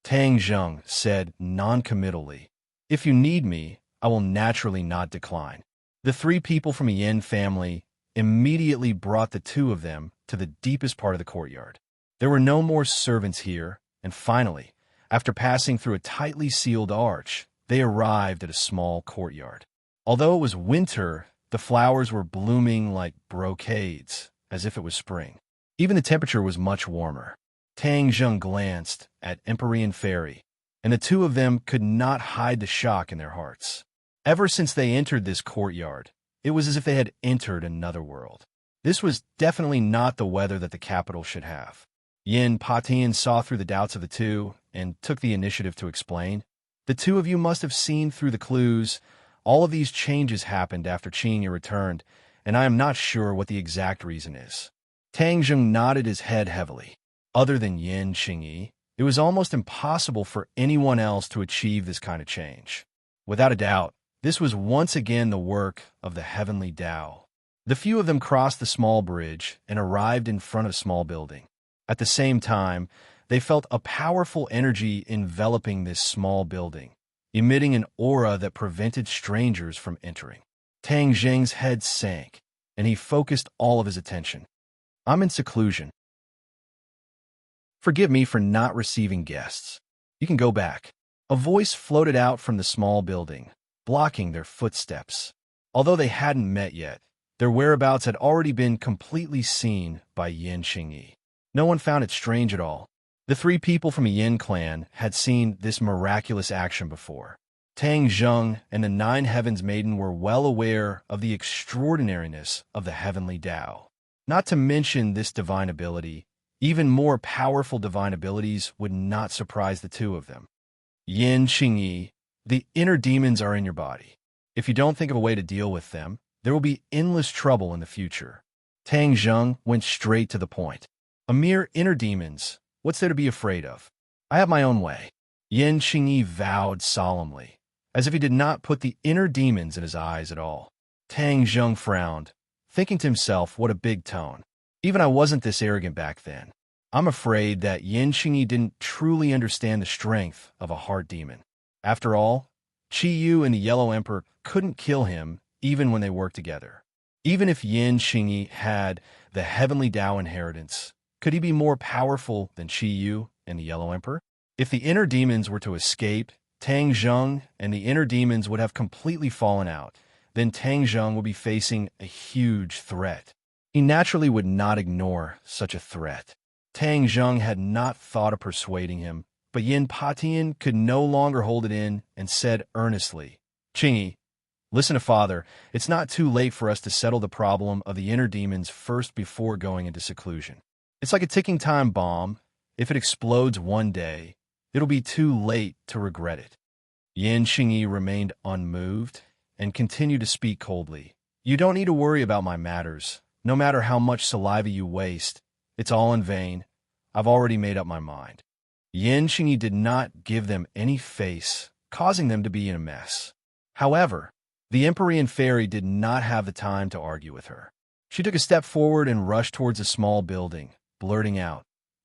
Speaker 1: Tang Zheng said non-committally, "If you need me, I will naturally not decline." The three people from the Yin family immediately brought the two of them to the deepest part of the courtyard. There were no more servants here, and finally, after passing through a tightly sealed arch, they arrived at a small courtyard. Although it was winter, the flowers were blooming like brocades, as if it was spring. Even the temperature was much warmer. Tang Zheng glanced at Empyrean Fairy, and the two of them could not hide the shock in their hearts. Ever since they entered this courtyard, it was as if they had entered another world. This was definitely not the weather that the capital should have. Yin Patian saw through the doubts of the two and took the initiative to explain. "The two of you must have seen through the clues. All of these changes happened after Qingyi returned, and I am not sure what the exact reason is." Tang Zheng nodded his head heavily. Other than Yin Qingyi, it was almost impossible for anyone else to achieve this kind of change. Without a doubt, this was once again the work of the heavenly Tao. The few of them crossed the small bridge and arrived in front of a small building. At the same time, they felt a powerful energy enveloping this small building, emitting an aura that prevented strangers from entering. Tang Zheng's head sank, and he focused all of his attention. "I'm in seclusion. Forgive me for not receiving guests. You can go back." A voice floated out from the small building, blocking their footsteps. Although they hadn't met yet, their whereabouts had already been completely seen by Yin Qingyi. No one found it strange at all. The three people from the Yin clan had seen this miraculous action before. Tang Zheng and the Nine Heavens Maiden were well aware of the extraordinariness of the heavenly Tao. Not to mention this divine ability, even more powerful divine abilities would not surprise the two of them. "Yin Qingyi, the inner demons are in your body. If you don't think of a way to deal with them, there will be endless trouble in the future." Tang Zheng went straight to the point. "A mere inner demons, what's there to be afraid of? I have my own way." Yin Qingyi vowed solemnly, as if he did not put the inner demons in his eyes at all. Tang Zheng frowned, thinking to himself, what a big tone. Even I wasn't this arrogant back then. I'm afraid that Yin Qingyi didn't truly understand the strength of a heart demon. After all, Qi Yu and the Yellow Emperor couldn't kill him even when they worked together. Even if Yin Qingyi had the heavenly Tao inheritance, could he be more powerful than Qi Yu and the Yellow Emperor? If the inner demons were to escape, Tang Zheng and the inner demons would have completely fallen out. Then Tang Zheng would be facing a huge threat. He naturally would not ignore such a threat. Tang Zheng had not thought of persuading him, but Yin Patian could no longer hold it in and said earnestly, "Qingyi, listen to Father. It's not too late for us to settle the problem of the inner demons first before going into seclusion. It's like a ticking time bomb. If it explodes one day, it'll be too late to regret it." Yin Qingyi remained unmoved and continued to speak coldly. "You don't need to worry about my matters. No matter how much saliva you waste, it's all in vain. I've already made up my mind. Yin Qingyi did not give them any face, causing them to be in a mess. However, the Empyrean fairy did not have the time to argue with her. She took a step forward and rushed towards a small building, blurting out,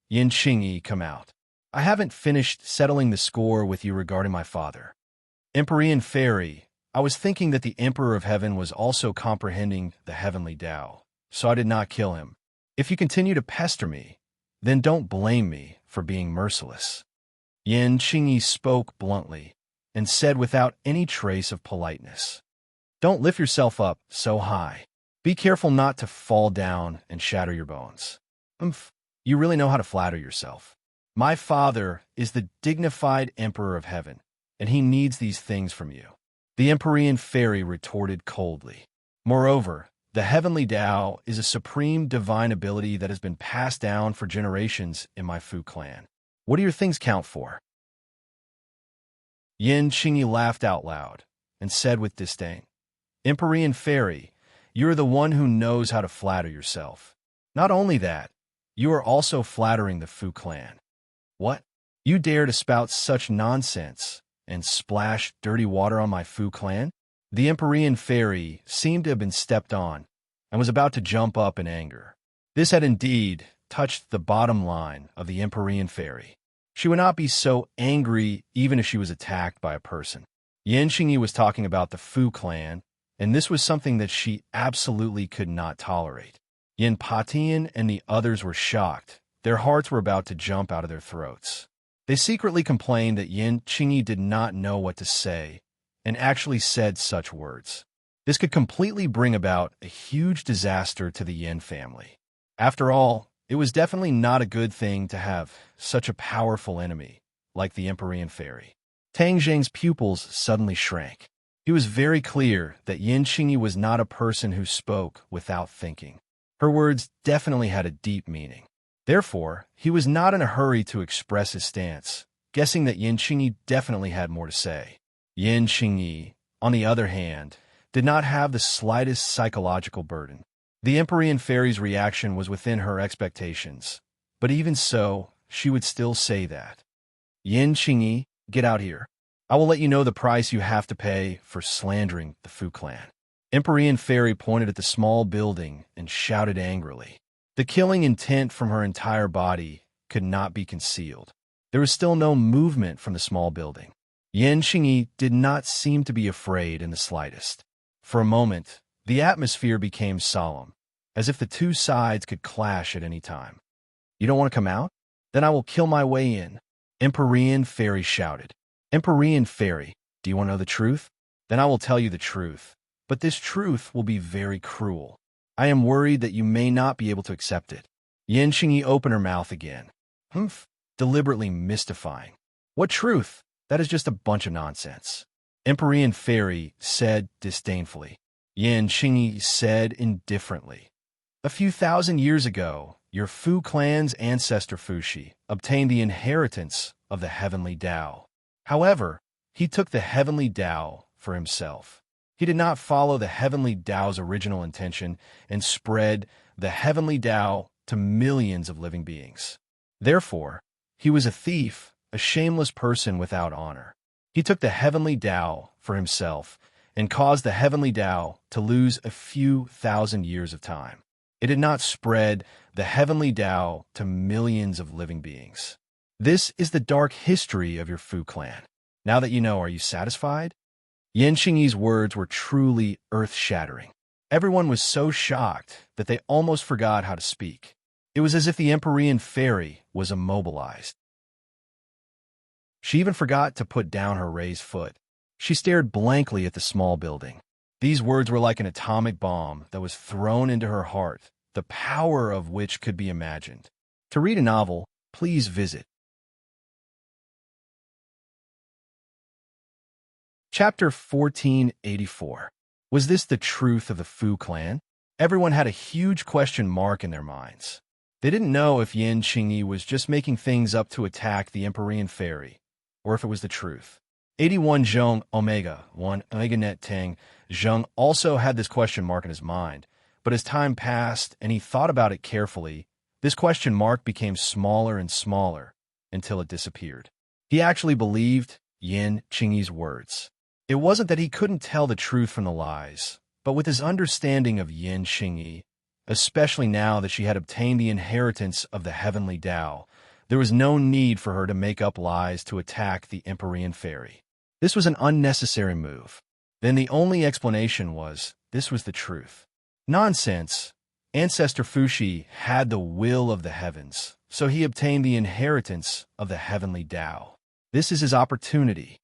Speaker 1: "Yin Qingyi, come out. I haven't finished settling the score with you regarding my father." Empyrean fairy, I was thinking that the Emperor of Heaven was also comprehending the heavenly Tao, so I did not kill him. If you continue to pester me, then don't blame me for being merciless. Yin Qingyi spoke bluntly and said without any trace of politeness, "Don't lift yourself up so high. Be careful not to fall down and shatter your bones." You really know how to flatter yourself. My father is the dignified Emperor of Heaven, and he needs these things from you. The Empyrean fairy retorted coldly. Moreover, the heavenly Tao is a supreme divine ability that has been passed down for generations in my Fu clan. What do your things count for? Yin Qingyi laughed out loud and said with disdain, "Empyrean fairy, you are the one who knows how to flatter yourself. Not only that, you are also flattering the Fu clan. What? You dare to spout such nonsense and splash dirty water on my Fu clan?" The Empyrean fairy seemed to have been stepped on and was about to jump up in anger. This had indeed touched the bottom line of the Empyrean fairy. She would not be so angry even if she was attacked by a person. Yin Qingyi was talking about the Fu clan, and this was something that she absolutely could not tolerate. Yin Patian and the others were shocked. Their hearts were about to jump out of their throats. They secretly complained that Yin Qingyi did not know what to say and actually said such words. This could completely bring about a huge disaster to the Yin family. After all, it was definitely not a good thing to have such a powerful enemy like the Empyrean fairy. Tang Zheng's pupils suddenly shrank. He was very clear that Yin Qingyi was not a person who spoke without thinking. Her words definitely had a deep meaning. Therefore, he was not in a hurry to express his stance, guessing that Yin Qingyi definitely had more to say. Yin Qingyi, on the other hand, did not have the slightest psychological burden. The Empyrean fairy's reaction was within her expectations, but even so, she would still say that. "Yin Qingyi, get out here. I will let you know the price you have to pay for slandering the Fu clan." Empyrean fairy pointed at the small building and shouted angrily. The killing intent from her entire body could not be concealed. There was still no movement from the small building. Yin Qingyi did not seem to be afraid in the slightest. For a moment, the atmosphere became solemn, as if the two sides could clash at any time. "You don't want to come out? Then I will kill my way in," Empyrean fairy shouted. "Empyrean fairy, do you want to know the truth? Then I will tell you the truth. But this truth will be very cruel. I am worried that you may not be able to accept it." Yin Qingyi opened her mouth again. Deliberately mystifying. "What truth? That is just a bunch of nonsense," Empyrean fairy said disdainfully. Yin Qingyi said indifferently, "A few thousand years ago, your Fu clan's ancestor Fuxi obtained the inheritance of the heavenly Tao. However, he took the heavenly Tao for himself. He did not follow the heavenly Tao's original intention and spread the heavenly Tao to millions of living beings. Therefore, he was a thief, a shameless person without honor. He took the heavenly Tao for himself and caused the heavenly Tao to lose a few thousand years of time. It did not spread the heavenly Tao to millions of living beings. This is the dark history of your Fu clan. Now that you know, are you satisfied?" Yin Qingyi's words were truly earth-shattering. Everyone was so shocked that they almost forgot how to speak. It was as if the Empyrean fairy was immobilized. She even forgot to put down her raised foot. She stared blankly at the small building. These words were like an atomic bomb that was thrown into her heart, the power of which could be imagined. To read a novel, please visit Chapter 1484. Was this the truth of the Fu clan? Everyone had a huge question mark in their minds. They didn't know if Yin Qingyi was just making things up to attack the Empyrean fairy, or if it was the truth. 81 Zhong Omega, 1 Omega Net Tang Zheng also had this question mark in his mind, But as time passed and he thought about it carefully, this question mark became smaller and smaller until it disappeared. He actually believed Yin Qingyi's words. It wasn't that he couldn't tell the truth from the lies, but with his understanding of Yin Qingyi, especially now that she had obtained the inheritance of the heavenly Tao, there was no need for her to make up lies to attack the Empyrean fairy. This was an unnecessary move. Then the only explanation was, this was the truth. Nonsense. Ancestor Fuxi had the will of the heavens, so he obtained the inheritance of the heavenly Tao. This is his opportunity.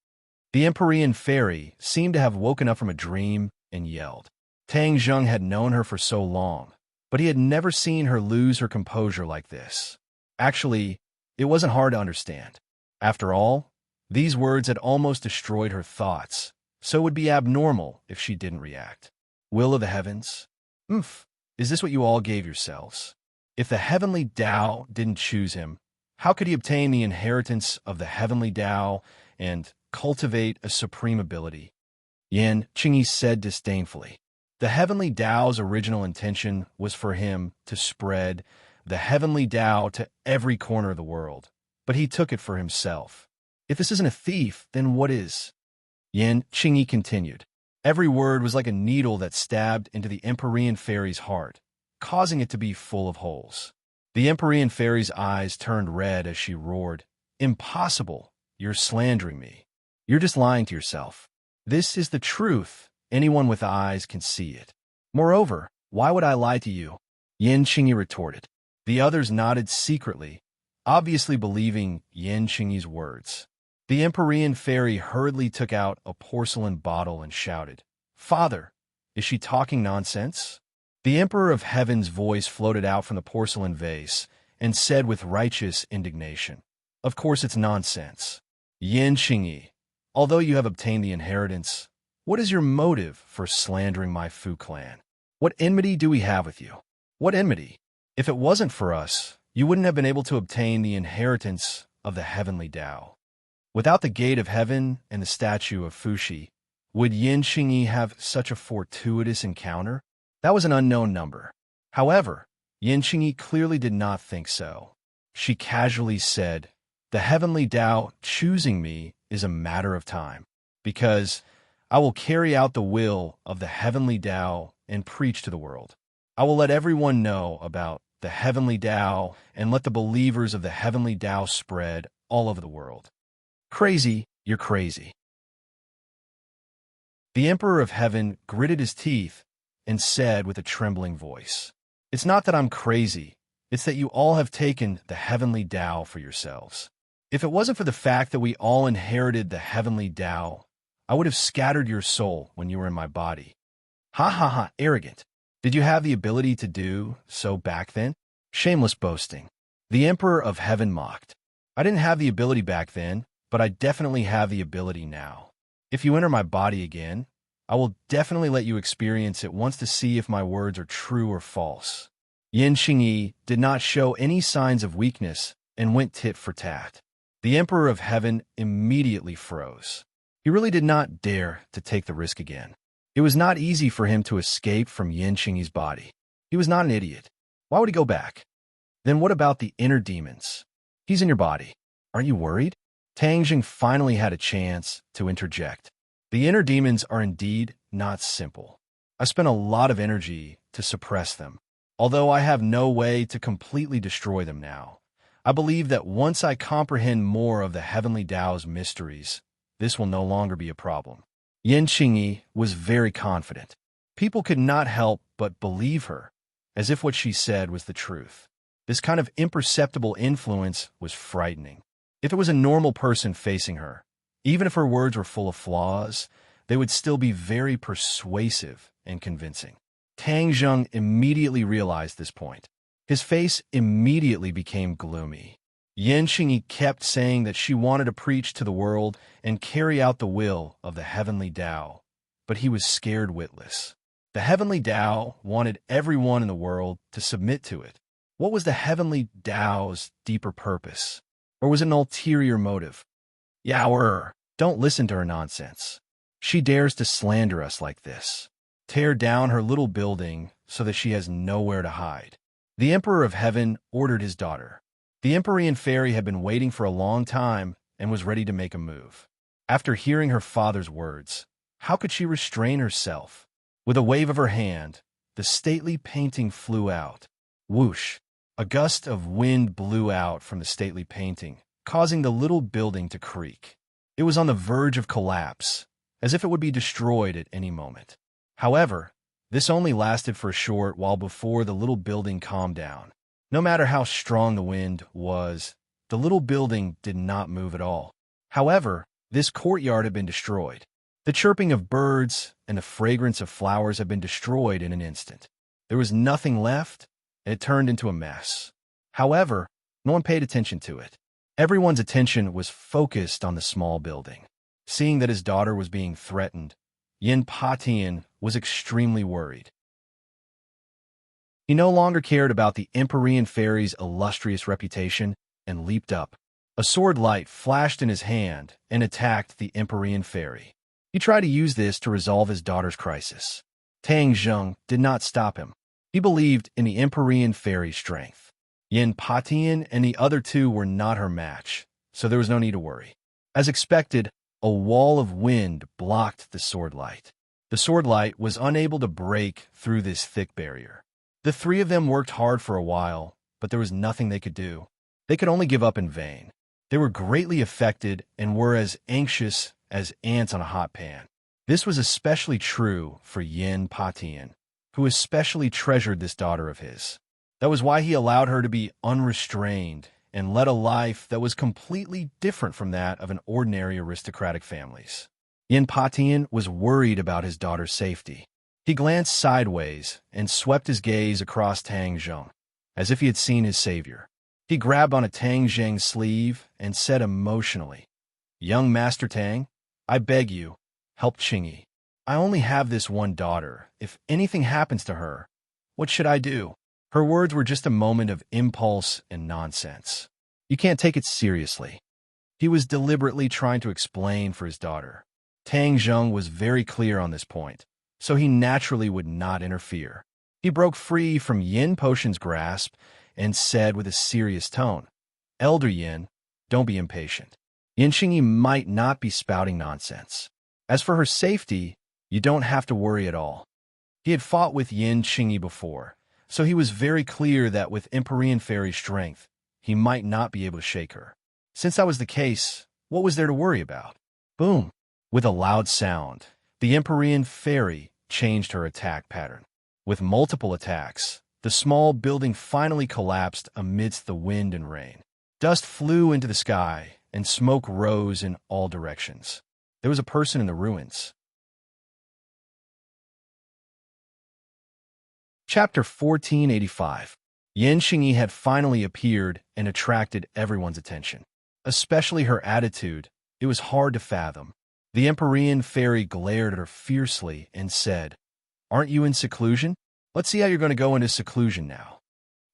Speaker 1: The Empyrean fairy seemed to have woken up from a dream and yelled. Tang Zheng had known her for so long, but he had never seen her lose her composure like this. Actually, it wasn't hard to understand. After all, these words had almost destroyed her thoughts, so it would be abnormal if she didn't react. Will of the heavens? Is this what you all gave yourselves? If the heavenly Tao didn't choose him, how could he obtain the inheritance of the heavenly Tao and cultivate a supreme ability? Yin Qingyi said disdainfully. The heavenly Tao's original intention was for him to spread the heavenly Tao to every corner of the world, but he took it for himself. If this isn't a thief, then what is? Yin Qingyi continued. Every word was like a needle that stabbed into the Empyrean fairy's heart, causing it to be full of holes. The Empyrean fairy's eyes turned red as she roared, Impossible! You're slandering me. You're just lying to yourself. This is the truth. Anyone with eyes can see it. Moreover, why would I lie to you? Yin Qingyi retorted. The others nodded secretly, obviously believing Yin Qingyi's words. The Empyrean fairy hurriedly took out a porcelain bottle and shouted, Father, is she talking nonsense? The Emperor of Heaven's voice floated out from the porcelain vase and said with righteous indignation, Of course it's nonsense. Yin Qingyi, although you have obtained the inheritance, what is your motive for slandering my Fu clan? What enmity do we have with you? What enmity? If it wasn't for us, you wouldn't have been able to obtain the inheritance of the heavenly Tao. Without the gate of heaven and the statue of Fuxi, would Yin Qingyi have such a fortuitous encounter? That was an unknown number. However, Yin Qingyi clearly did not think so. She casually said, The heavenly Tao choosing me is a matter of time, because I will carry out the will of the heavenly Tao and preach to the world. I will let everyone know about the heavenly Tao and let the believers of the heavenly Tao spread all over the world. Crazy, you're crazy. The Emperor of Heaven gritted his teeth and said with a trembling voice, It's not that I'm crazy, it's that you all have taken the heavenly Tao for yourselves. If it wasn't for the fact that we all inherited the heavenly Tao, I would have scattered your soul when you were in my body. Ha ha ha, arrogant. Did you have the ability to do so back then? Shameless boasting. The Emperor of Heaven mocked. I didn't have the ability back then, but I definitely have the ability now. If you enter my body again, I will definitely let you experience it once to see if my words are true or false. Yin Qingyi did not show any signs of weakness and went tit for tat. The Emperor of Heaven immediately froze. He really did not dare to take the risk again. It was not easy for him to escape from Yin Qingyi's body. He was not an idiot. Why would he go back? Then what about the inner demons? He's in your body. Aren't you worried? Tang Zheng finally had a chance to interject. The inner demons are indeed not simple. I spent a lot of energy to suppress them. Although I have no way to completely destroy them now, I believe that once I comprehend more of the heavenly Tao's mysteries, this will no longer be a problem. Yin Qingyi was very confident. People could not help but believe her, as if what she said was the truth. This kind of imperceptible influence was frightening. If it was a normal person facing her, even if her words were full of flaws, they would still be very persuasive and convincing. Tang Zheng immediately realized this point. His face immediately became gloomy. Yin Qingyi kept saying that she wanted to preach to the world and carry out the will of the heavenly Tao, but he was scared witless. The heavenly Tao wanted everyone in the world to submit to it. What was the heavenly Tao's deeper purpose? Or was it an ulterior motive? Yaoer, don't listen to her nonsense. She dares to slander us like this. Tear down her little building so that she has nowhere to hide. The Emperor of Heaven ordered his daughter. The Empyrean fairy had been waiting for a long time and was ready to make a move. After hearing her father's words, how could she restrain herself? With a wave of her hand, the stately painting flew out. Whoosh! A gust of wind blew out from the stately painting, causing the little building to creak. It was on the verge of collapse, as if it would be destroyed at any moment. However, this only lasted for a short while before the little building calmed down. No matter how strong the wind was, the little building did not move at all. However, this courtyard had been destroyed. The chirping of birds and the fragrance of flowers had been destroyed in an instant. There was nothing left, and it turned into a mess. However, no one paid attention to it. Everyone's attention was focused on the small building. Seeing that his daughter was being threatened, Yin Patian was extremely worried. He no longer cared about the Empyrean fairy's illustrious reputation and leaped up. A sword light flashed in his hand and attacked the Empyrean fairy. He tried to use this to resolve his daughter's crisis. Tang Zheng did not stop him. He believed in the Empyrean fairy's strength. Yin Patian and the other two were not her match, so there was no need to worry. As expected, a wall of wind blocked the sword light. The sword light was unable to break through this thick barrier. The three of them worked hard for a while, but there was nothing they could do. They could only give up in vain. They were greatly affected and were as anxious as ants on a hot pan. This was especially true for Yin Patian, who especially treasured this daughter of his. That was why he allowed her to be unrestrained and led a life that was completely different from that of an ordinary aristocratic family's. Yin Patian was worried about his daughter's safety. He glanced sideways and swept his gaze across Tang Zheng, as if he had seen his savior. He grabbed on a Tang Zheng's sleeve and said emotionally, "Young Master Tang, I beg you, help Qingyi. I only have this one daughter. If anything happens to her, what should I do?" Her words were just a moment of impulse and nonsense. You can't take it seriously. He was deliberately trying to explain for his daughter. Tang Zheng was very clear on this point, so he naturally would not interfere. He broke free from Yin Potion's grasp and said with a serious tone, "Elder Yin, don't be impatient. Yin Qingyi might not be spouting nonsense. As for her safety, you don't have to worry at all." He had fought with Yin Qingyi before, so he was very clear that with Empyrean fairy strength, he might not be able to shake her. Since that was the case, what was there to worry about? Boom! With a loud sound, the Empyrean fairy changed her attack pattern. With multiple attacks, the small building finally collapsed amidst the wind and rain. Dust flew into the sky, and smoke rose in all directions. There was a person in the ruins. Chapter 1485. Yin Qingyi had finally appeared and attracted everyone's attention. Especially her attitude, it was hard to fathom. The Empyrean fairy glared at her fiercely and said, "Aren't you in seclusion? Let's see how you're going to go into seclusion now."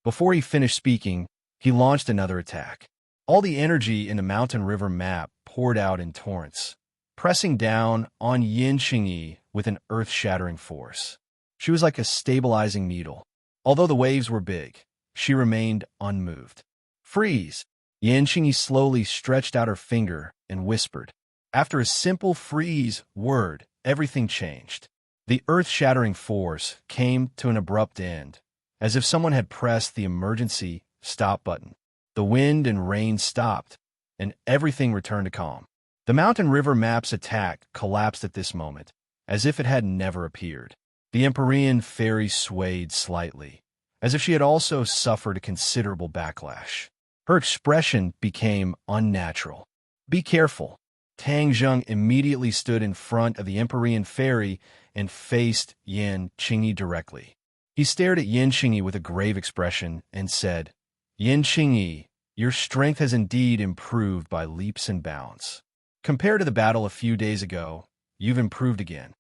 Speaker 1: Before he finished speaking, he launched another attack. All the energy in the mountain river map poured out in torrents, pressing down on Yin Qingyi with an earth-shattering force. She was like a stabilizing needle. Although the waves were big, she remained unmoved. "Freeze!" Yin Qingyi slowly stretched out her finger and whispered. After a simple freeze word, everything changed. The earth-shattering force came to an abrupt end, as if someone had pressed the emergency stop button. The wind and rain stopped, and everything returned to calm. The mountain river map's attack collapsed at this moment, as if it had never appeared. The Empyrean fairy swayed slightly, as if she had also suffered a considerable backlash. Her expression became unnatural. "Be careful." Tang Zheng immediately stood in front of the Empyrean fairy and faced Yin Qingyi directly. He stared at Yin Qingyi with a grave expression and said, "Yin Qingyi, your strength has indeed improved by leaps and bounds. Compared to the battle a few days ago, you've improved again."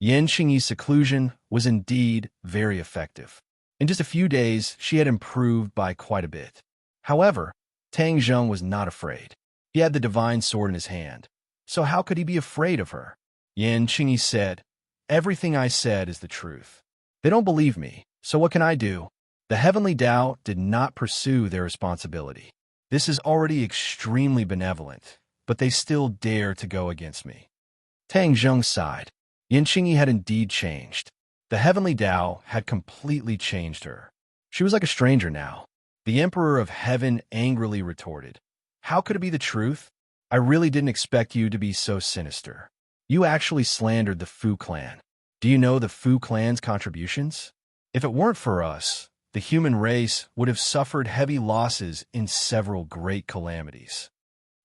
Speaker 1: Yin Qingyi's seclusion was indeed very effective. In just a few days, she had improved by quite a bit. However, Tang Zheng was not afraid. He had the divine sword in his hand, so how could he be afraid of her? Yin Qingyi said, "Everything I said is the truth. They don't believe me, so what can I do? The heavenly Tao did not pursue their responsibility. This is already extremely benevolent, but they still dare to go against me. Tang Zheng sighed. Yin Qingyi had indeed changed. The heavenly Tao had completely changed her. She was like a stranger now. The Emperor of Heaven angrily retorted, "How could it be the truth? I really didn't expect you to be so sinister. You actually slandered the Fu clan. Do you know the Fu clan's contributions? If it weren't for us, the human race would have suffered heavy losses in several great calamities."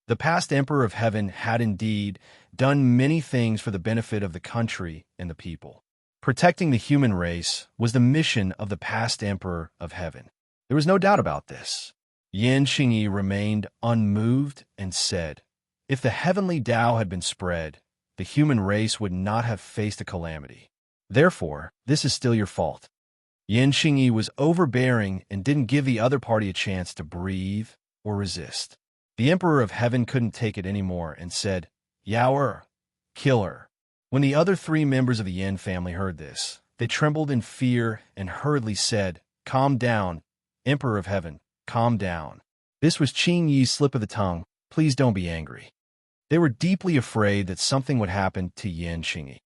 Speaker 1: The past Emperor of Heaven had indeed done many things for the benefit of the country and the people. Protecting the human race was the mission of the past Emperor of Heaven. There was no doubt about this. Yin Qingyi remained unmoved and said, "If the heavenly Tao had been spread, the human race would not have faced a calamity. Therefore, this is still your fault." Yin Qingyi was overbearing and didn't give the other party a chance to breathe or resist. The Emperor of Heaven couldn't take it anymore and said, "Yao, kill her." When the other three members of the Yin family heard this, they trembled in fear and hurriedly said, "Calm down, Emperor of Heaven, calm down." This was Qing Yi's slip of the tongue. Please don't be angry. They were deeply afraid that something would happen to Yin Qingyi.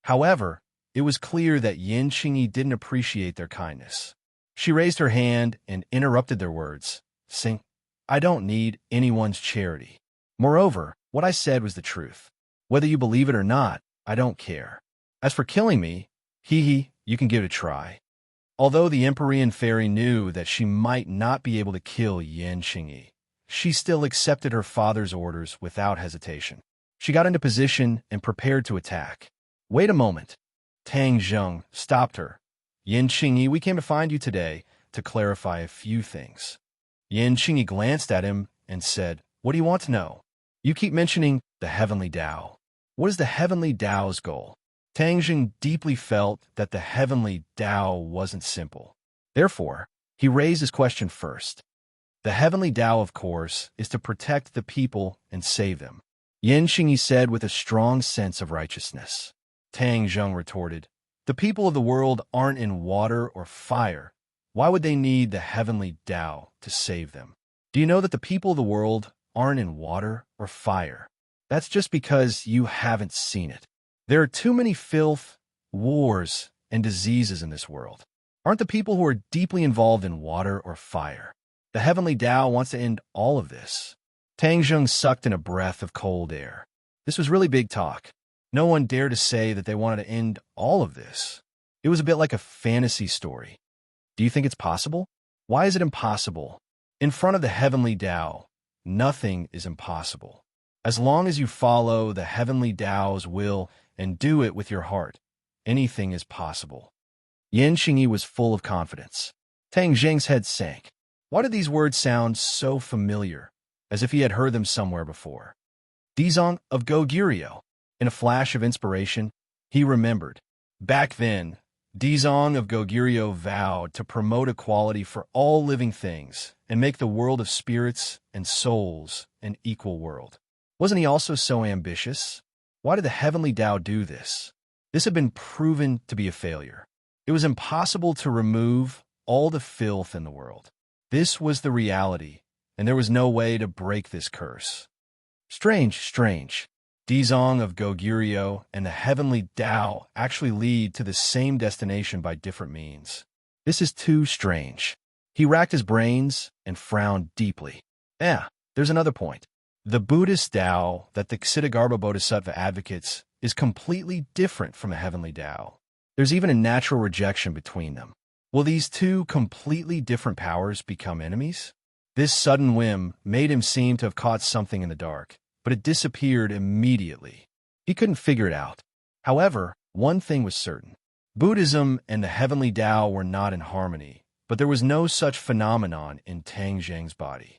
Speaker 1: However, it was clear that Yin Qingyi didn't appreciate their kindness. She raised her hand and interrupted their words, saying, "I don't need anyone's charity. Moreover, what I said was the truth. Whether you believe it or not, I don't care. As for killing me, you can give it a try." Although the Empyrean fairy knew that she might not be able to kill Yin Qingyi, she still accepted her father's orders without hesitation. She got into position and prepared to attack. "Wait a moment." Tang Zheng stopped her. "Yin Qingyi, we came to find you today to clarify a few things." Yin Qingyi glanced at him and said, "What do you want to know? You keep mentioning the heavenly Tao. What is the heavenly Tao's goal?" Tang Zheng deeply felt that the heavenly Tao wasn't simple. Therefore, he raised his question first. The heavenly Tao, of course, is to protect the people and save them, Yin Qingyi said with a strong sense of righteousness. Tang Zheng retorted, "The people of the world aren't in water or fire. Why would they need the heavenly Tao to save them? Do you know that the people of the world aren't in water or fire? That's just because you haven't seen it. There are too many filth, wars, and diseases in this world. Aren't the people who are deeply involved in water or fire? The heavenly Tao wants to end all of this." Tang Zheng sucked in a breath of cold air. This was really big talk. No one dared to say that they wanted to end all of this. It was a bit like a fantasy story. Do you think it's possible? Why is it impossible? In front of the heavenly Tao, nothing is impossible. As long as you follow the heavenly Tao's will and do it with your heart, anything is possible. Yin Qingyi was full of confidence. Tang Zheng's head sank. Why did these words sound so familiar, as if he had heard them somewhere before? Dizong of Goguryeo. In a flash of inspiration, he remembered. Back then, Dizong of Goguryeo vowed to promote equality for all living things and make the world of spirits and souls an equal world. Wasn't he also so ambitious? Why did the heavenly Tao do this? This had been proven to be a failure. It was impossible to remove all the filth in the world. This was the reality, and there was no way to break this curse. Strange. Dizong of Goguryeo and the heavenly Tao actually lead to the same destination by different means. This is too strange. He racked his brains and frowned deeply. There's another point. The Buddhist Tao that the Ksitigarbha Bodhisattva advocates is completely different from a heavenly Tao. There's even a natural rejection between them. Will these two completely different powers become enemies? This sudden whim made him seem to have caught something in the dark, but it disappeared immediately. He couldn't figure it out. However, one thing was certain. Buddhism and the heavenly Tao were not in harmony, but there was no such phenomenon in Tang Zheng's body.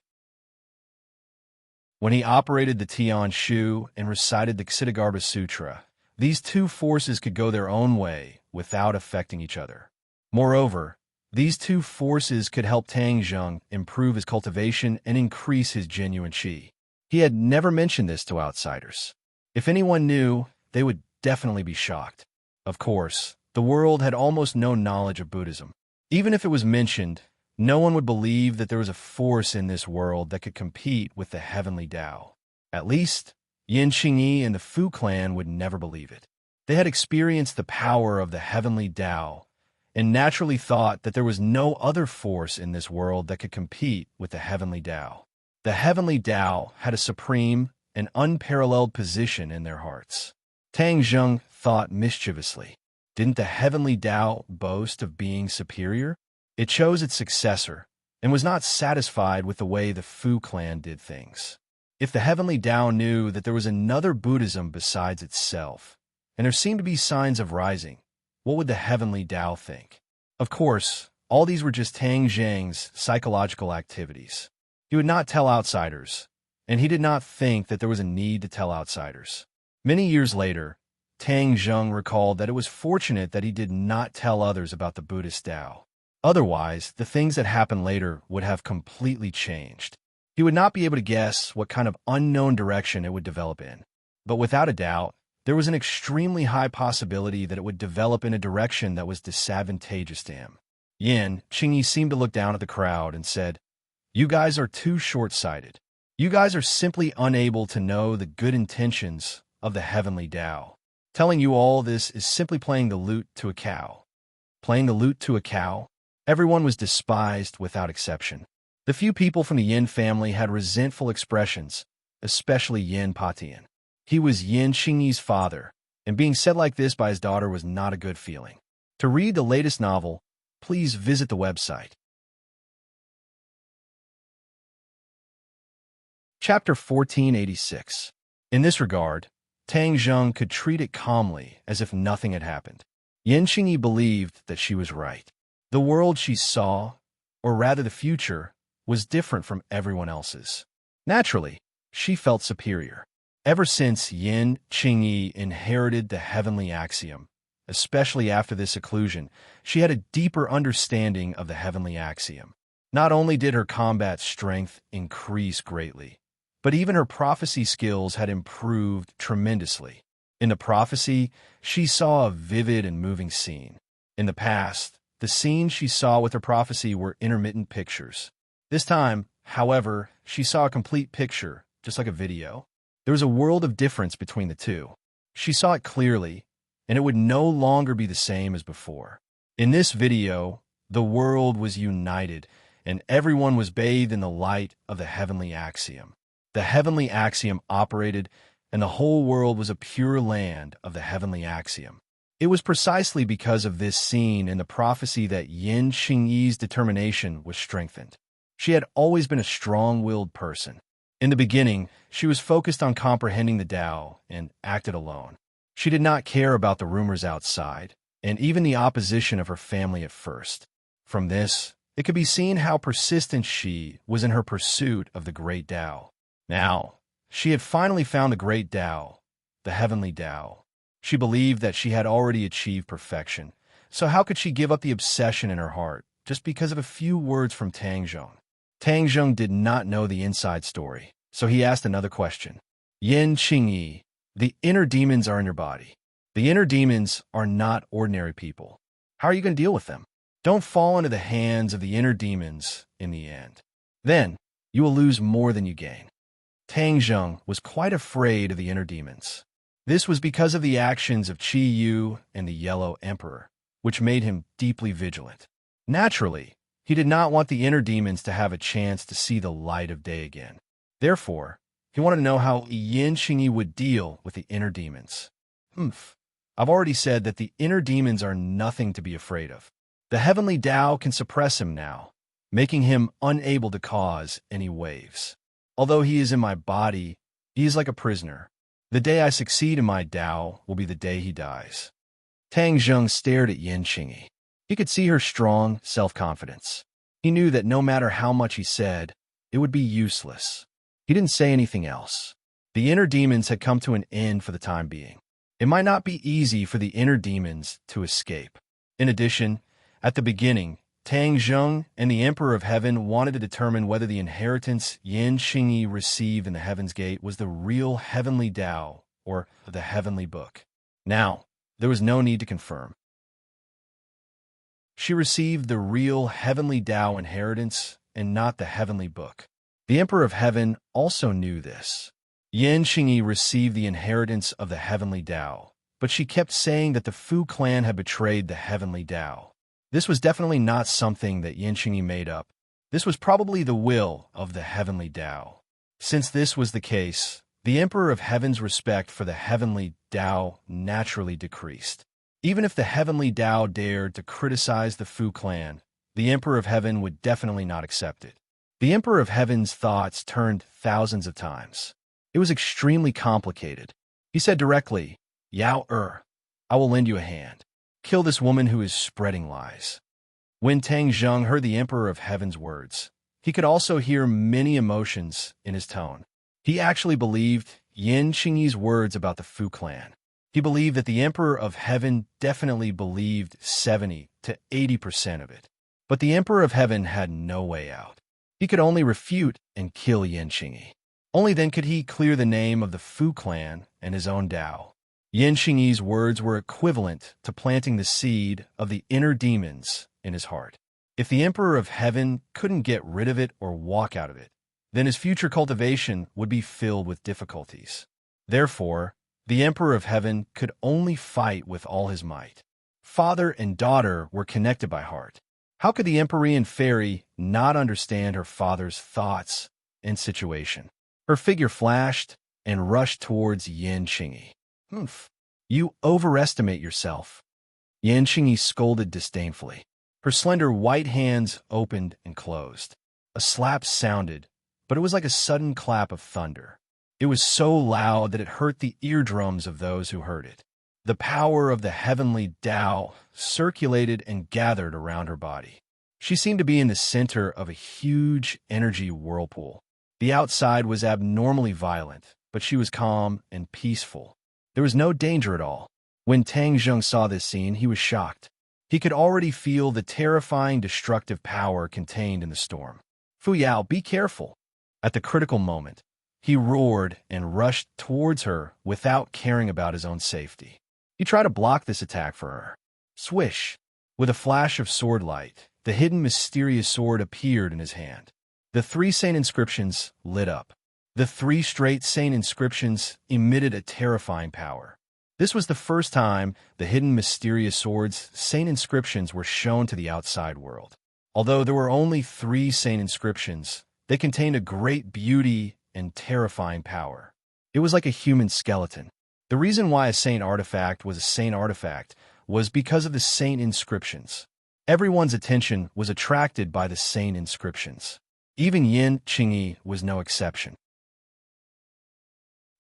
Speaker 1: When he operated the Tian Shu and recited the Ksitigarbha Sutra, these two forces could go their own way without affecting each other. Moreover, these two forces could help Tang Zheng improve his cultivation and increase his genuine qi. He had never mentioned this to outsiders. If anyone knew, they would definitely be shocked. Of course, the world had almost no knowledge of Buddhism. Even if it was mentioned, no one would believe that there was a force in this world that could compete with the heavenly Tao. At least, Yin Qingyi and the Fu clan would never believe it. They had experienced the power of the heavenly Tao and naturally thought that there was no other force in this world that could compete with the heavenly Tao. The heavenly Tao had a supreme and unparalleled position in their hearts. Tang Zheng thought mischievously. Didn't the heavenly Tao boast of being superior? It chose its successor and was not satisfied with the way the Fu clan did things. If the heavenly Tao knew that there was another Buddhism besides itself, and there seemed to be signs of rising, what would the heavenly Tao think? Of course, all these were just Tang Zheng's psychological activities. He would not tell outsiders, and he did not think that there was a need to tell outsiders. Many years later, Tang Zheng recalled that it was fortunate that he did not tell others about the Buddhist Tao. Otherwise, the things that happened later would have completely changed. He would not be able to guess what kind of unknown direction it would develop in. But without a doubt, there was an extremely high possibility that it would develop in a direction that was disadvantageous to him. Yin Qingyi seemed to look down at the crowd and said, "You guys are too short-sighted. You guys are simply unable to know the good intentions of the heavenly Tao. Telling you all this is simply playing the lute to a cow." Playing the lute to a cow? Everyone was despised without exception. The few people from the Yin family had resentful expressions, especially Yin Patian. He was Yin Qingyi's father, and being said like this by his daughter was not a good feeling. To read the latest novel, please visit the website. Chapter 1486. In this regard, Tang Zheng could treat it calmly as if nothing had happened. Yin Qingyi believed that she was right. The world she saw, or rather the future, was different from everyone else's. Naturally, she felt superior. Ever since Yin Qingyi inherited the heavenly axiom, especially after this seclusion, she had a deeper understanding of the heavenly axiom. Not only did her combat strength increase greatly, but even her prophecy skills had improved tremendously. In the prophecy, she saw a vivid and moving scene. In the past, the scenes she saw with her prophecy were intermittent pictures. This time, however, she saw a complete picture, just like a video. There was a world of difference between the two. She saw it clearly, and it would no longer be the same as before. In this video, the world was united, and everyone was bathed in the light of the heavenly axiom. The heavenly axiom operated, and the whole world was a pure land of the heavenly axiom. It was precisely because of this scene in the prophecy that Yin Qingyi's determination was strengthened. She had always been a strong-willed person. In the beginning, she was focused on comprehending the Tao and acted alone. She did not care about the rumors outside, and even the opposition of her family at first. From this, it could be seen how persistent she was in her pursuit of the great Tao. Now, she had finally found the great Tao, the heavenly Tao. She believed that she had already achieved perfection, so how could she give up the obsession in her heart just because of a few words from Tang Zheng? Tang Zheng did not know the inside story, so he asked another question. Yin Qingyi, the inner demons are in your body. The inner demons are not ordinary people. How are you going to deal with them? Don't fall into the hands of the inner demons in the end. Then, you will lose more than you gain. Tang Zheng was quite afraid of the inner demons. This was because of the actions of Qi Yu and the Yellow Emperor, which made him deeply vigilant. Naturally, he did not want the inner demons to have a chance to see the light of day again. Therefore, he wanted to know how Yin Qingyi would deal with the inner demons. I've already said that the inner demons are nothing to be afraid of. The heavenly Tao can suppress him now, making him unable to cause any waves. Although he is in my body, he is like a prisoner. The day I succeed in my Tao will be the day he dies. Tang Zheng stared at Yin Qingyi. He could see her strong self-confidence. He knew that no matter how much he said, it would be useless. He didn't say anything else. The inner demons had come to an end for the time being. It might not be easy for the inner demons to escape. In addition, at the beginning, Tang Zheng and the Emperor of Heaven wanted to determine whether the inheritance Yin Qingyi received in the Heaven's Gate was the real heavenly Tao or the heavenly book. Now, there was no need to confirm. She received the real heavenly Tao inheritance and not the heavenly book. The Emperor of Heaven also knew this. Yan Qingyi received the inheritance of the heavenly Tao, but she kept saying that the Fu clan had betrayed the heavenly Tao. This was definitely not something that Yan Qingyi made up. This was probably the will of the heavenly Tao. Since this was the case, the Emperor of Heaven's respect for the heavenly Tao naturally decreased. Even if the heavenly Tao dared to criticize the Fu clan, the Emperor of Heaven would definitely not accept it. The Emperor of Heaven's thoughts turned thousands of times. It was extremely complicated. He said directly, "Yao I will lend you a hand. Kill this woman who is spreading lies." When Tang Zheng heard the Emperor of Heaven's words, he could also hear many emotions in his tone. He actually believed Yan Qingyi's words about the Fu clan. He believed that the Emperor of Heaven definitely believed 70 to 80% of it. But the Emperor of Heaven had no way out. He could only refute and kill Yan Qingyi. Only then could he clear the name of the Fu clan and his own Tao. Yan Qingyi's words were equivalent to planting the seed of the inner demons in his heart. If the Emperor of Heaven couldn't get rid of it or walk out of it, then his future cultivation would be filled with difficulties. Therefore, the Emperor of Heaven could only fight with all his might. Father and daughter were connected by heart. How could the Empyrean fairy not understand her father's thoughts and situation? Her figure flashed and rushed towards Yan Qingyi. "Humph, you overestimate yourself." Yan Qingyi scolded disdainfully. Her slender white hands opened and closed. A slap sounded, but it was like a sudden clap of thunder. It was so loud that it hurt the eardrums of those who heard it. The power of the heavenly Tao circulated and gathered around her body. She seemed to be in the center of a huge energy whirlpool. The outside was abnormally violent, but she was calm and peaceful. There was no danger at all. When Tang Zheng saw this scene, he was shocked. He could already feel the terrifying destructive power contained in the storm. "Fu Yao, be careful." At the critical moment, he roared and rushed towards her without caring about his own safety. He tried to block this attack for her. Swish! With a flash of sword light, the hidden mysterious sword appeared in his hand. The 3 saint inscriptions lit up. The 3 straight saint inscriptions emitted a terrifying power. This was the first time the hidden mysterious sword's saint inscriptions were shown to the outside world. Although there were only 3 saint inscriptions, they contained a great beauty and terrifying power. It was like a human skeleton. The reason why a saint artifact was a saint artifact was because of the saint inscriptions. Everyone's attention was attracted by the saint inscriptions. Even Yan Qingyi was no exception.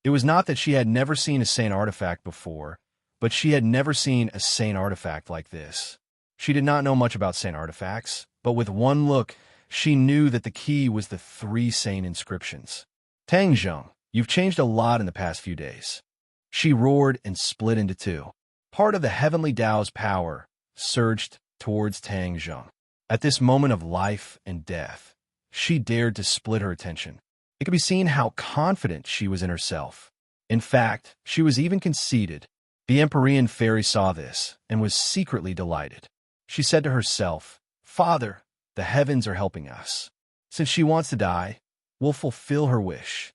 Speaker 1: It was not that she had never seen a saint artifact before, but she had never seen a saint artifact like this. She did not know much about saint artifacts, but with one look, she knew that the key was the 3 saint inscriptions. "Tang Zheng, you've changed a lot in the past few days." She roared and split into 2. Part of the heavenly Tao's power surged towards Tang Zheng. At this moment of life and death, she dared to split her attention. It could be seen how confident she was in herself. In fact, she was even conceited. The Empyrean fairy saw this and was secretly delighted. She said to herself, "Father, the heavens are helping us. Since she wants to die, we'll fulfill her wish."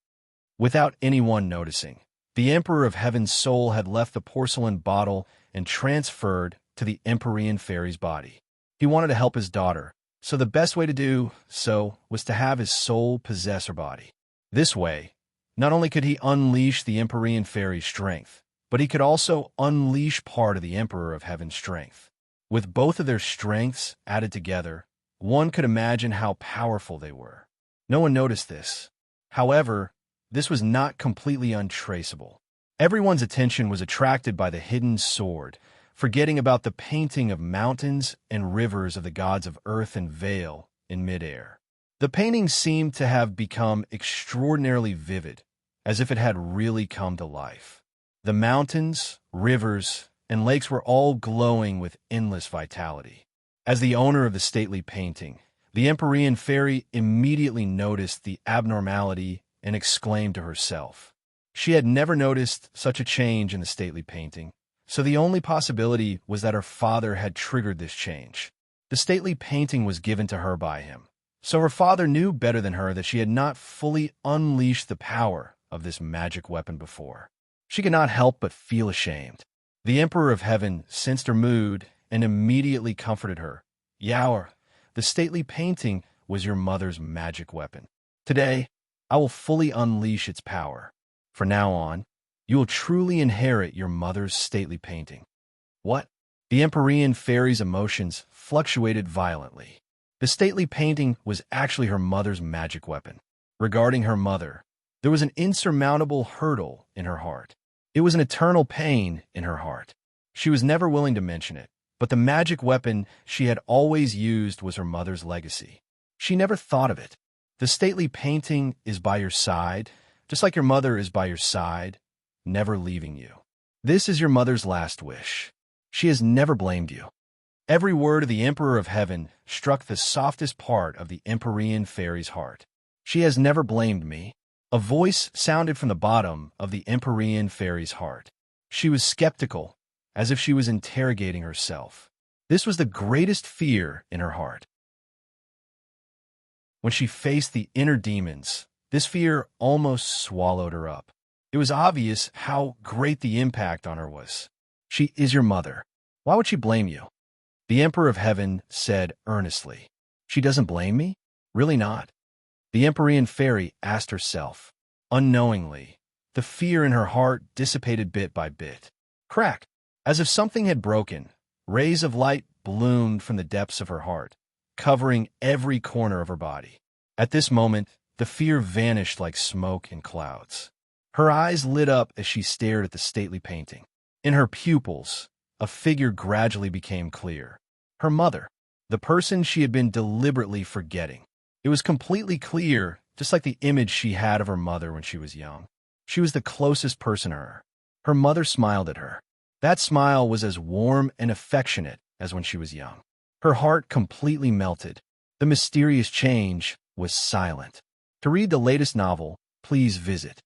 Speaker 1: Without anyone noticing, the Emperor of Heaven's soul had left the porcelain bottle and transferred to the Empyrean fairy's body. He wanted to help his daughter, so the best way to do so was to have his soul possess her body. This way, not only could he unleash the Empyrean fairy's strength, but he could also unleash part of the Emperor of Heaven's strength. With both of their strengths added together, one could imagine how powerful they were. No one noticed this. However, this was not completely untraceable. Everyone's attention was attracted by the hidden sword, forgetting about the painting of mountains and rivers of the gods of earth and veil in midair. The painting seemed to have become extraordinarily vivid, as if it had really come to life. The mountains, rivers, and lakes were all glowing with endless vitality. As the owner of the stately painting, the Empyrean fairy immediately noticed the abnormality and exclaimed to herself. She had never noticed such a change in the stately painting, so the only possibility was that her father had triggered this change. The stately painting was given to her by him, so her father knew better than her that she had not fully unleashed the power of this magic weapon before. She could not help but feel ashamed. The Emperor of Heaven sensed her mood and immediately comforted her. Yaoer, the stately painting was your mother's magic weapon. Today, I will fully unleash its power. From now on, you will truly inherit your mother's stately painting. What? The Empyrean fairy's emotions fluctuated violently. The stately painting was actually her mother's magic weapon. Regarding her mother, there was an insurmountable hurdle in her heart. It was an eternal pain in her heart. She was never willing to mention it, but the magic weapon she had always used was her mother's legacy. She never thought of it. The stately painting is by your side, just like your mother is by your side, never leaving you. This is your mother's last wish. She has never blamed you. Every word of the Emperor of Heaven struck the softest part of the Empyrean fairy's heart. She has never blamed me. A voice sounded from the bottom of the Empyrean fairy's heart. She was skeptical, as if she was interrogating herself. This was the greatest fear in her heart. When she faced the inner demons, this fear almost swallowed her up. It was obvious how great the impact on her was. She is your mother. Why would she blame you? The Emperor of Heaven said earnestly. She doesn't blame me? Really not. The Empyrean fairy asked herself. Unknowingly, the fear in her heart dissipated bit by bit. Crack! As if something had broken, rays of light bloomed from the depths of her heart, covering every corner of her body. At this moment, the fear vanished like smoke in clouds. Her eyes lit up as she stared at the stately painting. In her pupils, a figure gradually became clear. Her mother, the person she had been deliberately forgetting. It was completely clear, just like the image she had of her mother when she was young. She was the closest person to her. Her mother smiled at her. That smile was as warm and affectionate as when she was young. Her heart completely melted. The mysterious change was silent. To read the latest novel, please visit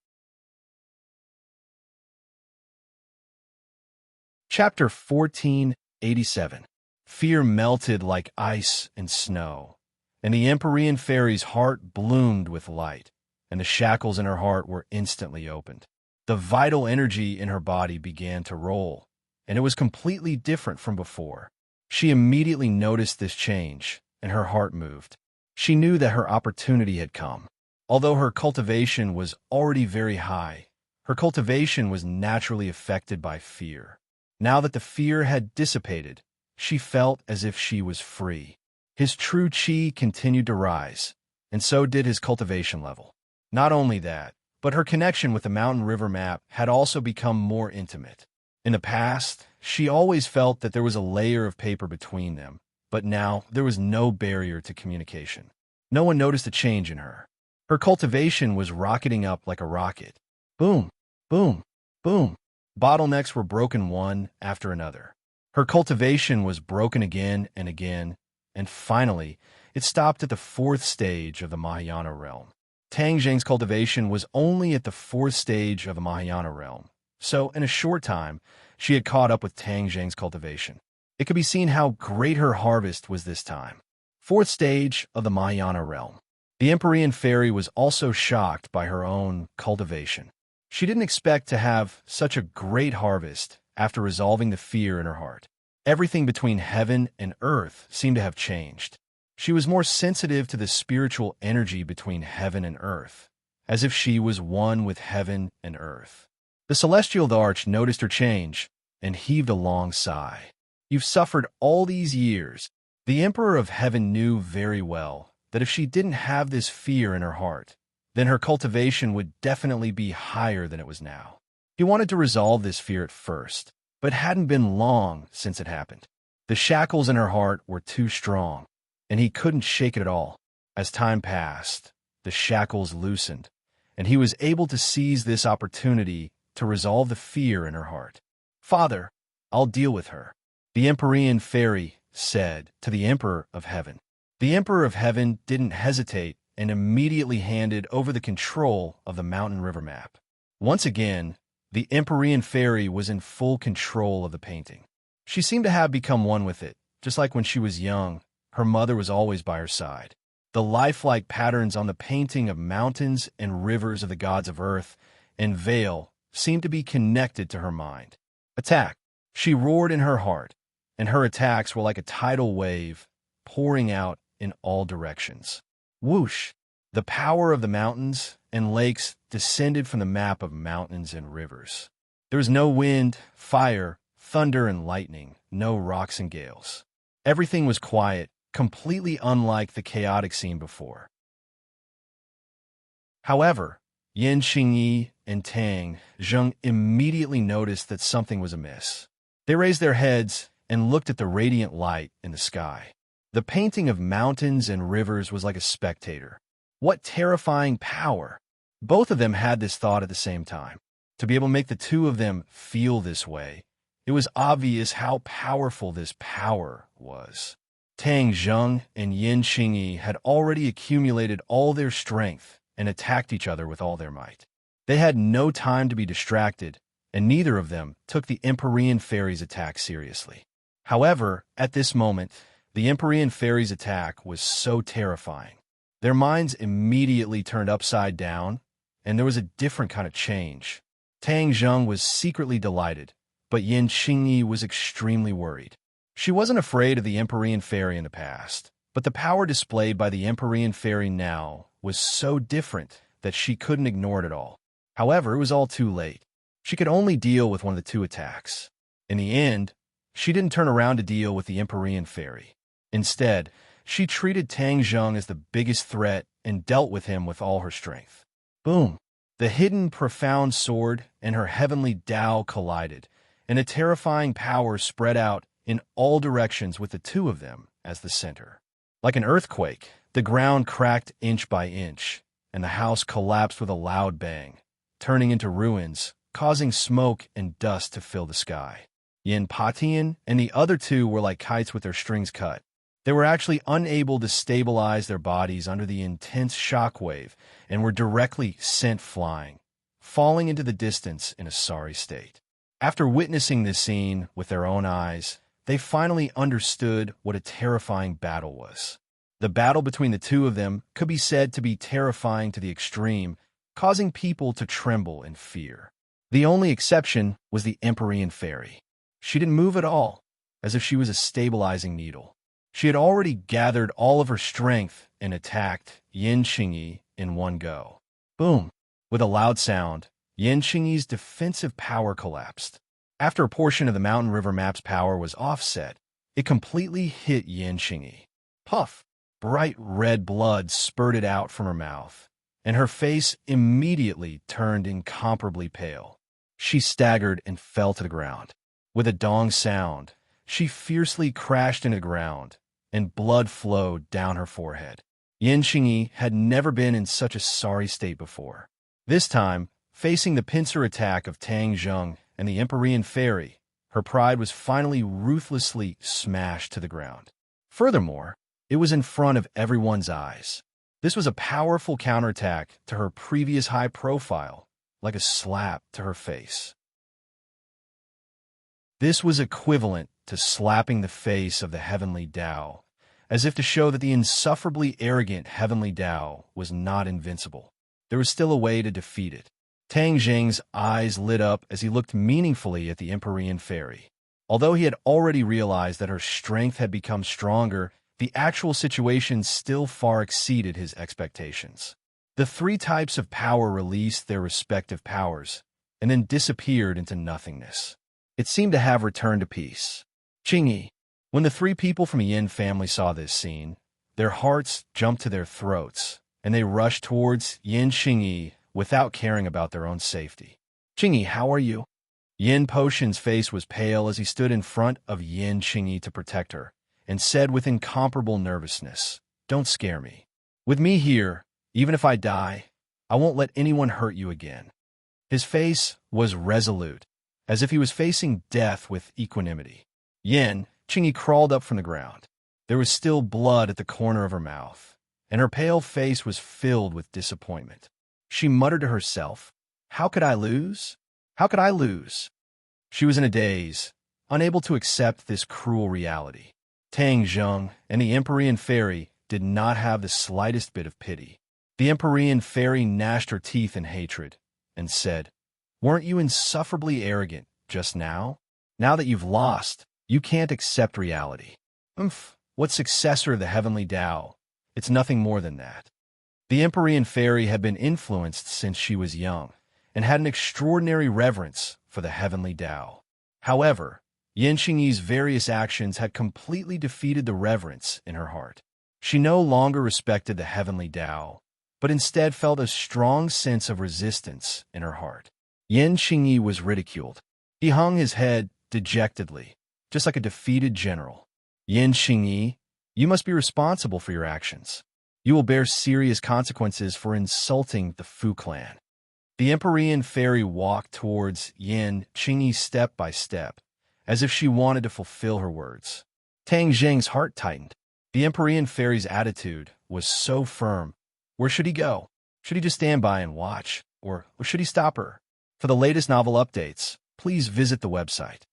Speaker 1: Chapter 1487. Fear melted like ice and snow, and the Empyrean fairy's heart bloomed with light, and the shackles in her heart were instantly opened. The vital energy in her body began to roll, and it was completely different from before. She immediately noticed this change, and her heart moved. She knew that her opportunity had come. Although her cultivation was already very high, her cultivation was naturally affected by fear. Now that the fear had dissipated, she felt as if she was free. His true chi continued to rise, and so did his cultivation level. Not only that, but her connection with the mountain river map had also become more intimate. In the past, she always felt that there was a layer of paper between them, but now there was no barrier to communication. No one noticed a change in her. Her cultivation was rocketing up like a rocket. Boom, boom, boom. Bottlenecks were broken one after another. Her cultivation was broken again and again, and finally, it stopped at the fourth stage of the Mahayana realm. Tang Zheng's cultivation was only at the fourth stage of the Mahayana realm, so in a short time, she had caught up with Tang Zheng's cultivation. It could be seen how great her harvest was this time. Fourth stage of the Mahayana realm. The Empyrean fairy was also shocked by her own cultivation. She didn't expect to have such a great harvest after resolving the fear in her heart. Everything between heaven and earth seemed to have changed. She was more sensitive to the spiritual energy between heaven and earth, as if she was one with heaven and earth. The celestial arch noticed her change and heaved a long sigh. You've suffered all these years. The Emperor of Heaven knew very well that if she didn't have this fear in her heart, then her cultivation would definitely be higher than it was now. He wanted to resolve this fear at first, but it hadn't been long since it happened. The shackles in her heart were too strong, and he couldn't shake it at all. As time passed, the shackles loosened, and he was able to seize this opportunity to resolve the fear in her heart. Father, I'll deal with her, the Empyrean fairy said to the Emperor of Heaven. The Emperor of Heaven didn't hesitate and immediately handed over the control of the mountain river map. Once again, the Empyrean fairy was in full control of the painting. She seemed to have become one with it, just like when she was young, her mother was always by her side. The lifelike patterns on the painting of mountains and rivers of the gods of earth and Vale seemed to be connected to her mind. Attack! She roared in her heart, and her attacks were like a tidal wave, pouring out in all directions. Whoosh! The power of the mountains and lakes descended from the map of mountains and rivers. There was no wind, fire, thunder, and lightning, no rocks and gales. Everything was quiet, completely unlike the chaotic scene before. However, Yan Xingyi and Tang Zheng immediately noticed that something was amiss. They raised their heads and looked at the radiant light in the sky. The painting of mountains and rivers was like a spectator. What terrifying power! Both of them had this thought at the same time. To be able to make the two of them feel this way, it was obvious how powerful this power was. Tang Zheng and Yan Xingyi had already accumulated all their strength and attacked each other with all their might. They had no time to be distracted, and neither of them took the Empyrean Fairy's attack seriously. However, at this moment, the Empyrean Fairy's attack was so terrifying. Their minds immediately turned upside down, and there was a different kind of change. Tang Zheng was secretly delighted, but Yan Xingyi was extremely worried. She wasn't afraid of the Empyrean Fairy in the past, but the power displayed by the Empyrean Fairy now was so different that she couldn't ignore it at all. However, it was all too late. She could only deal with one of the two attacks. In the end, she didn't turn around to deal with the Empyrean Fairy. Instead, she treated Tang Zheng as the biggest threat and dealt with him with all her strength. Boom! The hidden, profound sword and her heavenly Tao collided, and a terrifying power spread out in all directions with the two of them as the center. Like an earthquake, the ground cracked inch by inch, and the house collapsed with a loud bang, turning into ruins, causing smoke and dust to fill the sky. Yin Patian and the other two were like kites with their strings cut. They were actually unable to stabilize their bodies under the intense shockwave and were directly sent flying, falling into the distance in a sorry state. After witnessing this scene with their own eyes, they finally understood what a terrifying battle was. The battle between the two of them could be said to be terrifying to the extreme, causing people to tremble in fear. The only exception was the Empyrean Fairy. She didn't move at all, as if she was a stabilizing needle. She had already gathered all of her strength and attacked Yan Xingyi in one go. Boom! With a loud sound, Yan Xingyi's defensive power collapsed. After a portion of the Mountain River map's power was offset, it completely hit Yan Xingyi. Puff! Bright red blood spurted out from her mouth, and her face immediately turned incomparably pale. She staggered and fell to the ground. With a dong sound, she fiercely crashed into the ground, and blood flowed down her forehead. Yan Xingyi had never been in such a sorry state before. This time, facing the pincer attack of Tang Zheng and the Empyrean Fairy, her pride was finally ruthlessly smashed to the ground. Furthermore, it was in front of everyone's eyes. This was a powerful counterattack to her previous high profile, like a slap to her face. This was equivalent to slapping the face of the heavenly Tao, as if to show that the insufferably arrogant heavenly Tao was not invincible. There was still a way to defeat it. Tang Zheng's eyes lit up as he looked meaningfully at the Empyrean Fairy. Although he had already realized that her strength had become stronger, the actual situation still far exceeded his expectations. The three types of power released their respective powers, and then disappeared into nothingness. It seemed to have returned to peace. Qingyi. When the three people from the Yin family saw this scene, their hearts jumped to their throats, and they rushed towards Yan Xingyi without caring about their own safety. Qingyi, how are you? Yin Potion's face was pale as he stood in front of Yan Qingyi to protect her, and said with incomparable nervousness, "Don't scare me. With me here, even if I die, I won't let anyone hurt you again." His face was resolute, as if he was facing death with equanimity. Yin Qingyi crawled up from the ground. There was still blood at the corner of her mouth, and her pale face was filled with disappointment. She muttered to herself, "How could I lose? How could I lose?" She was in a daze, unable to accept this cruel reality. Tang Zheng and the Empyrean Fairy did not have the slightest bit of pity. The Empyrean Fairy gnashed her teeth in hatred and said, "Weren't you insufferably arrogant just now? Now that you've lost, you can't accept reality. What successor of the heavenly Tao? It's nothing more than that." The Empyrean Fairy had been influenced since she was young and had an extraordinary reverence for the heavenly Tao. However, Yan Xingyi's various actions had completely defeated the reverence in her heart. She no longer respected the heavenly Tao, but instead felt a strong sense of resistance in her heart. Yan Xingyi was ridiculed. He hung his head dejectedly, just like a defeated general. "Yan Xingyi, you must be responsible for your actions. You will bear serious consequences for insulting the Fu clan." The Empyrean Fairy walked towards Yan Xingyi step by step, as if she wanted to fulfill her words. Tang Zheng's heart tightened. The Empyrean Fairy's attitude was so firm. Where should he go? Should he just stand by and watch? Or should he stop her? For the latest novel updates, please visit the website.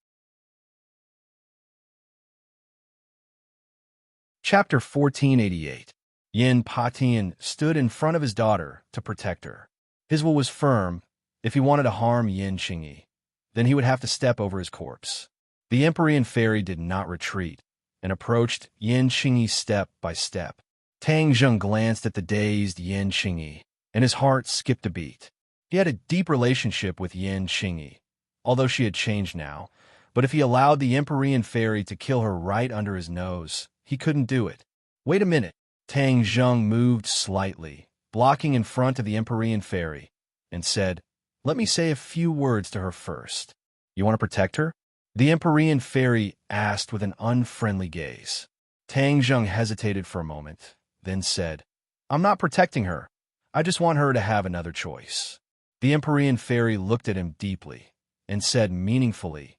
Speaker 1: Chapter 1488. Yin Patian stood in front of his daughter to protect her. His will was firm. If he wanted to harm Yan Xingyi, then he would have to step over his corpse. The Empyrean Fairy did not retreat and approached Yan Xingyi step by step. Tang Zheng glanced at the dazed Yan Xingyi, and his heart skipped a beat. He had a deep relationship with Yan Xingyi, although she had changed now, but if he allowed the Empyrean Fairy to kill her right under his nose, he couldn't do it. Wait a minute. Tang Zheng moved slightly, blocking in front of the Empyrean Fairy, and said, "Let me say a few words to her first. You want to protect her?" The Empyrean Fairy asked with an unfriendly gaze. Tang Zheng hesitated for a moment, then said, "I'm not protecting her. I just want her to have another choice." The Empyrean Fairy looked at him deeply and said meaningfully,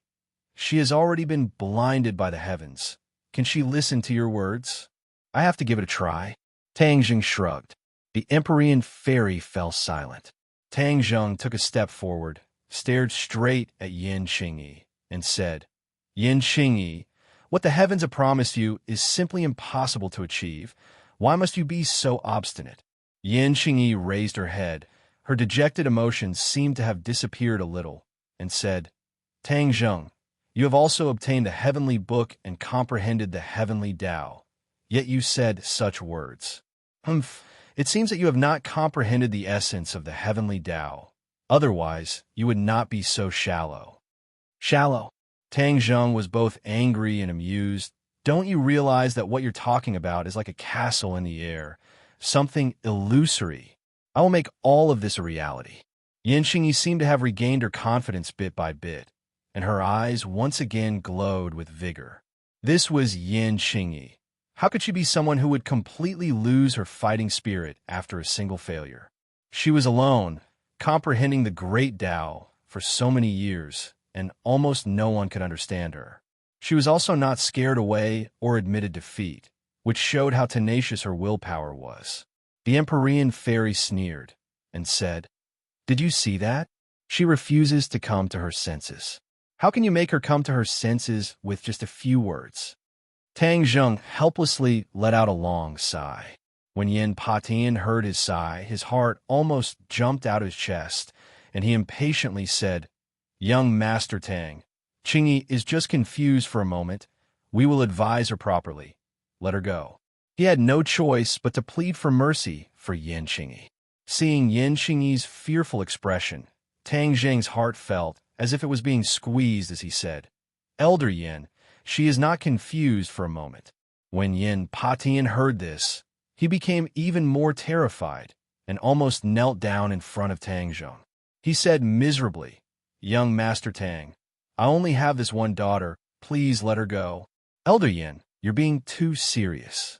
Speaker 1: "She has already been blinded by the heavens. Can she listen to your words? I have to give it a try." Tang Zheng shrugged. The Empyrean Fairy fell silent. Tang Zheng took a step forward, stared straight at Yan Xingyi, and said, "Yan Xingyi, what the heavens have promised you is simply impossible to achieve. Why must you be so obstinate?" Yan Xingyi raised her head. Her dejected emotions seemed to have disappeared a little, and said, "Tang Zheng, you have also obtained the heavenly book and comprehended the heavenly Tao. Yet you said such words. It seems that you have not comprehended the essence of the heavenly Tao. Otherwise, you would not be so shallow." Shallow? Tang Zheng was both angry and amused. "Don't you realize that what you're talking about is like a castle in the air, something illusory? I will make all of this a reality." Yan Xingyi seemed to have regained her confidence bit by bit, and her eyes once again glowed with vigor. This was Yan Xingyi. How could she be someone who would completely lose her fighting spirit after a single failure? She was alone, comprehending the great Tao for so many years, and almost no one could understand her. She was also not scared away or admitted defeat, which showed how tenacious her willpower was. The Empyrean Fairy sneered and said, "Did you see that? She refuses to come to her senses. How can you make her come to her senses with just a few words?" Tang Zheng helplessly let out a long sigh. When Yin Patian heard his sigh, his heart almost jumped out of his chest, and he impatiently said, "Young Master Tang, Qingyi is just confused for a moment. We will advise her properly. Let her go." He had no choice but to plead for mercy for Yan Qingyi. Seeing Yan Qingyi's fearful expression, Tang Zheng's heart felt as if it was being squeezed as he said, "Elder Yin, she is not confused for a moment." When Yin Patian heard this, he became even more terrified and almost knelt down in front of Tang Zheng. He said miserably, "Young Master Tang, I only have this one daughter. Please let her go." "Elder Yin, you're being too serious.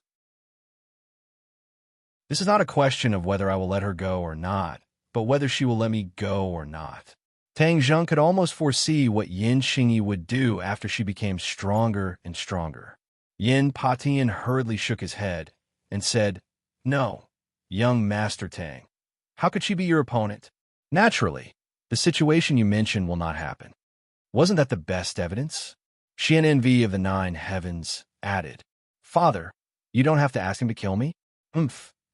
Speaker 1: This is not a question of whether I will let her go or not, but whether she will let me go or not." Tang Zheng could almost foresee what Yan Xingyi would do after she became stronger and stronger. Yin Patian hurriedly shook his head and said, "No, young Master Tang. How could she be your opponent? Naturally, the situation you mentioned will not happen. Wasn't that the best evidence? She an envy of the 9 heavens, added, "Father, you don't have to ask him to kill me."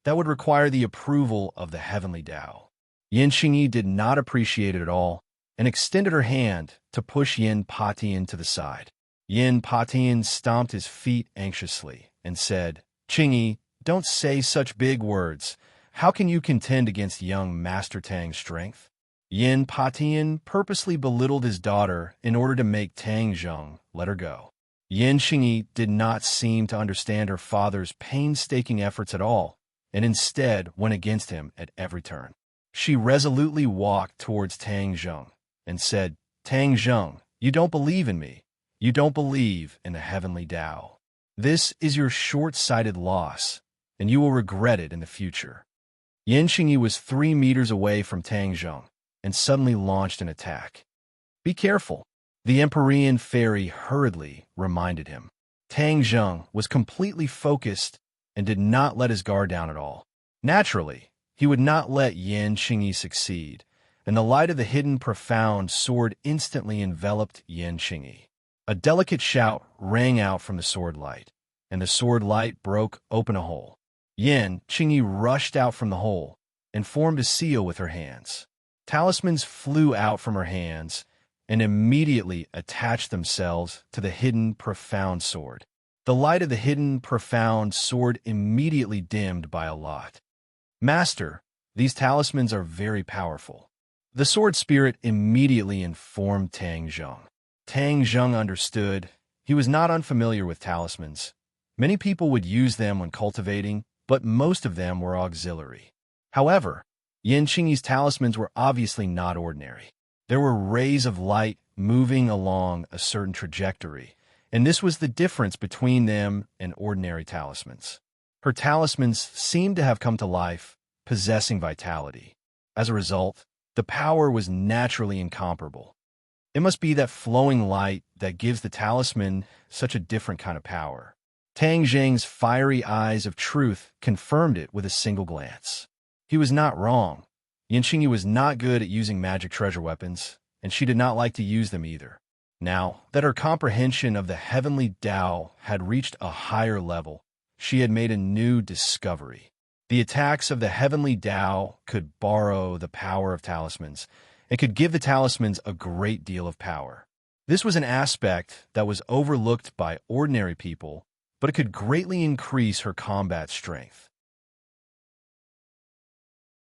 Speaker 1: That would require the approval of the heavenly Tao. Yin Xingyi did not appreciate it at all and extended her hand to push Yin Patian to the side. Yin Patian stomped his feet anxiously and said, "Qingyi, don't say such big words. How can you contend against young Master Tang's strength?" Yin Patian purposely belittled his daughter in order to make Tang Zheng let her go. Yin Xingyi did not seem to understand her father's painstaking efforts at all, and instead went against him at every turn. She resolutely walked towards Tang Zheng and said, "Tang Zheng, you don't believe in me. You don't believe in the heavenly Tao. This is your short-sighted loss, and you will regret it in the future." Yin Xingyi was 3 meters away from Tang Zheng and suddenly launched an attack. "Be careful," the Empyrean fairy hurriedly reminded him. Tang Zheng was completely focused and did not let his guard down at all. Naturally, he would not let Yin Xingyi succeed, and the light of the hidden profound sword instantly enveloped Yin Xingyi. A delicate shout rang out from the sword light, and the sword light broke open a hole. Yin Xingyi rushed out from the hole and formed a seal with her hands. Talismans flew out from her hands and immediately attached themselves to the hidden profound sword. The light of the hidden profound sword immediately dimmed by a lot. "Master, these talismans are very powerful." The sword spirit immediately informed Tang Zheng. Tang Zheng understood. He was not unfamiliar with talismans. Many people would use them when cultivating, but most of them were auxiliary. However, Yin Xingyi's talismans were obviously not ordinary. There were rays of light moving along a certain trajectory, and this was the difference between them and ordinary talismans. Her talismans seemed to have come to life, possessing vitality. As a result, the power was naturally incomparable. It must be that flowing light that gives the talisman such a different kind of power. Tang Zheng's fiery eyes of truth confirmed it with a single glance. He was not wrong. Yin Xingyi was not good at using magic treasure weapons, and she did not like to use them either. Now that her comprehension of the heavenly Tao had reached a higher level, she had made a new discovery. The attacks of the heavenly Tao could borrow the power of talismans and could give the talismans a great deal of power. This was an aspect that was overlooked by ordinary people, but it could greatly increase her combat strength.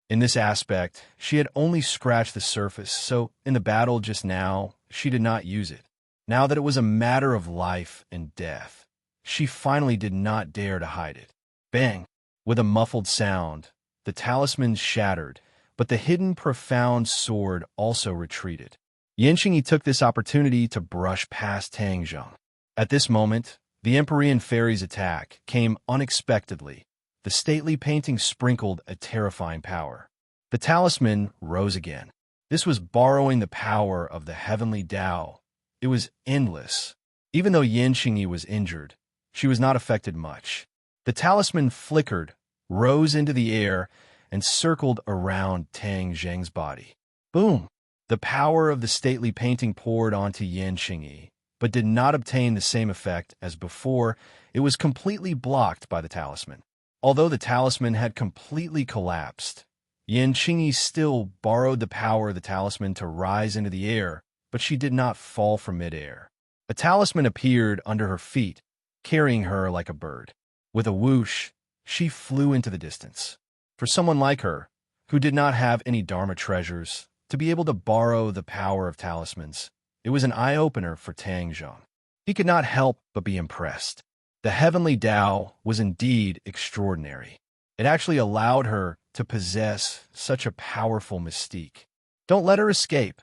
Speaker 1: In this aspect, she had only scratched the surface, so in the battle just now, she did not use it. Now that it was a matter of life and death, she finally did not dare to hide it. Bang! With a muffled sound, the talisman shattered, but the hidden profound sword also retreated. Yin Xingyi took this opportunity to brush past Tang Zheng. At this moment, the Empyrean fairy's attack came unexpectedly. The stately painting sprinkled a terrifying power. The talisman rose again. This was borrowing the power of the heavenly Tao. It was endless. Even though Yin Xingyi was injured, she was not affected much. The talisman flickered, rose into the air, and circled around Tang Zheng's body. Boom! The power of the stately painting poured onto Yin Xingyi, but did not obtain the same effect as before. It was completely blocked by the talisman. Although the talisman had completely collapsed, Yin Xingyi still borrowed the power of the talisman to rise into the air, but she did not fall from midair. A talisman appeared under her feet, carrying her like a bird. With a whoosh, she flew into the distance. For someone like her, who did not have any Dharma treasures, to be able to borrow the power of talismans, it was an eye-opener for Tang Zheng. He could not help but be impressed. The heavenly Tao was indeed extraordinary. It actually allowed her to possess such a powerful mystique. "Don't let her escape,"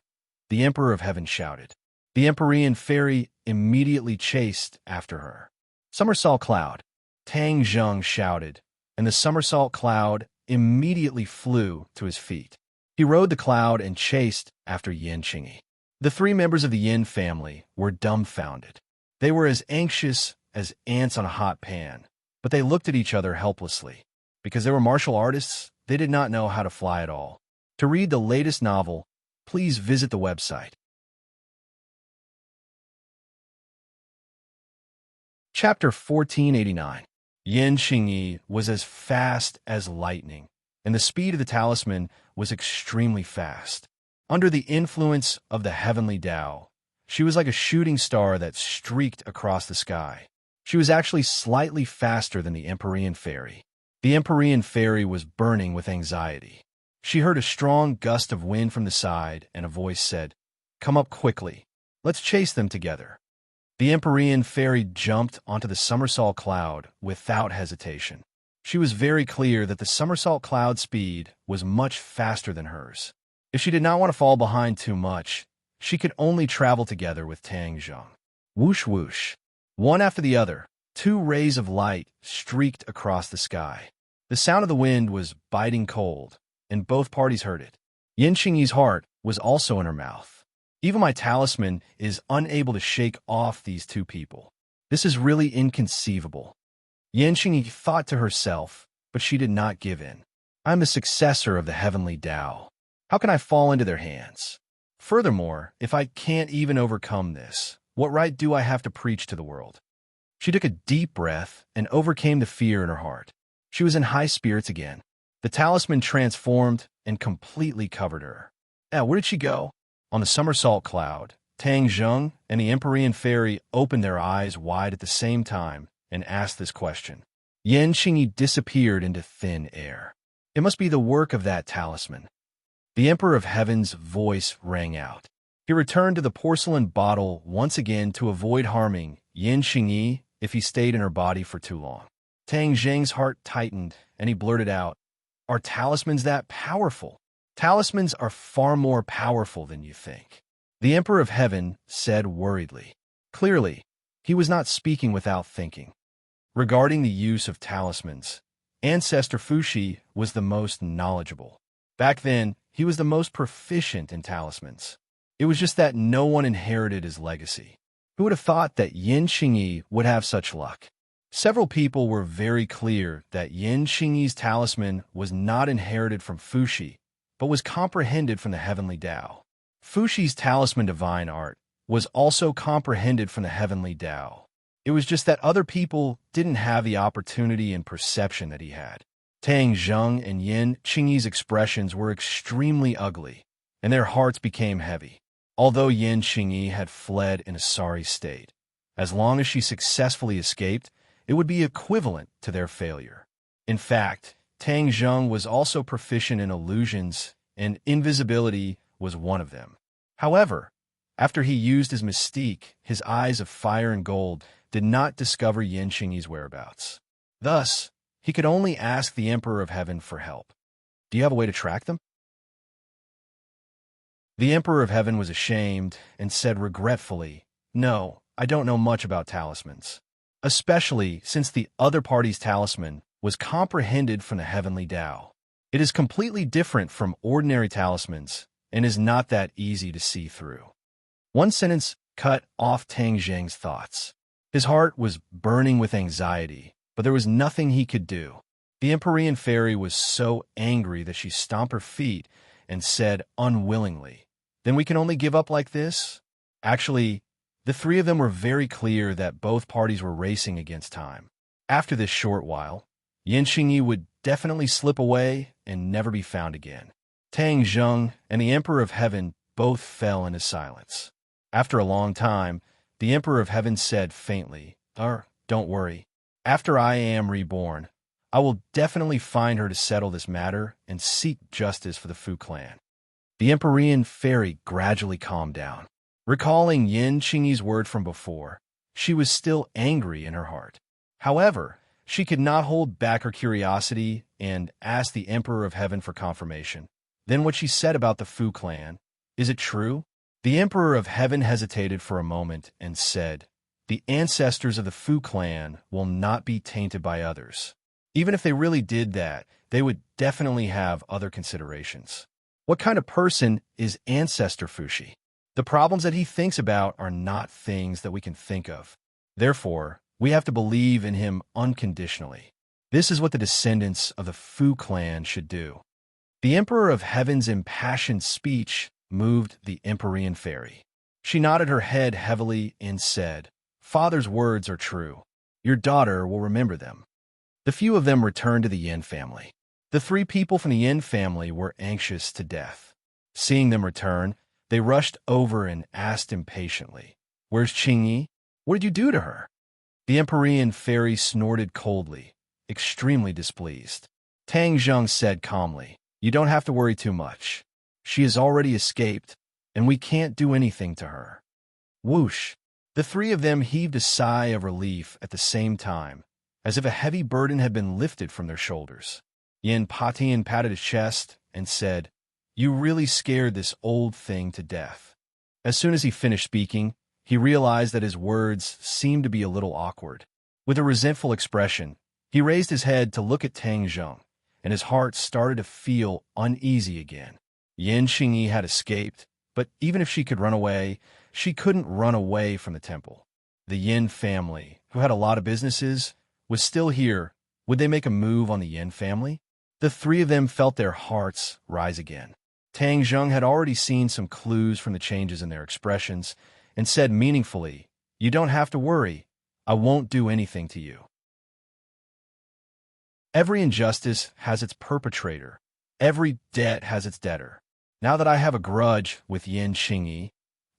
Speaker 1: the Emperor of Heaven shouted. The Empyrean fairy immediately chased after her. "Somersault cloud," Tang Zheng shouted, and the somersault cloud immediately flew to his feet. He rode the cloud and chased after Yin Xingyi. The 3 members of the Yin family were dumbfounded. They were as anxious as ants on a hot pan, but they looked at each other helplessly. Because they were martial artists, they did not know how to fly at all. To read the latest novel, please visit the website Chapter 1489. Yin Xingyi was as fast as lightning, and the speed of the talisman was extremely fast. Under the influence of the heavenly Tao, she was like a shooting star that streaked across the sky. She was actually slightly faster than the Empyrean fairy. The Empyrean fairy was burning with anxiety. She heard a strong gust of wind from the side, and a voice said, "Come up quickly. Let's chase them together." The Empyrean fairy jumped onto the somersault cloud without hesitation. She was very clear that the somersault cloud speed was much faster than hers. If she did not want to fall behind too much, she could only travel together with Tang Zheng. Whoosh whoosh. One after the other, two rays of light streaked across the sky. The sound of the wind was biting cold, and both parties heard it. Yin Xingyi's heart was also in her mouth. Even my talisman is unable to shake off these two people. This is really inconceivable. Yin Xingyi thought to herself, but she did not give in. I'm the successor of the heavenly Tao. How can I fall into their hands? Furthermore, if I can't even overcome this, what right do I have to preach to the world? She took a deep breath and overcame the fear in her heart. She was in high spirits again. The talisman transformed and completely covered her. Now, where did she go? On the somersault cloud, Tang Zheng and the Empyrean fairy opened their eyes wide at the same time and asked this question. Yin Xingyi disappeared into thin air. It must be the work of that talisman. The Emperor of Heaven's voice rang out. He returned to the porcelain bottle once again to avoid harming Yin Xingyi if he stayed in her body for too long. Tang Zheng's heart tightened, and he blurted out, "Are talismans that powerful?" "Talismans are far more powerful than you think," the Emperor of Heaven said worriedly. Clearly, he was not speaking without thinking. Regarding the use of talismans, Ancestor Fuxi was the most knowledgeable. Back then, he was the most proficient in talismans. It was just that no one inherited his legacy. Who would have thought that Yin Xingyi would have such luck? Several people were very clear that Yin Xingyi's talisman was not inherited from Fuxi, but was comprehended from the heavenly Tao. Fuxi's talisman divine art was also comprehended from the heavenly Tao. It was just that other people didn't have the opportunity and perception that he had. Tang Zheng and Yin Xingyi's expressions were extremely ugly, and their hearts became heavy. Although Yin Xingyi had fled in a sorry state, as long as she successfully escaped, it would be equivalent to their failure. In fact, Tang Zheng was also proficient in illusions, and invisibility was one of them. However, after he used his mystique, his eyes of fire and gold did not discover Yin Xingyi's whereabouts. Thus, he could only ask the Emperor of Heaven for help. "Do you have a way to track them?" The Emperor of Heaven was ashamed and said regretfully, "No, I don't know much about talismans, especially since the other party's talisman was comprehended from the heavenly Tao. It is completely different from ordinary talismans and is not that easy to see through." One sentence cut off Tang Zheng's thoughts. His heart was burning with anxiety, but there was nothing he could do. The Empyrean fairy was so angry that she stomped her feet and said unwillingly, "Then we can only give up like this?" Actually, the three of them were very clear that both parties were racing against time. After this short while, Yin Xingyi would definitely slip away and never be found again. Tang Zheng and the Emperor of Heaven both fell into silence. After a long time, the Emperor of Heaven said faintly, "Don't worry. After I am reborn, I will definitely find her to settle this matter and seek justice for the Fu clan." The Empyrean fairy gradually calmed down. Recalling Yin Xingyi's word from before, she was still angry in her heart. However, she could not hold back her curiosity and asked the Emperor of Heaven for confirmation. Then what she said about the Fu clan, is it true? The Emperor of Heaven hesitated for a moment and said, "The ancestors of the Fu clan will not be tainted by others. Even if they really did that, they would definitely have other considerations." What kind of person is Ancestor Fuxi? The problems that he thinks about are not things that we can think of. Therefore, we have to believe in him unconditionally. This is what the descendants of the Fu clan should do. The Emperor of Heaven's impassioned speech moved the Empyrean fairy. She nodded her head heavily and said, "Father's words are true. Your daughter will remember them." The few of them returned to the Yin family. The three people from the Yin family were anxious to death. Seeing them return, they rushed over and asked impatiently, "Where's Qingyi? What did you do to her?" The Empyrean fairy snorted coldly, extremely displeased. Tang Zheng said calmly, "You don't have to worry too much. She has already escaped, and we can't do anything to her." Whoosh! The three of them heaved a sigh of relief at the same time, as if a heavy burden had been lifted from their shoulders. Yin Patian patted his chest and said, "You really scared this old thing to death." As soon as he finished speaking, he realized that his words seemed to be a little awkward. With a resentful expression, he raised his head to look at Tang Zheng, and his heart started to feel uneasy again. Yin Qingyi had escaped, but even if she could run away, she couldn't run away from the temple. The Yin family, who had a lot of businesses, was still here. Would they make a move on the Yin family? The three of them felt their hearts rise again. Tang Zheng had already seen some clues from the changes in their expressions and said meaningfully, "You don't have to worry. I won't do anything to you." Every injustice has its perpetrator. Every debt has its debtor. Now that I have a grudge with Yin Qingyi,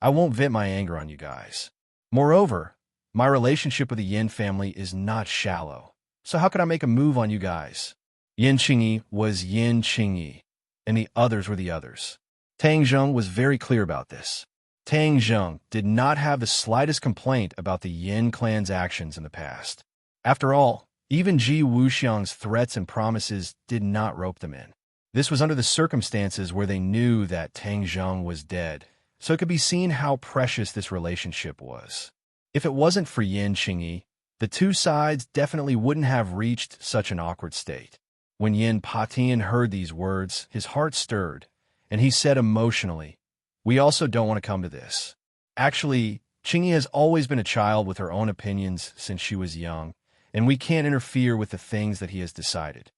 Speaker 1: I won't vent my anger on you guys. Moreover, my relationship with the Yin family is not shallow. So how could I make a move on you guys? Yin Qingyi was Yin Qingyi, and the others were the others. Tang Zheng was very clear about this. Tang Zheng did not have the slightest complaint about the Yin clan's actions in the past. After all, even Ji Wuxiang's threats and promises did not rope them in. This was under the circumstances where they knew that Tang Zheng was dead, so it could be seen how precious this relationship was. If it wasn't for Yin Qingyi, the two sides definitely wouldn't have reached such an awkward state. When Yin Patian heard these words, his heart stirred, and he said emotionally, "We also don't want to come to this. Actually, Qingyi has always been a child with her own opinions since she was young, and we can't interfere with the things that he has decided."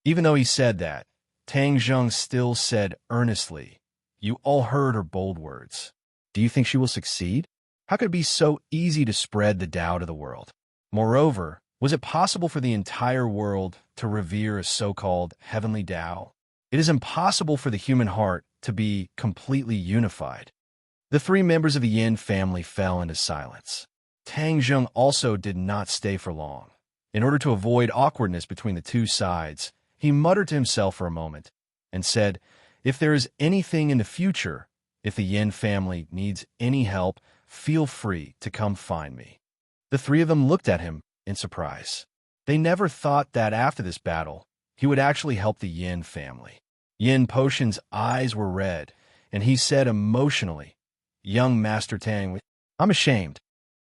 Speaker 1: Even though he said that, Tang Zheng still said earnestly, "You all heard her bold words. Do you think she will succeed? How could it be so easy to spread the Tao to the world? Moreover, was it possible for the entire world to revere a so-called heavenly Tao? It is impossible for the human heart to be completely unified." The three members of the Yin family fell into silence. Tang Zheng also did not stay for long. In order to avoid awkwardness between the two sides, he muttered to himself for a moment and said, "If there is anything in the future, if the Yin family needs any help, feel free to come find me." The three of them looked at him in surprise. They never thought that after this battle, he would actually help the Yin family. Yin Potion's eyes were red, and he said emotionally, "Young Master Tang, I'm ashamed."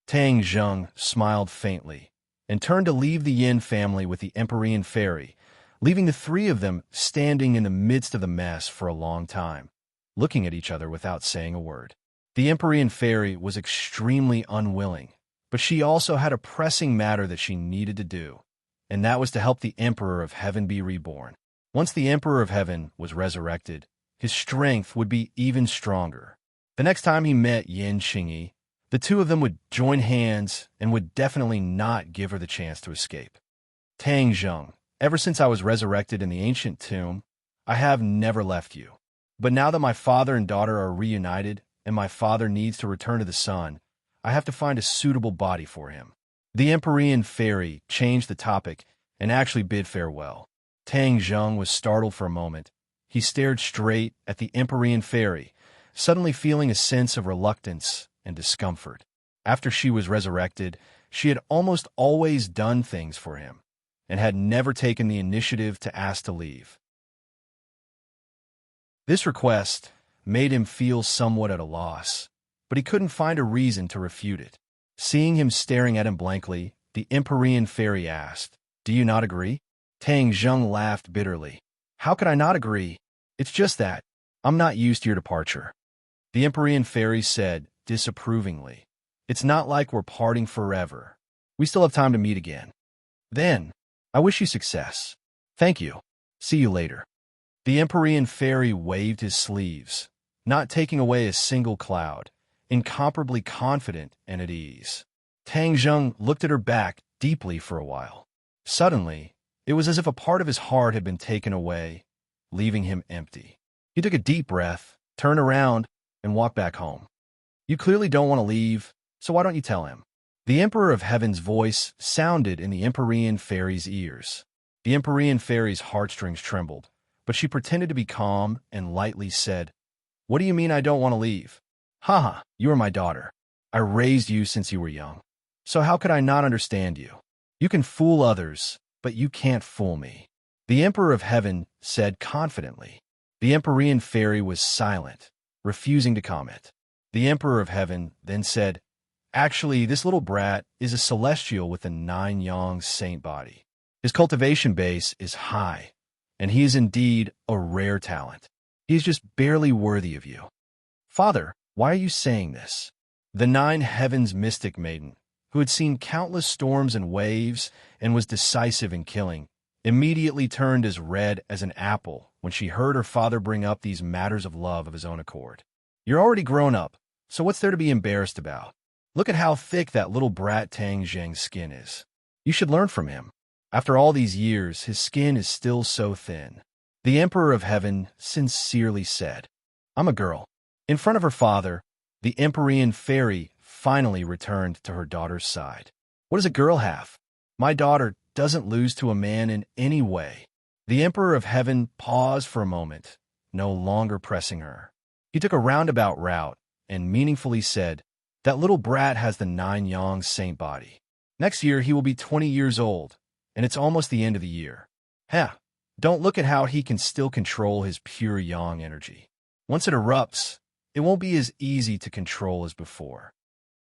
Speaker 1: Tang Zheng smiled faintly and turned to leave the Yin family with the Empyrean fairy, leaving the three of them standing in the midst of the mess for a long time, looking at each other without saying a word. The Empyrean fairy was extremely unwilling, but she also had a pressing matter that she needed to do, and that was to help the Emperor of Heaven be reborn. Once the Emperor of Heaven was resurrected, his strength would be even stronger. The next time he met Yin Qingyi, the two of them would join hands and would definitely not give her the chance to escape. "Tang Zheng, ever since I was resurrected in the ancient tomb, I have never left you. But now that my father and daughter are reunited, and my father needs to return to the sun, I have to find a suitable body for him." The Empyrean fairy changed the topic and actually bid farewell. Tang Zheng was startled for a moment. He stared straight at the Empyrean fairy, suddenly feeling a sense of reluctance and discomfort. After she was resurrected, she had almost always done things for him, and had never taken the initiative to ask to leave. This request made him feel somewhat at a loss, but he couldn't find a reason to refute it. Seeing him staring at him blankly, the Empyrean fairy asked, "Do you not agree?" Tang Zheng laughed bitterly. "How could I not agree? It's just that I'm not used to your departure." The Empyrean fairy said disapprovingly, "It's not like we're parting forever. We still have time to meet again. Then, I wish you success. Thank you. See you later." The Empyrean fairy waved his sleeves, not taking away a single cloud, incomparably confident and at ease. Tang Zheng looked at her back deeply for a while. Suddenly, it was as if a part of his heart had been taken away, leaving him empty. He took a deep breath, turned around, and walked back home. You clearly don't want to leave, so why don't you tell him? The Emperor of Heaven's voice sounded in the Empyrean fairy's ears. The Empyrean fairy's heartstrings trembled, but she pretended to be calm and lightly said, "What do you mean I don't want to leave? Haha, you are my daughter. I raised you since you were young. So how could I not understand you? You can fool others, but you can't fool me." The Emperor of Heaven said confidently. The Empyrean fairy was silent, refusing to comment. The Emperor of Heaven then said, "Actually, this little brat is a celestial with a 9-yang saint body. His cultivation base is high, and he is indeed a rare talent. He is just barely worthy of you." "Father, why are you saying this?" The 9 Heavens mystic maiden, who had seen countless storms and waves and was decisive in killing, immediately turned as red as an apple when she heard her father bring up these matters of love of his own accord. "You're already grown up, so what's there to be embarrassed about? Look at how thick that little brat Tang Zheng's skin is. You should learn from him. After all these years, his skin is still so thin." The Emperor of Heaven sincerely said, "I'm a girl." In front of her father, the Empyrean fairy finally returned to her daughter's side. "What does a girl have? My daughter doesn't lose to a man in any way." The Emperor of Heaven paused for a moment, no longer pressing her. He took a roundabout route and meaningfully said, "That little brat has the 9-yang saint body. Next year he will be 20 years old, and it's almost the end of the year. Don't look at how he can still control his pure yang energy. Once it erupts, it won't be as easy to control as before."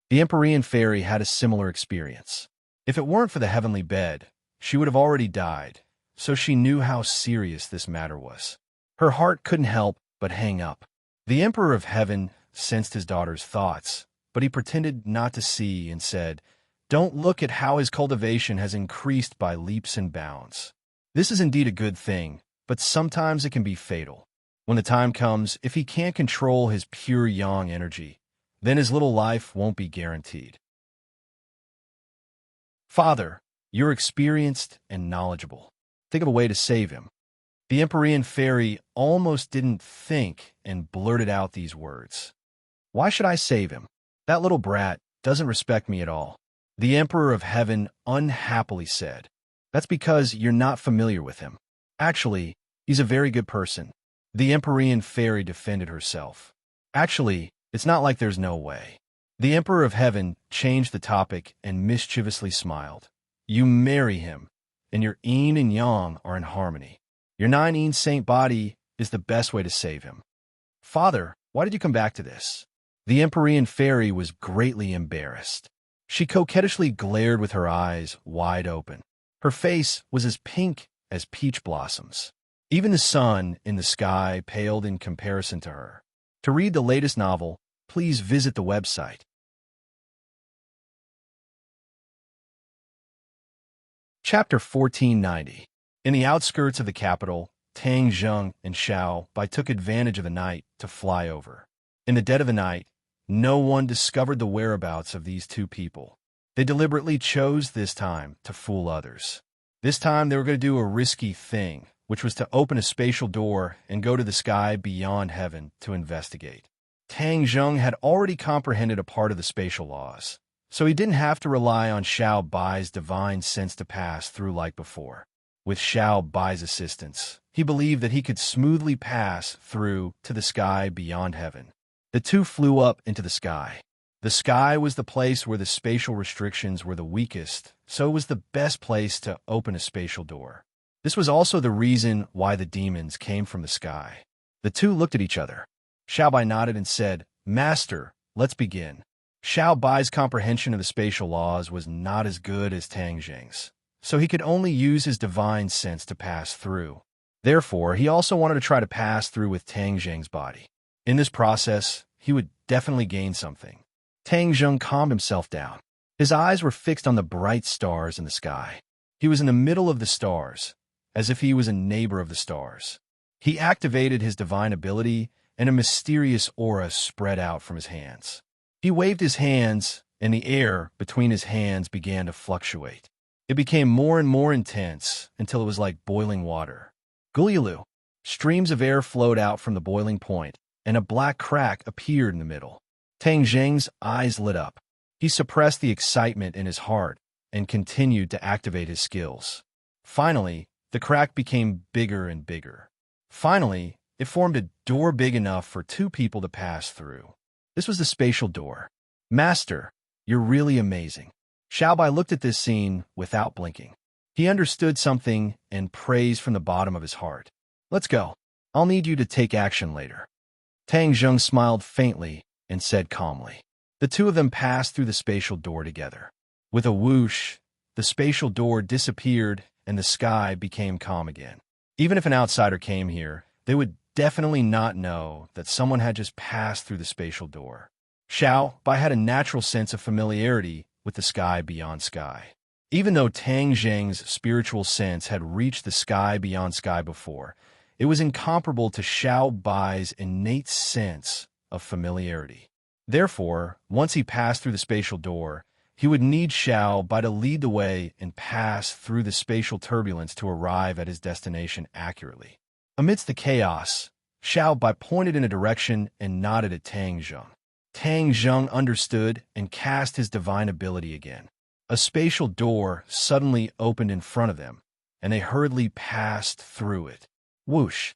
Speaker 1: The Empyrean fairy had a similar experience. If it weren't for the heavenly bed, she would have already died, so she knew how serious this matter was. Her heart couldn't help but hang up. The Emperor of Heaven sensed his daughter's thoughts, but he pretended not to see and said, "Don't look at how his cultivation has increased by leaps and bounds. This is indeed a good thing, but sometimes it can be fatal. When the time comes, if he can't control his pure yang energy, then his little life won't be guaranteed." "Father, you're experienced and knowledgeable. Think of a way to save him." The Empyrean fairy almost didn't think and blurted out these words. "Why should I save him? That little brat doesn't respect me at all." The Emperor of Heaven unhappily said, "That's because you're not familiar with him. Actually, he's a very good person." The Empyrean fairy defended herself. "Actually, it's not like there's no way." The Emperor of Heaven changed the topic and mischievously smiled. "You marry him, and your yin and yang are in harmony. Your 9-yin saint body is the best way to save him." "Father, why did you come back to this?" The Empyrean fairy was greatly embarrassed. She coquettishly glared with her eyes wide open. Her face was as pink as peach blossoms. Even the sun in the sky paled in comparison to her. To read the latest novel, please visit the website. Chapter 1490. In the outskirts of the capital, Tang Zheng and Xiao Bai took advantage of the night to fly over. In the dead of the night, no one discovered the whereabouts of these two people. They deliberately chose this time to fool others. This time they were going to do a risky thing, which was to open a spatial door and go to the sky beyond heaven to investigate. Tang Zheng had already comprehended a part of the spatial laws, so he didn't have to rely on Xiao Bai's divine sense to pass through like before. With Xiao Bai's assistance, he believed that he could smoothly pass through to the sky beyond heaven. The two flew up into the sky. The sky was the place where the spatial restrictions were the weakest, so it was the best place to open a spatial door. This was also the reason why the demons came from the sky. The two looked at each other. Xiao Bai nodded and said, "Master, let's begin." Xiao Bai's comprehension of the spatial laws was not as good as Tang Zheng's, so he could only use his divine sense to pass through. Therefore, he also wanted to try to pass through with Tang Zheng's body. In this process, he would definitely gain something. Tang Zheng calmed himself down. His eyes were fixed on the bright stars in the sky. He was in the middle of the stars, as if he was a neighbor of the stars. He activated his divine ability, and a mysterious aura spread out from his hands. He waved his hands, and the air between his hands began to fluctuate. It became more and more intense until it was like boiling water. Gulyalu. Streams of air flowed out from the boiling point, and a black crack appeared in the middle. Tang Zheng's eyes lit up. He suppressed the excitement in his heart and continued to activate his skills. Finally, the crack became bigger and bigger. Finally, it formed a door big enough for two people to pass through. This was the spatial door. Master, you're really amazing. Xiaobai looked at this scene without blinking. He understood something and praised from the bottom of his heart. Let's go. I'll need you to take action later. Tang Zheng smiled faintly and said calmly. The two of them passed through the spatial door together. With a whoosh, the spatial door disappeared and the sky became calm again. Even if an outsider came here, they would definitely not know that someone had just passed through the spatial door. Xiaobai had a natural sense of familiarity with the sky beyond sky. Even though Tang Zheng's spiritual sense had reached the sky beyond sky before, it was incomparable to Xiaobai's innate sense of familiarity. Therefore, once he passed through the spatial door, he would need Xiaobai to lead the way and pass through the spatial turbulence to arrive at his destination accurately. Amidst the chaos, Xiaobai pointed in a direction and nodded at Tang Zheng. Tang Zheng understood and cast his divine ability again. A spatial door suddenly opened in front of them, and they hurriedly passed through it. Whoosh!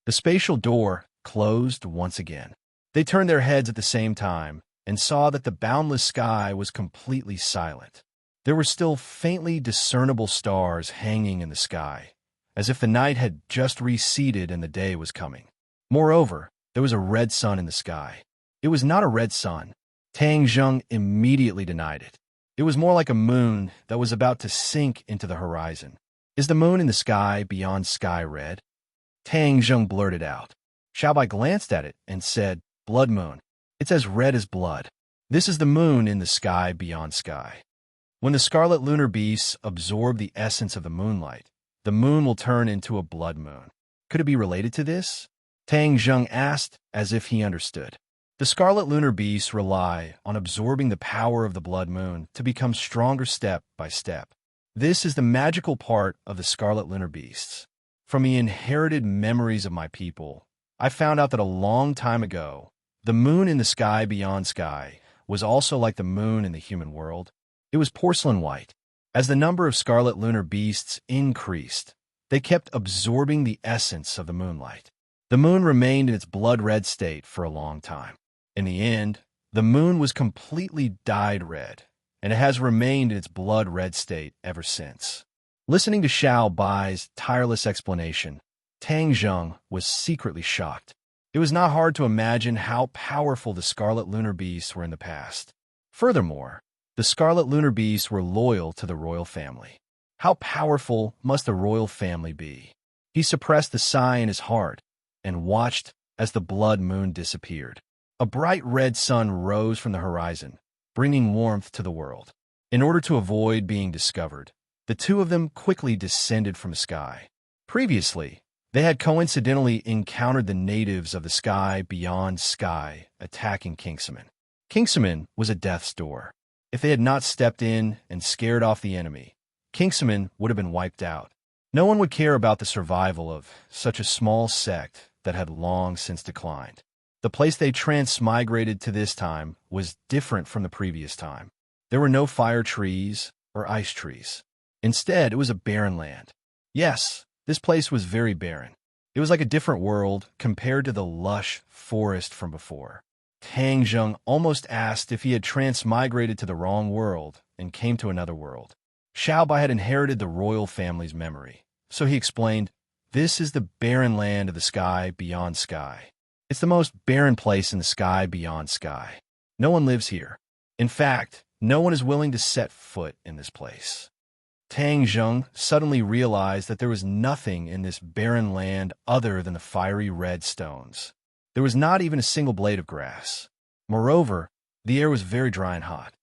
Speaker 1: The spatial door closed once again. They turned their heads at the same time and saw that the boundless sky was completely silent. There were still faintly discernible stars hanging in the sky, as if the night had just receded and the day was coming. Moreover, there was a red sun in the sky. It was not a red sun. Tang Zheng immediately denied it. It was more like a moon that was about to sink into the horizon. Is the moon in the sky beyond sky red? Tang Zheng blurted out. Xiaobai glanced at it and said, Blood moon. It's as red as blood. This is the moon in the sky beyond sky. When the scarlet lunar beasts absorb the essence of the moonlight, the moon will turn into a blood moon. Could it be related to this? Tang Zheng asked, as if he understood. The scarlet lunar beasts rely on absorbing the power of the blood moon to become stronger step by step. This is the magical part of the scarlet lunar beasts. From the inherited memories of my people, I found out that a long time ago, the moon in the sky beyond sky was also like the moon in the human world. It was porcelain white. As the number of scarlet lunar beasts increased, they kept absorbing the essence of the moonlight. The moon remained in its blood-red state for a long time. In the end, the moon was completely dyed red, and it has remained in its blood-red state ever since. Listening to Xiaobai's tireless explanation, Tang Zheng was secretly shocked. It was not hard to imagine how powerful the scarlet lunar beasts were in the past. Furthermore, the scarlet lunar beasts were loyal to the royal family. How powerful must the royal family be? He suppressed the sigh in his heart and watched as the blood moon disappeared. A bright red sun rose from the horizon, bringing warmth to the world. In order to avoid being discovered, the two of them quickly descended from the sky. Previously, they had coincidentally encountered the natives of the sky beyond sky attacking Kingsaman. Kingsaman was a death's door. If they had not stepped in and scared off the enemy, Kingsaman would have been wiped out. No one would care about the survival of such a small sect that had long since declined. The place they transmigrated to this time was different from the previous time. There were no fire trees or ice trees. Instead, it was a barren land. Yes, this place was very barren. It was like a different world compared to the lush forest from before. Tang Zheng almost asked if he had transmigrated to the wrong world and came to another world. Xiaobai had inherited the royal family's memory, so he explained, "This is the barren land of the sky beyond sky. It's the most barren place in the sky beyond sky. No one lives here. In fact, no one is willing to set foot in this place." Tang Zheng suddenly realized that there was nothing in this barren land other than the fiery red stones. There was not even a single blade of grass. Moreover, the air was very dry and hot.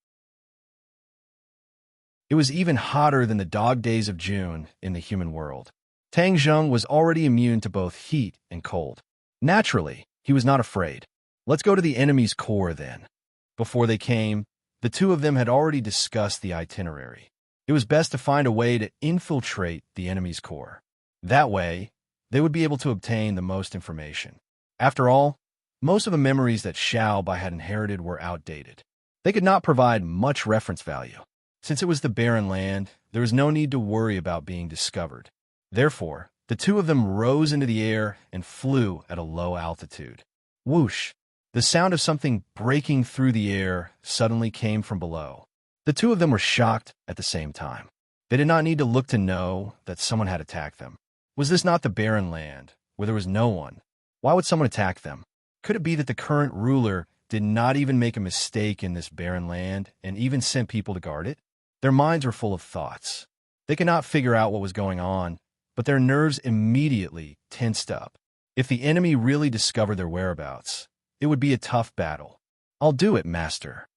Speaker 1: It was even hotter than the dog days of June in the human world. Tang Zheng was already immune to both heat and cold. Naturally, he was not afraid. Let's go to the enemy's core then. Before they came, The two of them had already discussed the itinerary. It was best to find a way to infiltrate the enemy's core. That way, they would be able to obtain the most information. After all, most of the memories that Xiao Bai had inherited were outdated. They could not provide much reference value. Since it was the barren land, there was no need to worry about being discovered. Therefore, the two of them rose into the air and flew at a low altitude. Whoosh! The sound of something breaking through the air suddenly came from below. The two of them were shocked at the same time. They did not need to look to know that someone had attacked them. Was this not the barren land, where there was no one? Why would someone attack them? Could it be that the current ruler did not even make a mistake in this barren land and even sent people to guard it? Their minds were full of thoughts. They could not figure out what was going on, but their nerves immediately tensed up. If the enemy really discovered their whereabouts, it would be a tough battle. "I'll do it, master."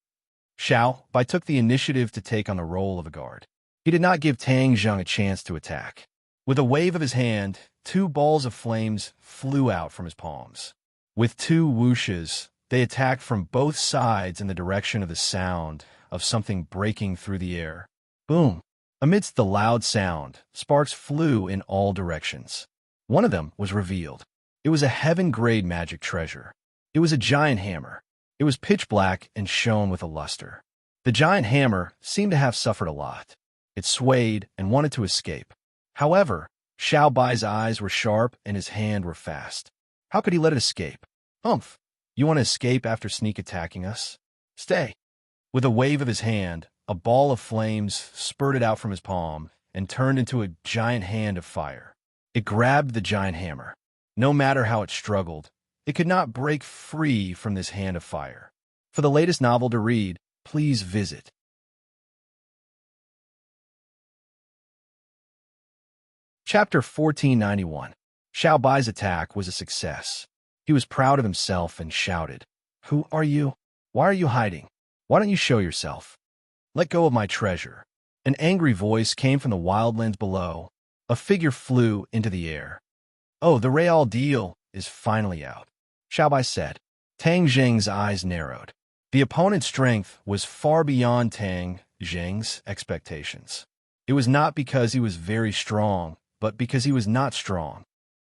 Speaker 1: Xiao Bai took the initiative to take on the role of a guard. He did not give Tang Zheng a chance to attack. With a wave of his hand, 2 balls of flames flew out from his palms. With 2 whooshes, they attacked from both sides in the direction of the sound of something breaking through the air. Boom! Amidst the loud sound, sparks flew in all directions. One of them was revealed. It was a heaven-grade magic treasure. It was a giant hammer. It was pitch black and shone with a luster. The giant hammer seemed to have suffered a lot. It swayed and wanted to escape. However, Xiao Bai's eyes were sharp and his hands were fast. How could he let it escape? Humph! You want to escape after sneak attacking us? Stay! With a wave of his hand, a ball of flames spurted out from his palm and turned into a giant hand of fire. It grabbed the giant hammer. No matter how it struggled, it could not break free from this hand of fire. For the latest novel to read, please visit Chapter 1491. Xiao Bai's attack was a success. He was proud of himself and shouted, "Who are you? Why are you hiding? Why don't you show yourself? Let go of my treasure." An angry voice came from the wildlands below. A figure flew into the air. "Oh, the real deal is finally out," Xiao Bai said. Tang Zheng's eyes narrowed. The opponent's strength was far beyond Tang Zheng's expectations. It was not because he was very strong, but because he was not strong.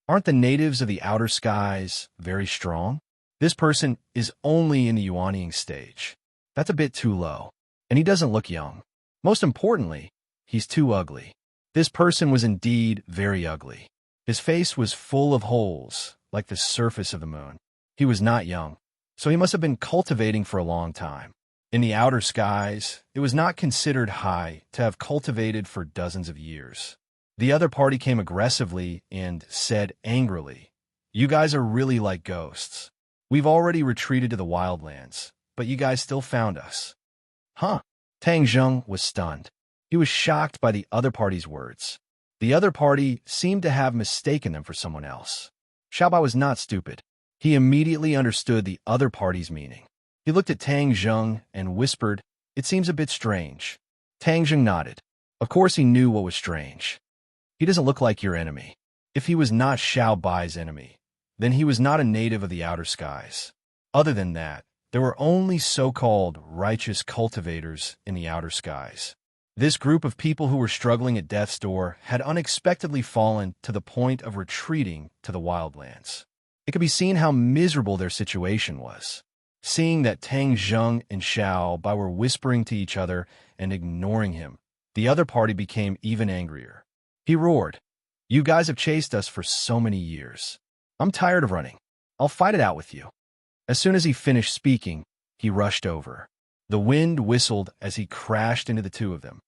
Speaker 1: Aren't the natives of the outer skies very strong? This person is only in the yuanying stage. That's a bit too low. And he doesn't look young. Most importantly, he's too ugly. This person was indeed very ugly. His face was full of holes, like the surface of the moon. He was not young, so he must have been cultivating for a long time. In the outer skies, it was not considered high to have cultivated for dozens of years. The other party came aggressively and said angrily, "You guys are really like ghosts. We've already retreated to the wildlands, but you guys still found us." Huh? Tang Zheng was stunned. He was shocked by the other party's words. The other party seemed to have mistaken them for someone else. Xiao Bai was not stupid. He immediately understood the other party's meaning. He looked at Tang Zheng and whispered, "It seems a bit strange." Tang Zheng nodded. Of course he knew what was strange. He doesn't look like your enemy. If he was not Xiao Bai's enemy, then he was not a native of the outer skies. Other than that, there were only so-called righteous cultivators in the outer skies. This group of people who were struggling at death's door had unexpectedly fallen to the point of retreating to the wildlands. It could be seen how miserable their situation was. Seeing that Tang Zheng and Xiao Bai were whispering to each other and ignoring him, the other party became even angrier. He roared, "You guys have chased us for so many years. I'm tired of running. I'll fight it out with you." As soon as he finished speaking, he rushed over. The wind whistled as he crashed into the two of them.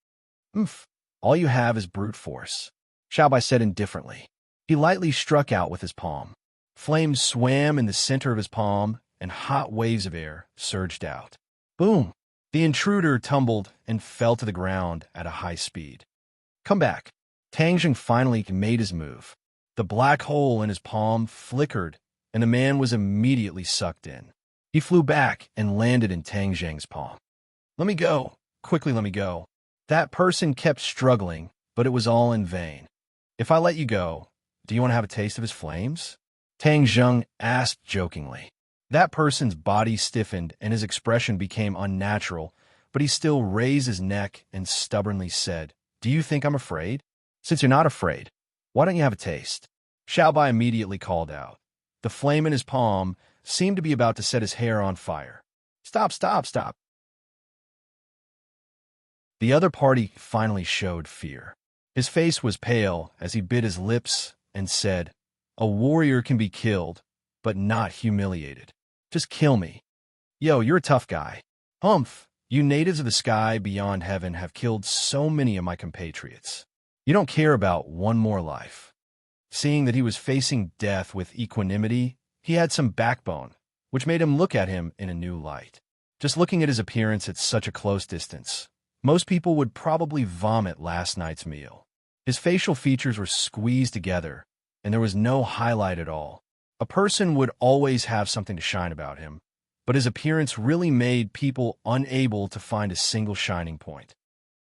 Speaker 1: "Oomph, all you have is brute force," Xiao Bai said indifferently. He lightly struck out with his palm. Flames swam in the center of his palm, and hot waves of air surged out. Boom! The intruder tumbled and fell to the ground at a high speed. "Come back." Tang Zheng finally made his move. The black hole in his palm flickered, and the man was immediately sucked in. He flew back and landed in Tang Zheng's palm. "Let me go. Quickly let me go." That person kept struggling, but it was all in vain. "If I let you go, do you want to have a taste of his flames?" Tang Zheng asked jokingly. That person's body stiffened and his expression became unnatural but he still raised his neck and stubbornly said, "Do you think I'm afraid? Since you're not afraid, why don't you have a taste?" Xiaobai immediately called out. The flame in his palm seemed to be about to set his hair on fire. "Stop, stop, stop." The other party finally showed fear. His face was pale as he bit his lips and said, "A warrior can be killed, but not humiliated. Just kill me." "Yo, you're a tough guy." "Humph, you natives of the sky beyond heaven have killed so many of my compatriots. You don't care about one more life." Seeing that he was facing death with equanimity, he had some backbone, which made him look at him in a new light. Just looking at his appearance at such a close distance, most people would probably vomit last night's meal. His facial features were squeezed together, and there was no highlight at all. A person would always have something to shine about him, but his appearance really made people unable to find a single shining point.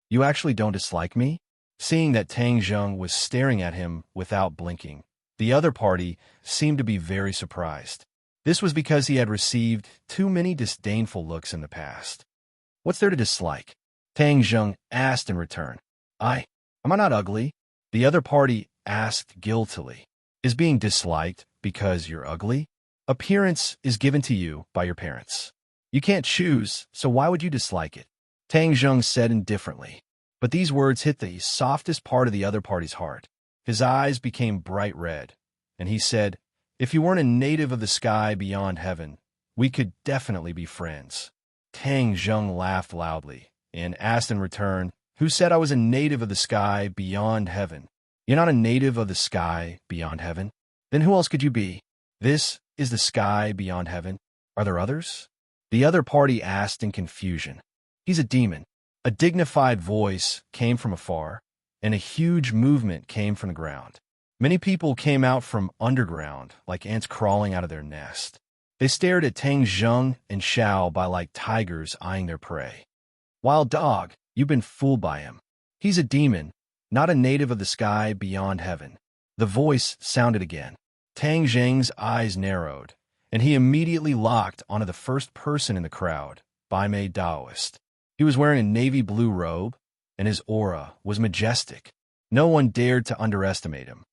Speaker 1: "You actually don't dislike me?" Seeing that Tang Zheng was staring at him without blinking, the other party seemed to be very surprised. This was because he had received too many disdainful looks in the past. "What's there to dislike?" Tang Zheng asked in return. Am I not ugly?" The other party asked guiltily. "Is being disliked because you're ugly? Appearance is given to you by your parents. You can't choose, so why would you dislike it?" Tang Zheng said indifferently. But these words hit the softest part of the other party's heart. His eyes became bright red, and he said, "If you weren't a native of the sky beyond heaven, we could definitely be friends." Tang Zheng laughed loudly and asked in return, "Who said I was a native of the sky beyond heaven?" "You're not a native of the sky beyond heaven? Then who else could you be?" "This is the sky beyond heaven. Are there others?" The other party asked in confusion. "He's a demon." A dignified voice came from afar, and a huge movement came from the ground. Many people came out from underground, like ants crawling out of their nest. They stared at Tang Zheng and Xiaobai like tigers eyeing their prey. "Wild dog, you've been fooled by him. He's a demon, not a native of the sky beyond heaven." The voice sounded again. Tang Zheng's eyes narrowed, and he immediately locked onto the first person in the crowd, Bai Mei Daoist. He was wearing a navy blue robe, and his aura was majestic. No one dared to underestimate him.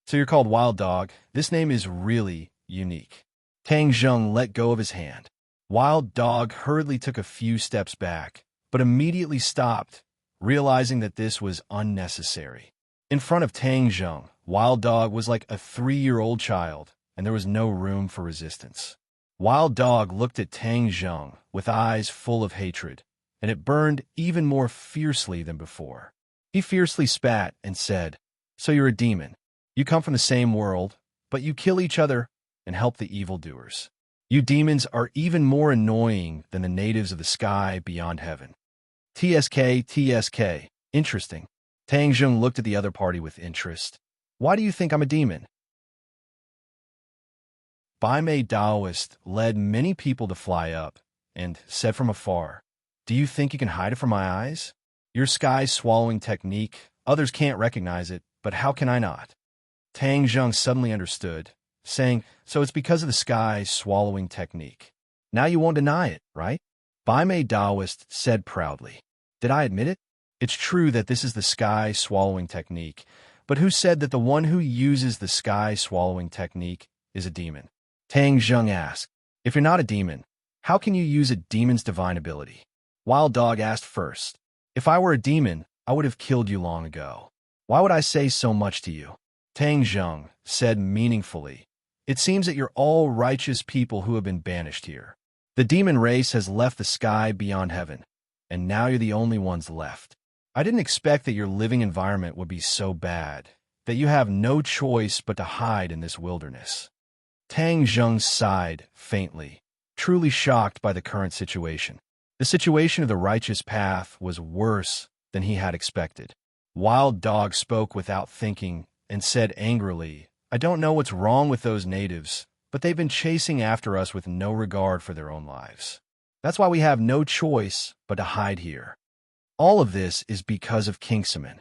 Speaker 1: "So you're called Wild Dog. This name is really unique." Tang Zheng let go of his hand. Wild Dog hurriedly took a few steps back, but immediately stopped, realizing that this was unnecessary. In front of Tang Zheng, Wild Dog was like a 3-year-old child, and there was no room for resistance. Wild Dog looked at Tang Zheng with eyes full of hatred, and it burned even more fiercely than before. He fiercely spat and said, "So you're a demon. You come from the same world, but you kill each other and help the evildoers. You demons are even more annoying than the natives of the sky beyond heaven." TSK, TSK. Interesting. Tang Zheng looked at the other party with interest. "Why do you think I'm a demon?" Bai Mei Daoist led many people to fly up and said from afar, "Do you think you can hide it from my eyes? Your sky-swallowing technique, others can't recognize it, but how can I not?" Tang Zheng suddenly understood, saying, "So it's because of the sky-swallowing technique. Now you won't deny it, right?" Bai Mei Daoist said proudly, "Did I admit it? It's true that this is the sky-swallowing technique, but who said that the one who uses the sky-swallowing technique is a demon?" Tang Zheng asked, "If you're not a demon, how can you use a demon's divine ability?" Wild Dog asked first, "If I were a demon, I would have killed you long ago. Why would I say so much to you?" Tang Zheng said meaningfully, "It seems that you're all righteous people who have been banished here. The demon race has left the sky beyond heaven, and now you're the only ones left. I didn't expect that your living environment would be so bad, that you have no choice but to hide in this wilderness." Tang Zheng sighed faintly, truly shocked by the current situation. The situation of the righteous path was worse than he had expected. Wild Dog spoke without thinking and said angrily, "I don't know what's wrong with those natives, but they've been chasing after us with no regard for their own lives. That's why we have no choice but to hide here. All of this is because of Kingsaman."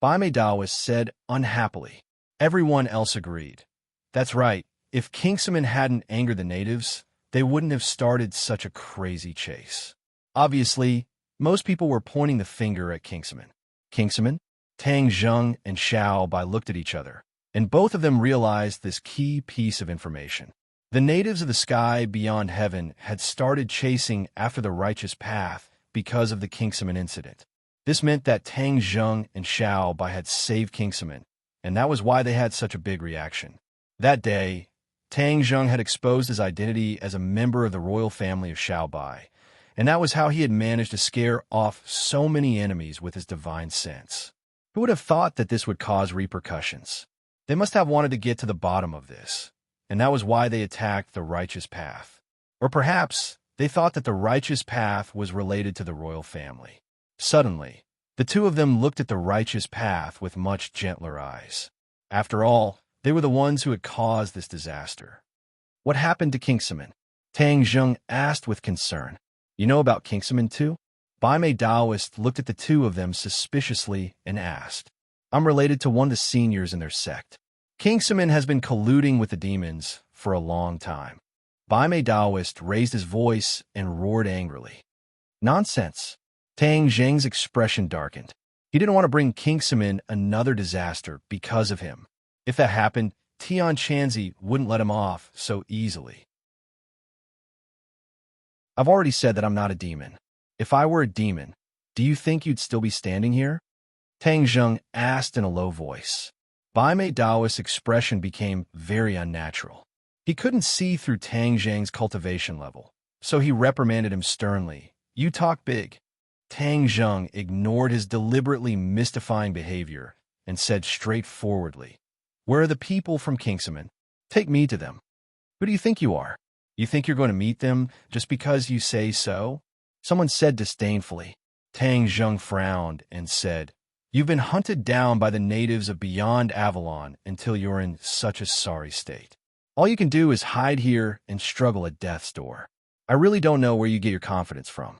Speaker 1: Bai Mei Daoist said unhappily. Everyone else agreed. That's right, if Kingsaman hadn't angered the natives, they wouldn't have started such a crazy chase. Obviously, Most people were pointing the finger at Kingsaman. Kingsaman, Tang Zheng, and Xiao Bai looked at each other, and both of them realized this key piece of information. The natives of the sky beyond heaven had started chasing after the righteous path because of the Kingsaman incident. This meant that Tang Zheng and Xiao Bai had saved Kingsaman, and that was why they had such a big reaction. That day, Tang Zheng had exposed his identity as a member of the royal family of Xiao Bai, and that was how he had managed to scare off so many enemies with his divine sense. Who would have thought that this would cause repercussions? They must have wanted to get to the bottom of this, and that was why they attacked the righteous path. Or perhaps they thought that the righteous path was related to the royal family. Suddenly, the two of them looked at the righteous path with much gentler eyes. After all, they were the ones who had caused this disaster. What happened to Kingsaman? Tang Zheng asked with concern. You know about Kingsaman too? Bai Mei Daoist looked at the two of them suspiciously and asked. I'm related to one of the seniors in their sect. Kingsaman has been colluding with the demons for a long time. Bai Mei Daoist raised his voice and roared angrily. Nonsense. Tang Zheng's expression darkened. He didn't want to bring Kingsaman another disaster because of him. If that happened, Tian Chanzi wouldn't let him off so easily. I've already said that I'm not a demon. If I were a demon, do you think you'd still be standing here? Tang Zheng asked in a low voice. Bai Mei Daoist's expression became very unnatural. He couldn't see through Tang Zheng's cultivation level, so he reprimanded him sternly. You talk big. Tang Zheng ignored his deliberately mystifying behavior and said straightforwardly, Where are the people from Kingsaman? Take me to them. Who do you think you are? You think you're going to meet them just because you say so? Someone said disdainfully. Tang Zheng frowned and said, You've been hunted down by the natives of beyond Avalon until you're in such a sorry state. All you can do is hide here and struggle at death's door. I really don't know where you get your confidence from.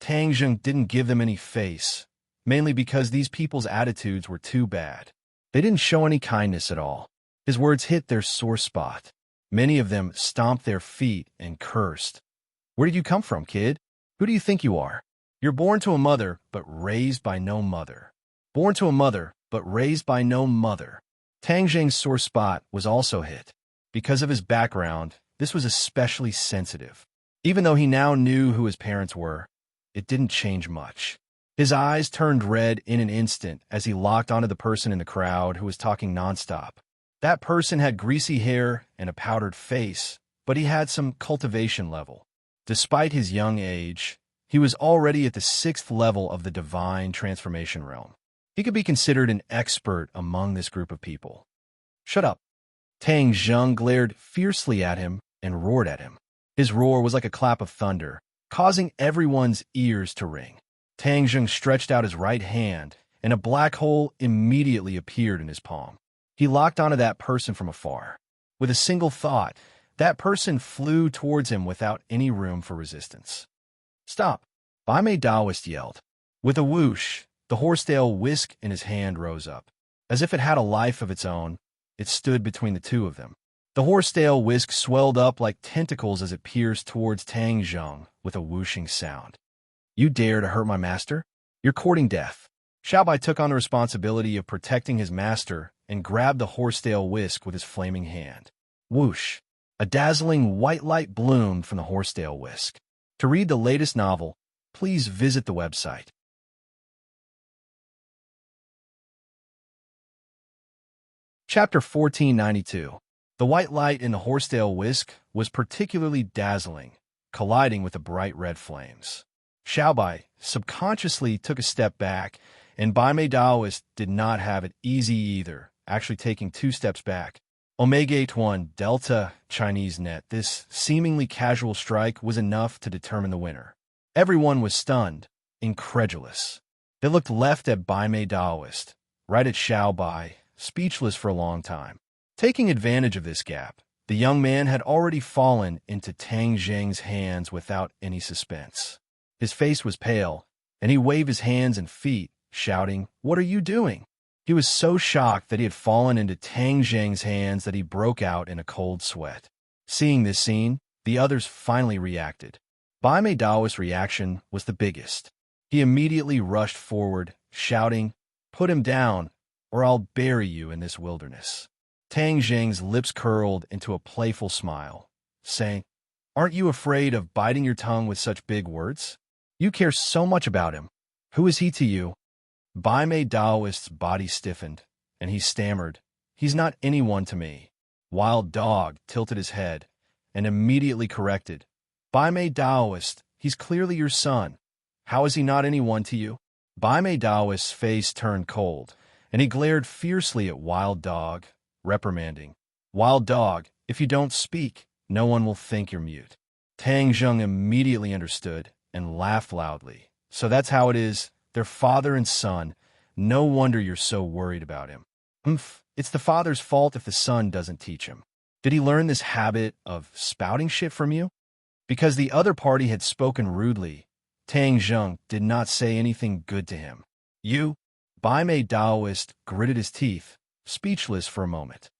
Speaker 1: Tang Zheng didn't give them any face, mainly because these people's attitudes were too bad. They didn't show any kindness at all. His words hit their sore spot. Many of them stomped their feet and cursed. Where did you come from, kid? Who do you think you are? You're born to a mother, but raised by no mother. Born to a mother, but raised by no mother. Tang Zheng's sore spot was also hit. Because of his background, this was especially sensitive. Even though he now knew who his parents were, it didn't change much. His eyes turned red in an instant as he locked onto the person in the crowd who was talking nonstop. That person had greasy hair and a powdered face, but he had some cultivation level. Despite his young age, he was already at the 6th level of the divine transformation realm. He could be considered an expert among this group of people. Shut up. Tang Zheng glared fiercely at him and roared at him. His roar was like a clap of thunder, causing everyone's ears to ring. Tang Zheng stretched out his right hand, and a black hole immediately appeared in his palm. He locked onto that person from afar. With a single thought, that person flew towards him without any room for resistance. Stop! Bai Mei Daoist yelled. With a whoosh, the horsetail whisk in his hand rose up. As if it had a life of its own, it stood between the two of them. The horsetail whisk swelled up like tentacles as it pierced towards Tang Zheng with a whooshing sound. You dare to hurt my master? You're courting death. Xiao Bai took on the responsibility of protecting his master and grabbed the horsetail whisk with his flaming hand. Whoosh! A dazzling white light bloomed from the horsetail whisk. To read the latest novel, please visit the website. Chapter 1492. The white light in the horsetail whisk was particularly dazzling, colliding with the bright red flames. Xiao Bai subconsciously took a step back, and Bai Mei Daoist did not have it easy either, actually taking 2 steps back. Omega 81 Delta Chinese net. This seemingly casual strike was enough to determine the winner. Everyone was stunned, incredulous. They looked left at Bai Mei Daoist, right at Xiao Bai, speechless for a long time. Taking advantage of this gap, the young man had already fallen into Tang Zheng's hands without any suspense. His face was pale, and he waved his hands and feet, shouting, "What are you doing?" He was so shocked that he had fallen into Tang Zheng's hands that he broke out in a cold sweat. Seeing this scene, the others finally reacted. Bai Mei Daoist's reaction was the biggest. He immediately rushed forward, shouting, "Put him down, or I'll bury you in this wilderness." Tang Jing's lips curled into a playful smile, saying, "Aren't you afraid of biting your tongue with such big words? You care so much about him. Who is he to you?" Bai Mei Daoist's body stiffened, and he stammered, "He's not anyone to me." Wild Dog tilted his head and immediately corrected, "Bai Mei Daoist, he's clearly your son. How is he not anyone to you?" Bai Mei Daoist's face turned cold, and he glared fiercely at Wild Dog, reprimanding, "Wild Dog, if you don't speak, no one will think you're mute." Tang Zheng immediately understood and laughed loudly. "So that's how it is. They're father and son. No wonder you're so worried about him." It's the father's fault if the son doesn't teach him. Did he learn this habit of spouting shit from you? Because the other party had spoken rudely, Tang Zheng did not say anything good to him. "You?" Bai Mei Daoist gritted his teeth, speechless for a moment.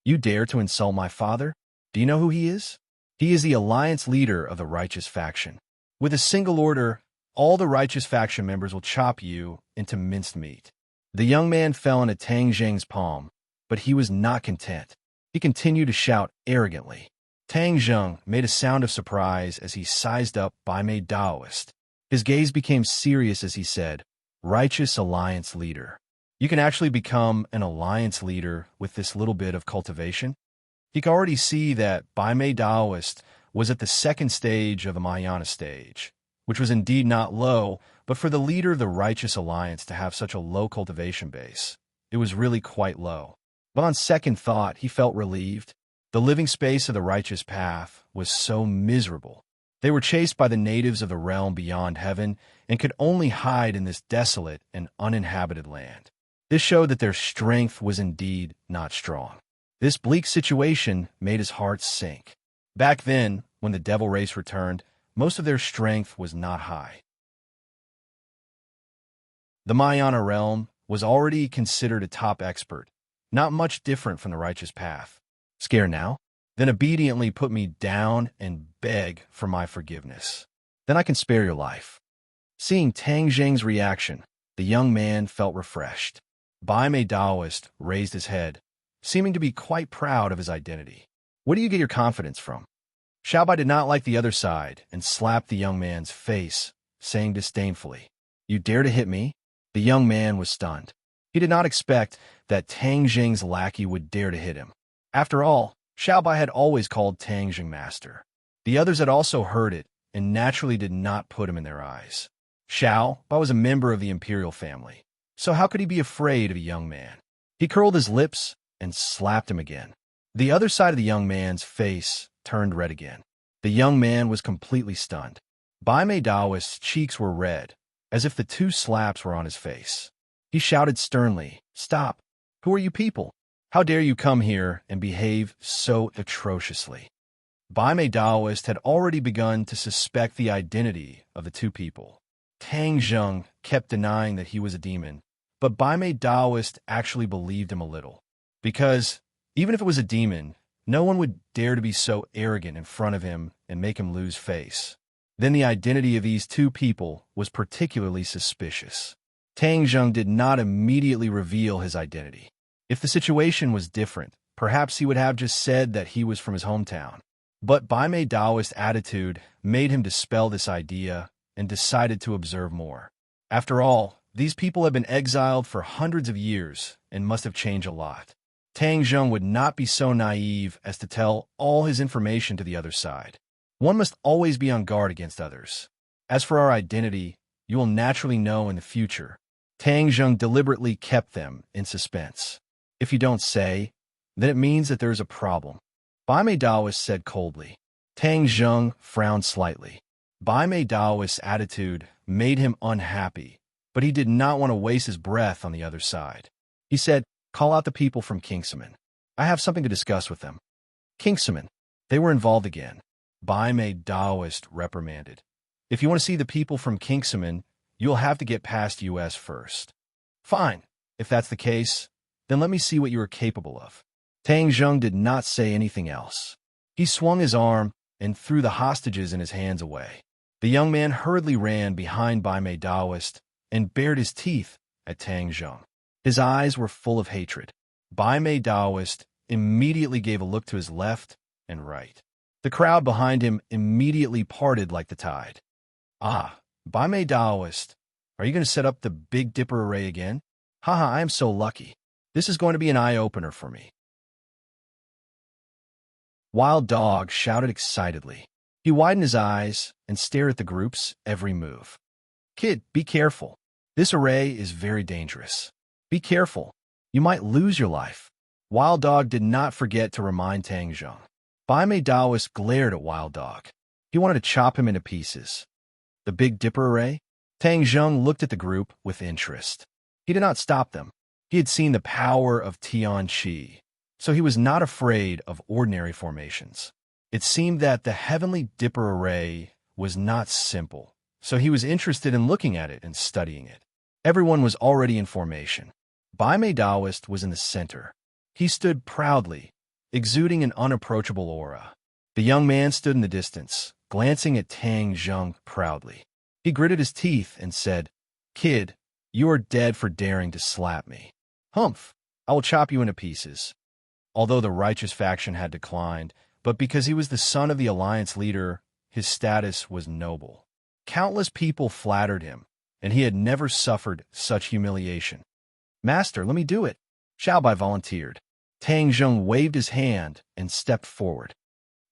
Speaker 1: "You dare to insult my father? Do you know who he is? He is the alliance leader of the righteous faction. With a single order, all the righteous faction members will chop you into minced meat." The young man fell into Tang Zheng's palm, but he was not content. He continued to shout arrogantly. Tang Zheng made a sound of surprise as he sized up Bai Mei Daoist. His gaze became serious as he said, "Righteous alliance leader. You can actually become an alliance leader with this little bit of cultivation?" He could already see that Bai Mei Daoist was at the second stage of the Mahayana stage, which was indeed not low, but for the leader of the Righteous Alliance to have such a low cultivation base, it was really quite low. But on second thought, he felt relieved. The living space of the Righteous Path was so miserable. They were chased by the natives of the realm beyond heaven and could only hide in this desolate and uninhabited land. This showed that their strength was indeed not strong. This bleak situation made his heart sink. Back then, when the devil race returned, most of their strength was not high. The Mahayana realm was already considered a top expert, not much different from the Righteous Path. Scared now? Then obediently put me down and beg for my forgiveness. Then I can spare your life. Seeing Tang Zheng's reaction, the young man felt refreshed. Bai Mei Daoist raised his head, seeming to be quite proud of his identity. "Where do you get your confidence from?" Xiaobai did not like the other side and slapped the young man's face, saying disdainfully, "You dare to hit me?" The young man was stunned. He did not expect that Tang Zheng's lackey would dare to hit him. After all, Xiaobai had always called Tang Zheng master. The others had also heard it and naturally did not put him in their eyes. Xiaobai was a member of the imperial family, so how could he be afraid of a young man? He curled his lips and slapped him again. The other side of the young man's face turned red again. The young man was completely stunned. Bai Mei Daoist's cheeks were red, as if the two slaps were on his face. He shouted sternly, "Stop! Who are you people? How dare you come here and behave so atrociously?" Bai Mei Daoist had already begun to suspect the identity of the two people. Tang Zheng kept denying that he was a demon, but Bai Mei Daoist actually believed him a little. Because, even if it was a demon, no one would dare to be so arrogant in front of him and make him lose face. Then the identity of these two people was particularly suspicious. Tang Zheng did not immediately reveal his identity. If the situation was different, perhaps he would have just said that he was from his hometown. But Bai Mei Daoist's attitude made him dispel this idea and decided to observe more. After all, these people have been exiled for hundreds of years and must have changed a lot. Tang Zheng would not be so naive as to tell all his information to the other side. One must always be on guard against others. As for our identity, you will naturally know in the future. Tang Zheng deliberately kept them in suspense. If you don't say, then it means that there is a problem. Bai Mei Daoist said coldly. Tang Zheng frowned slightly. Bai Mei Daoist's attitude made him unhappy, but he did not want to waste his breath on the other side. He said, "Call out the people from Kingsaman. I have something to discuss with them." Kingsaman. They were involved again. Bai Mei Daoist reprimanded. "If you want to see the people from Kingsaman, you'll have to get past US first." "Fine. If that's the case, then let me see what you are capable of." Tang Zheng did not say anything else. He swung his arm and threw the hostages in his hands away. The young man hurriedly ran behind Bai Mei Daoist and bared his teeth at Tang Zheng. His eyes were full of hatred. Bai Mei Daoist immediately gave a look to his left and right. The crowd behind him immediately parted like the tide. Ah, Bai Mei Daoist, are you going to set up the Big Dipper array again? Haha, I am so lucky. This is going to be an eye-opener for me. Wild Dog shouted excitedly. He widened his eyes and stared at the group's every move. Kid, be careful. This array is very dangerous. Be careful. You might lose your life. Wild Dog did not forget to remind Tang Zheng. Bai Mei Daoist glared at Wild Dog. He wanted to chop him into pieces. The Big Dipper array? Tang Zheng looked at the group with interest. He did not stop them. He had seen the power of Tian Qi, so he was not afraid of ordinary formations. It seemed that the Heavenly Dipper array was not simple, so he was interested in looking at it and studying it. Everyone was already in formation. Bai Mei Daoist was in the center. He stood proudly, exuding an unapproachable aura. The young man stood in the distance, glancing at Tang Zheng proudly. He gritted his teeth and said, Kid, you are dead for daring to slap me. Humph, I will chop you into pieces. Although the righteous faction had declined, but because he was the son of the alliance leader, his status was noble. Countless people flattered him, and he had never suffered such humiliation. Master, let me do it. Xiao Bai volunteered. Tang Zheng waved his hand and stepped forward.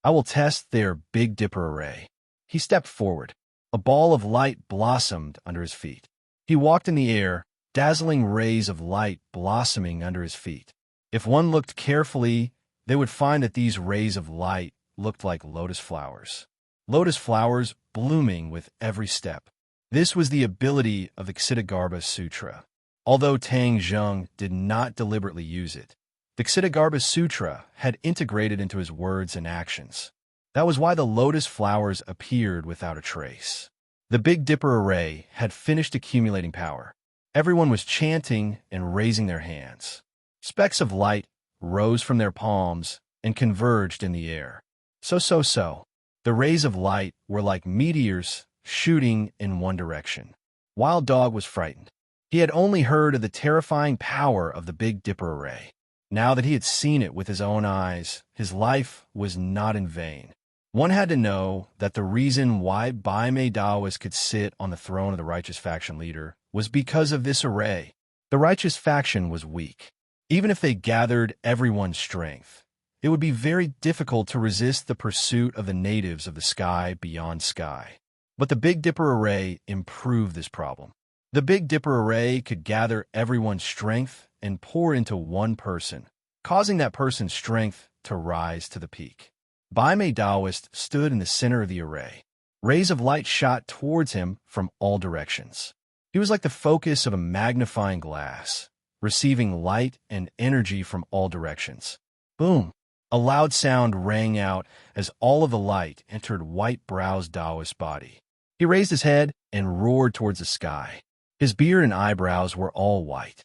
Speaker 1: I will test their Big Dipper array. He stepped forward. A ball of light blossomed under his feet. He walked in the air, dazzling rays of light blossoming under his feet. If one looked carefully, they would find that these rays of light looked like lotus flowers. Lotus flowers blooming with every step. This was the ability of the Ksitigarbha Sutra. Although Tang Zheng did not deliberately use it, the Ksitigarbha Sutra had integrated into his words and actions. That was why the lotus flowers appeared without a trace. The Big Dipper array had finished accumulating power. Everyone was chanting and raising their hands. Specks of light rose from their palms and converged in the air. So. The rays of light were like meteors shooting in one direction. Wild Dog was frightened. He had only heard of the terrifying power of the Big Dipper array. Now that he had seen it with his own eyes, his life was not in vain. One had to know that the reason why Bai Mei Daoist could sit on the throne of the righteous faction leader was because of this array. The righteous faction was weak. Even if they gathered everyone's strength, it would be very difficult to resist the pursuit of the natives of the sky beyond sky. But the Big Dipper array improved this problem. The Big Dipper array could gather everyone's strength and pour into one person, causing that person's strength to rise to the peak. Bai Mei Daoist stood in the center of the array. Rays of light shot towards him from all directions. He was like the focus of a magnifying glass, receiving light and energy from all directions. Boom! A loud sound rang out as all of the light entered White-Brow's Daoist body. He raised his head and roared towards the sky. His beard and eyebrows were all white.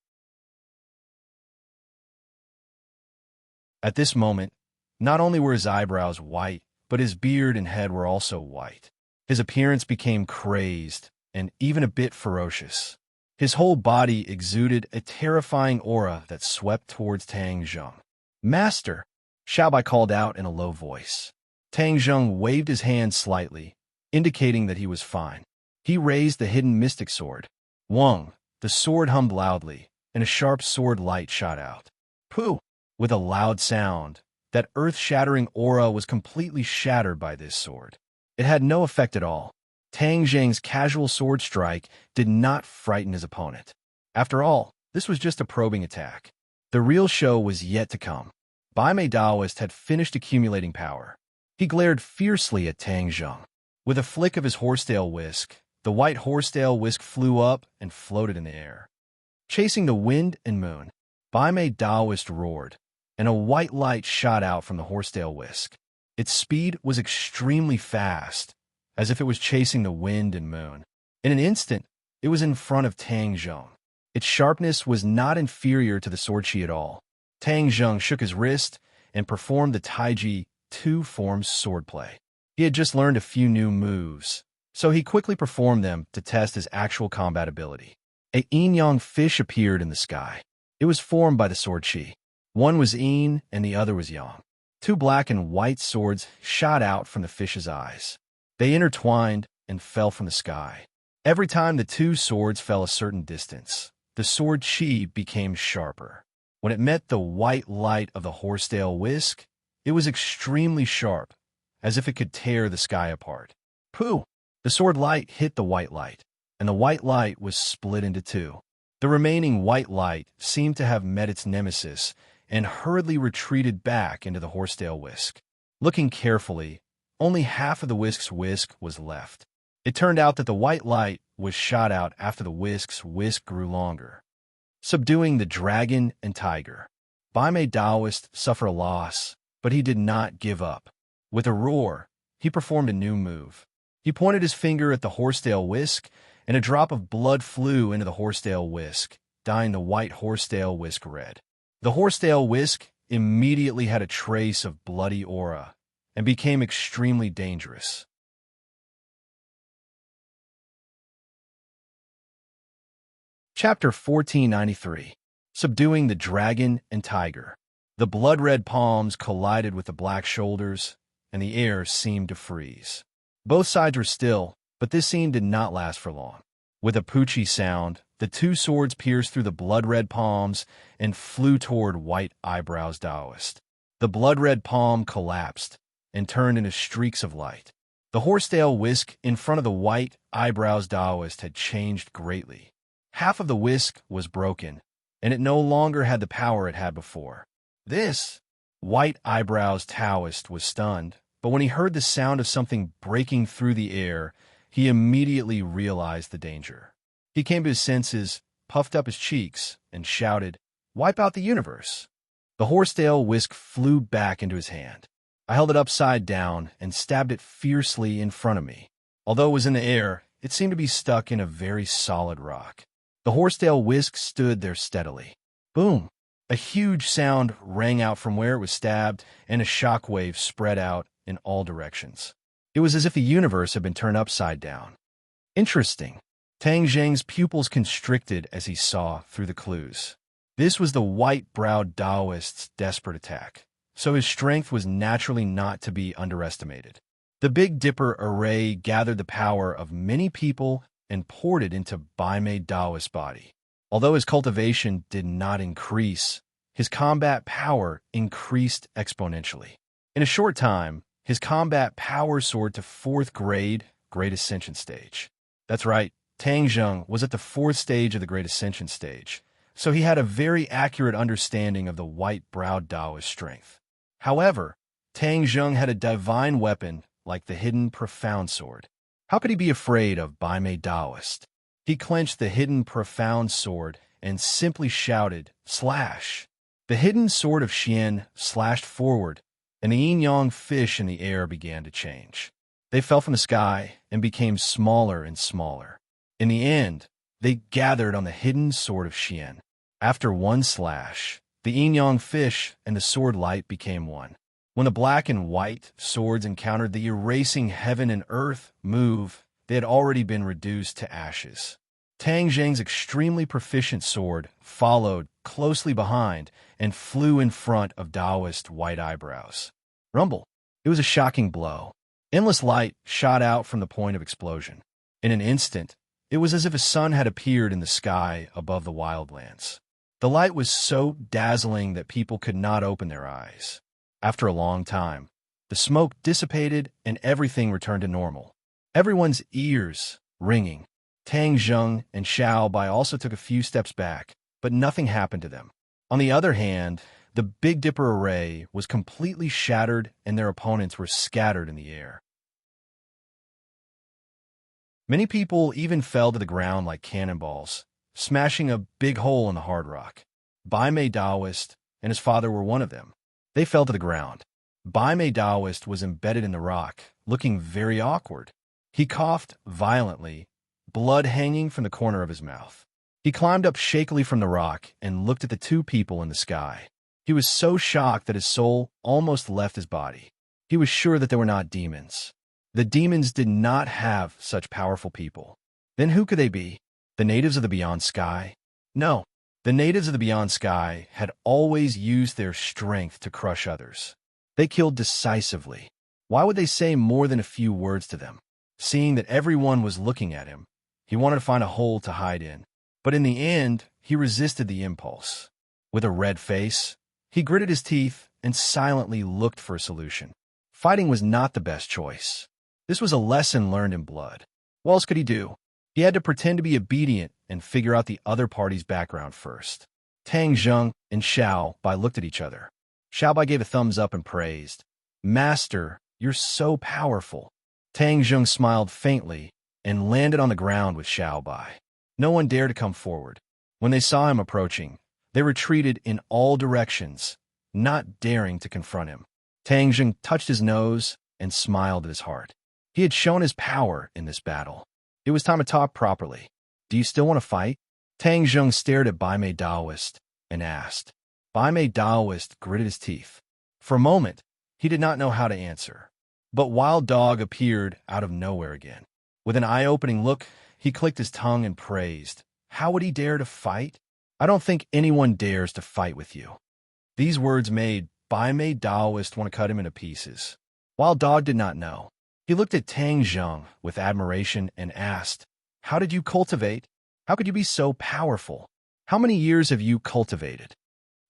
Speaker 1: At this moment, not only were his eyebrows white, but his beard and head were also white. His appearance became crazed and even a bit ferocious. His whole body exuded a terrifying aura that swept towards Tang Zheng. Master! Xiao Bai called out in a low voice. Tang Zheng waved his hand slightly, indicating that he was fine. He raised the hidden mystic sword. Wong! The sword hummed loudly, and a sharp sword light shot out. Pooh! With a loud sound, that earth-shattering aura was completely shattered by this sword. It had no effect at all. Tang Zheng's casual sword strike did not frighten his opponent. After all, this was just a probing attack. The real show was yet to come. Bai Mei Daoist had finished accumulating power. He glared fiercely at Tang Zheng. With a flick of his horsetail whisk, the white horsetail whisk flew up and floated in the air. Chasing the wind and moon, Bai Mei Daoist roared, and a white light shot out from the horsetail whisk. Its speed was extremely fast, as if it was chasing the wind and moon. In an instant, it was in front of Tang Zheng. Its sharpness was not inferior to the sword chi at all. Tang Zheng shook his wrist and performed the Taiji two-forms swordplay. He had just learned a few new moves, so he quickly performed them to test his actual combat ability. A yin-yang fish appeared in the sky. It was formed by the sword chi. One was yin and the other was yang. Two black and white swords shot out from the fish's eyes. They intertwined and fell from the sky. Every time the two swords fell a certain distance, the sword chi became sharper. When it met the white light of the horsetail whisk, it was extremely sharp, as if it could tear the sky apart. Pooh! The sword light hit the white light, and the white light was split into two. The remaining white light seemed to have met its nemesis and hurriedly retreated back into the horsetail whisk. Looking carefully, only half of the whisk's whisk was left. It turned out that the white light was shot out after the whisk's whisk grew longer. Subduing the dragon and tiger. Bai Mei Daoist suffered a loss, but he did not give up. With a roar, he performed a new move. He pointed his finger at the horsetail whisk, and a drop of blood flew into the horsetail whisk, dyeing the white horsetail whisk red. The horsetail whisk immediately had a trace of bloody aura and became extremely dangerous. Chapter 1493. Subduing the Dragon and Tiger. The blood-red palms collided with the black shoulders, and the air seemed to freeze. Both sides were still, but this scene did not last for long. With a poochie sound, the two swords pierced through the blood-red palms and flew toward White Eyebrows Daoist. The blood-red palm collapsed and turned into streaks of light. The horsetail whisk in front of the White Eyebrows Daoist had changed greatly. Half of the whisk was broken, and it no longer had the power it had before. This White Eyebrows Taoist was stunned, but when he heard the sound of something breaking through the air, he immediately realized the danger. He came to his senses, puffed up his cheeks, and shouted, "Wipe out the universe!" The horsetail whisk flew back into his hand. I held it upside down and stabbed it fiercely in front of me. Although it was in the air, it seemed to be stuck in a very solid rock. The horsetail whisk stood there steadily. Boom! A huge sound rang out from where it was stabbed, and a shockwave spread out in all directions. It was as if the universe had been turned upside down. Interesting. Tang Zheng's pupils constricted as he saw through the clues. This was the white-browed Taoist's desperate attack, so his strength was naturally not to be underestimated. The Big Dipper array gathered the power of many people and poured it into Bai Mei Daoist's body. Although his cultivation did not increase, his combat power increased exponentially. In a short time, his combat power soared to 4th grade, Great Ascension stage. That's right, Tang Zheng was at the 4th stage of the Great Ascension stage, so he had a very accurate understanding of the white-browed Taoist strength. However, Tang Zheng had a divine weapon like the hidden profound sword. How could he be afraid of Bai Mei Daoist? He clenched the hidden profound sword and simply shouted, "Slash!" The hidden sword of Xian slashed forward, and the yin-yang fish in the air began to change. They fell from the sky and became smaller and smaller. In the end, they gathered on the hidden sword of Xian. After one slash, the yin-yang fish and the sword light became one. When the black and white swords encountered the erasing heaven and earth move, they had already been reduced to ashes. Tang Zheng's extremely proficient sword followed closely behind and flew in front of Taoist White Eyebrows. Rumble. It was a shocking blow. Endless light shot out from the point of explosion. In an instant, it was as if a sun had appeared in the sky above the wildlands. The light was so dazzling that people could not open their eyes. After a long time, the smoke dissipated and everything returned to normal. Everyone's ears ringing. Tang Zheng and Xiao Bai also took a few steps back, but nothing happened to them. On the other hand, the Big Dipper array was completely shattered and their opponents were scattered in the air. Many people even fell to the ground like cannonballs, smashing a big hole in the hard rock. Bai Mei Daoist and his father were one of them. They fell to the ground. Bai Mei Daoist was embedded in the rock, looking very awkward. He coughed violently, blood hanging from the corner of his mouth. He climbed up shakily from the rock and looked at the two people in the sky. He was so shocked that his soul almost left his body. He was sure that they were not demons. The demons did not have such powerful people. Then who could they be? The natives of the Beyond Sky? No. The natives of the Beyond Sky had always used their strength to crush others. They killed decisively. Why would they say more than a few words to them? Seeing that everyone was looking at him, he wanted to find a hole to hide in. But in the end, he resisted the impulse. With a red face, he gritted his teeth and silently looked for a solution. Fighting was not the best choice. This was a lesson learned in blood. What else could he do? He had to pretend to be obedient and figure out the other party's background first. Tang Zheng and Xiao Bai looked at each other. Xiao Bai gave a thumbs up and praised. "Master, you're so powerful." Tang Zheng smiled faintly and landed on the ground with Xiao Bai. No one dared to come forward. When they saw him approaching, they retreated in all directions, not daring to confront him. Tang Zheng touched his nose and smiled at his heart. He had shown his power in this battle. It was time to talk properly. "Do you still want to fight?" Tang Zheng stared at Bai Mei Daoist and asked. Bai Mei Daoist gritted his teeth. For a moment, he did not know how to answer. But Wild Dog appeared out of nowhere again. With an eye-opening look, he clicked his tongue and praised. "How would he dare to fight? I don't think anyone dares to fight with you." These words made Bai Mei Daoist want to cut him into pieces. Wild Dog did not know. He looked at Tang Zheng with admiration and asked, "How did you cultivate? How could you be so powerful? How many years have you cultivated?"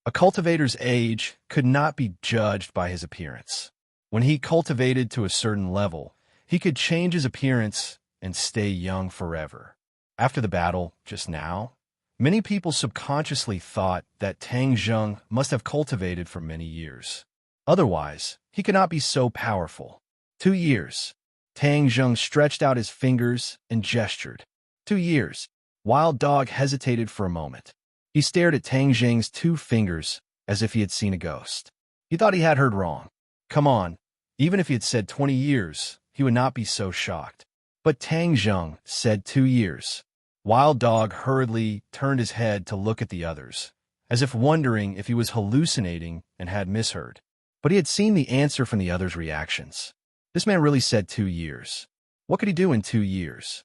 Speaker 1: A cultivator's age could not be judged by his appearance. When he cultivated to a certain level, he could change his appearance and stay young forever. After the battle, just now, many people subconsciously thought that Tang Zheng must have cultivated for many years. Otherwise, he could not be so powerful. 2 years. Tang Zheng stretched out his fingers and gestured. 2 years. Wild Dog hesitated for a moment. He stared at Tang Zheng's 2 fingers as if he had seen a ghost. He thought he had heard wrong. Come on, even if he had said 20 years, he would not be so shocked. But Tang Zheng said 2 years. Wild Dog hurriedly turned his head to look at the others, as if wondering if he was hallucinating and had misheard. But he had seen the answer from the others' reactions. This man really said 2 years. What could he do in 2 years?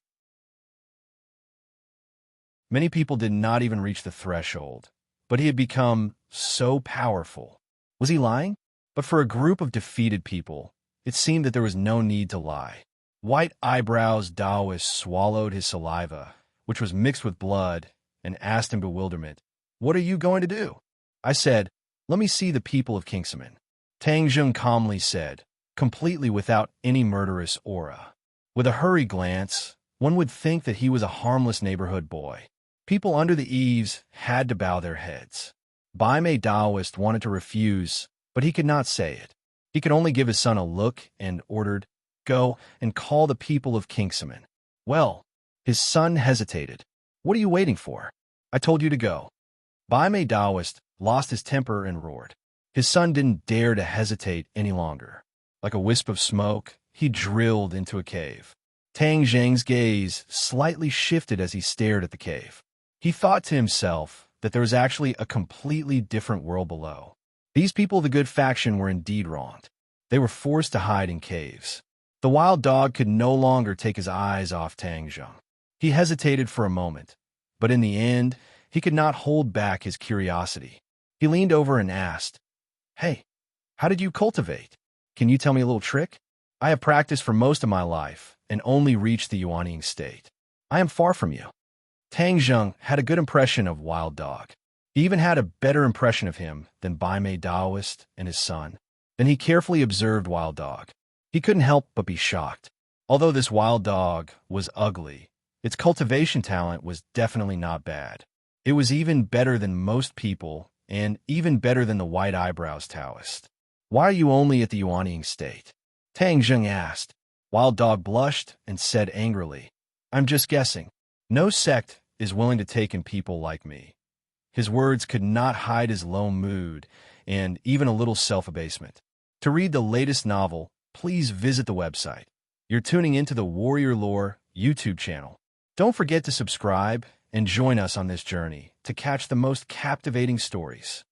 Speaker 1: Many people did not even reach the threshold, but he had become so powerful. Was he lying? But for a group of defeated people, it seemed that there was no need to lie. White Eyebrows Daoist swallowed his saliva, which was mixed with blood, and asked in bewilderment, "What are you going to do?" I said, "Let me see the people of Kingsman." Tang Zheng calmly said, completely without any murderous aura. With a hurried glance, one would think that he was a harmless neighborhood boy. People under the eaves had to bow their heads. Bai Mei Daoist wanted to refuse, but he could not say it. He could only give his son a look and ordered, "Go and call the people of Kingsman." Well, his son hesitated. "What are you waiting for? I told you to go." Bai Mei Daoist lost his temper and roared. His son didn't dare to hesitate any longer. Like a wisp of smoke, he drilled into a cave. Tang Zheng's gaze slightly shifted as he stared at the cave. He thought to himself that there was actually a completely different world below. These people of the good faction were indeed wronged. They were forced to hide in caves. The Wild Dog could no longer take his eyes off Tang Zheng. He hesitated for a moment, but in the end, he could not hold back his curiosity. He leaned over and asked, "Hey, how did you cultivate? Can you tell me a little trick? I have practiced for most of my life and only reached the Yuanying state. I am far from you." Tang Zheng had a good impression of Wild Dog. He even had a better impression of him than Bai Mei Daoist and his son. Then he carefully observed Wild Dog. He couldn't help but be shocked. Although this Wild Dog was ugly, its cultivation talent was definitely not bad. It was even better than most people and even better than the White Eyebrows Taoist. "Why are you only at the Yuanying state?" Tang Zheng asked. Wild Dog blushed and said angrily, "I'm just guessing. No sect is willing to take in people like me." His words could not hide his low mood and even a little self-abasement. To read the latest novel, please visit the website. You're tuning into the Warrior Lore YouTube channel. Don't forget to subscribe and join us on this journey to catch the most captivating stories.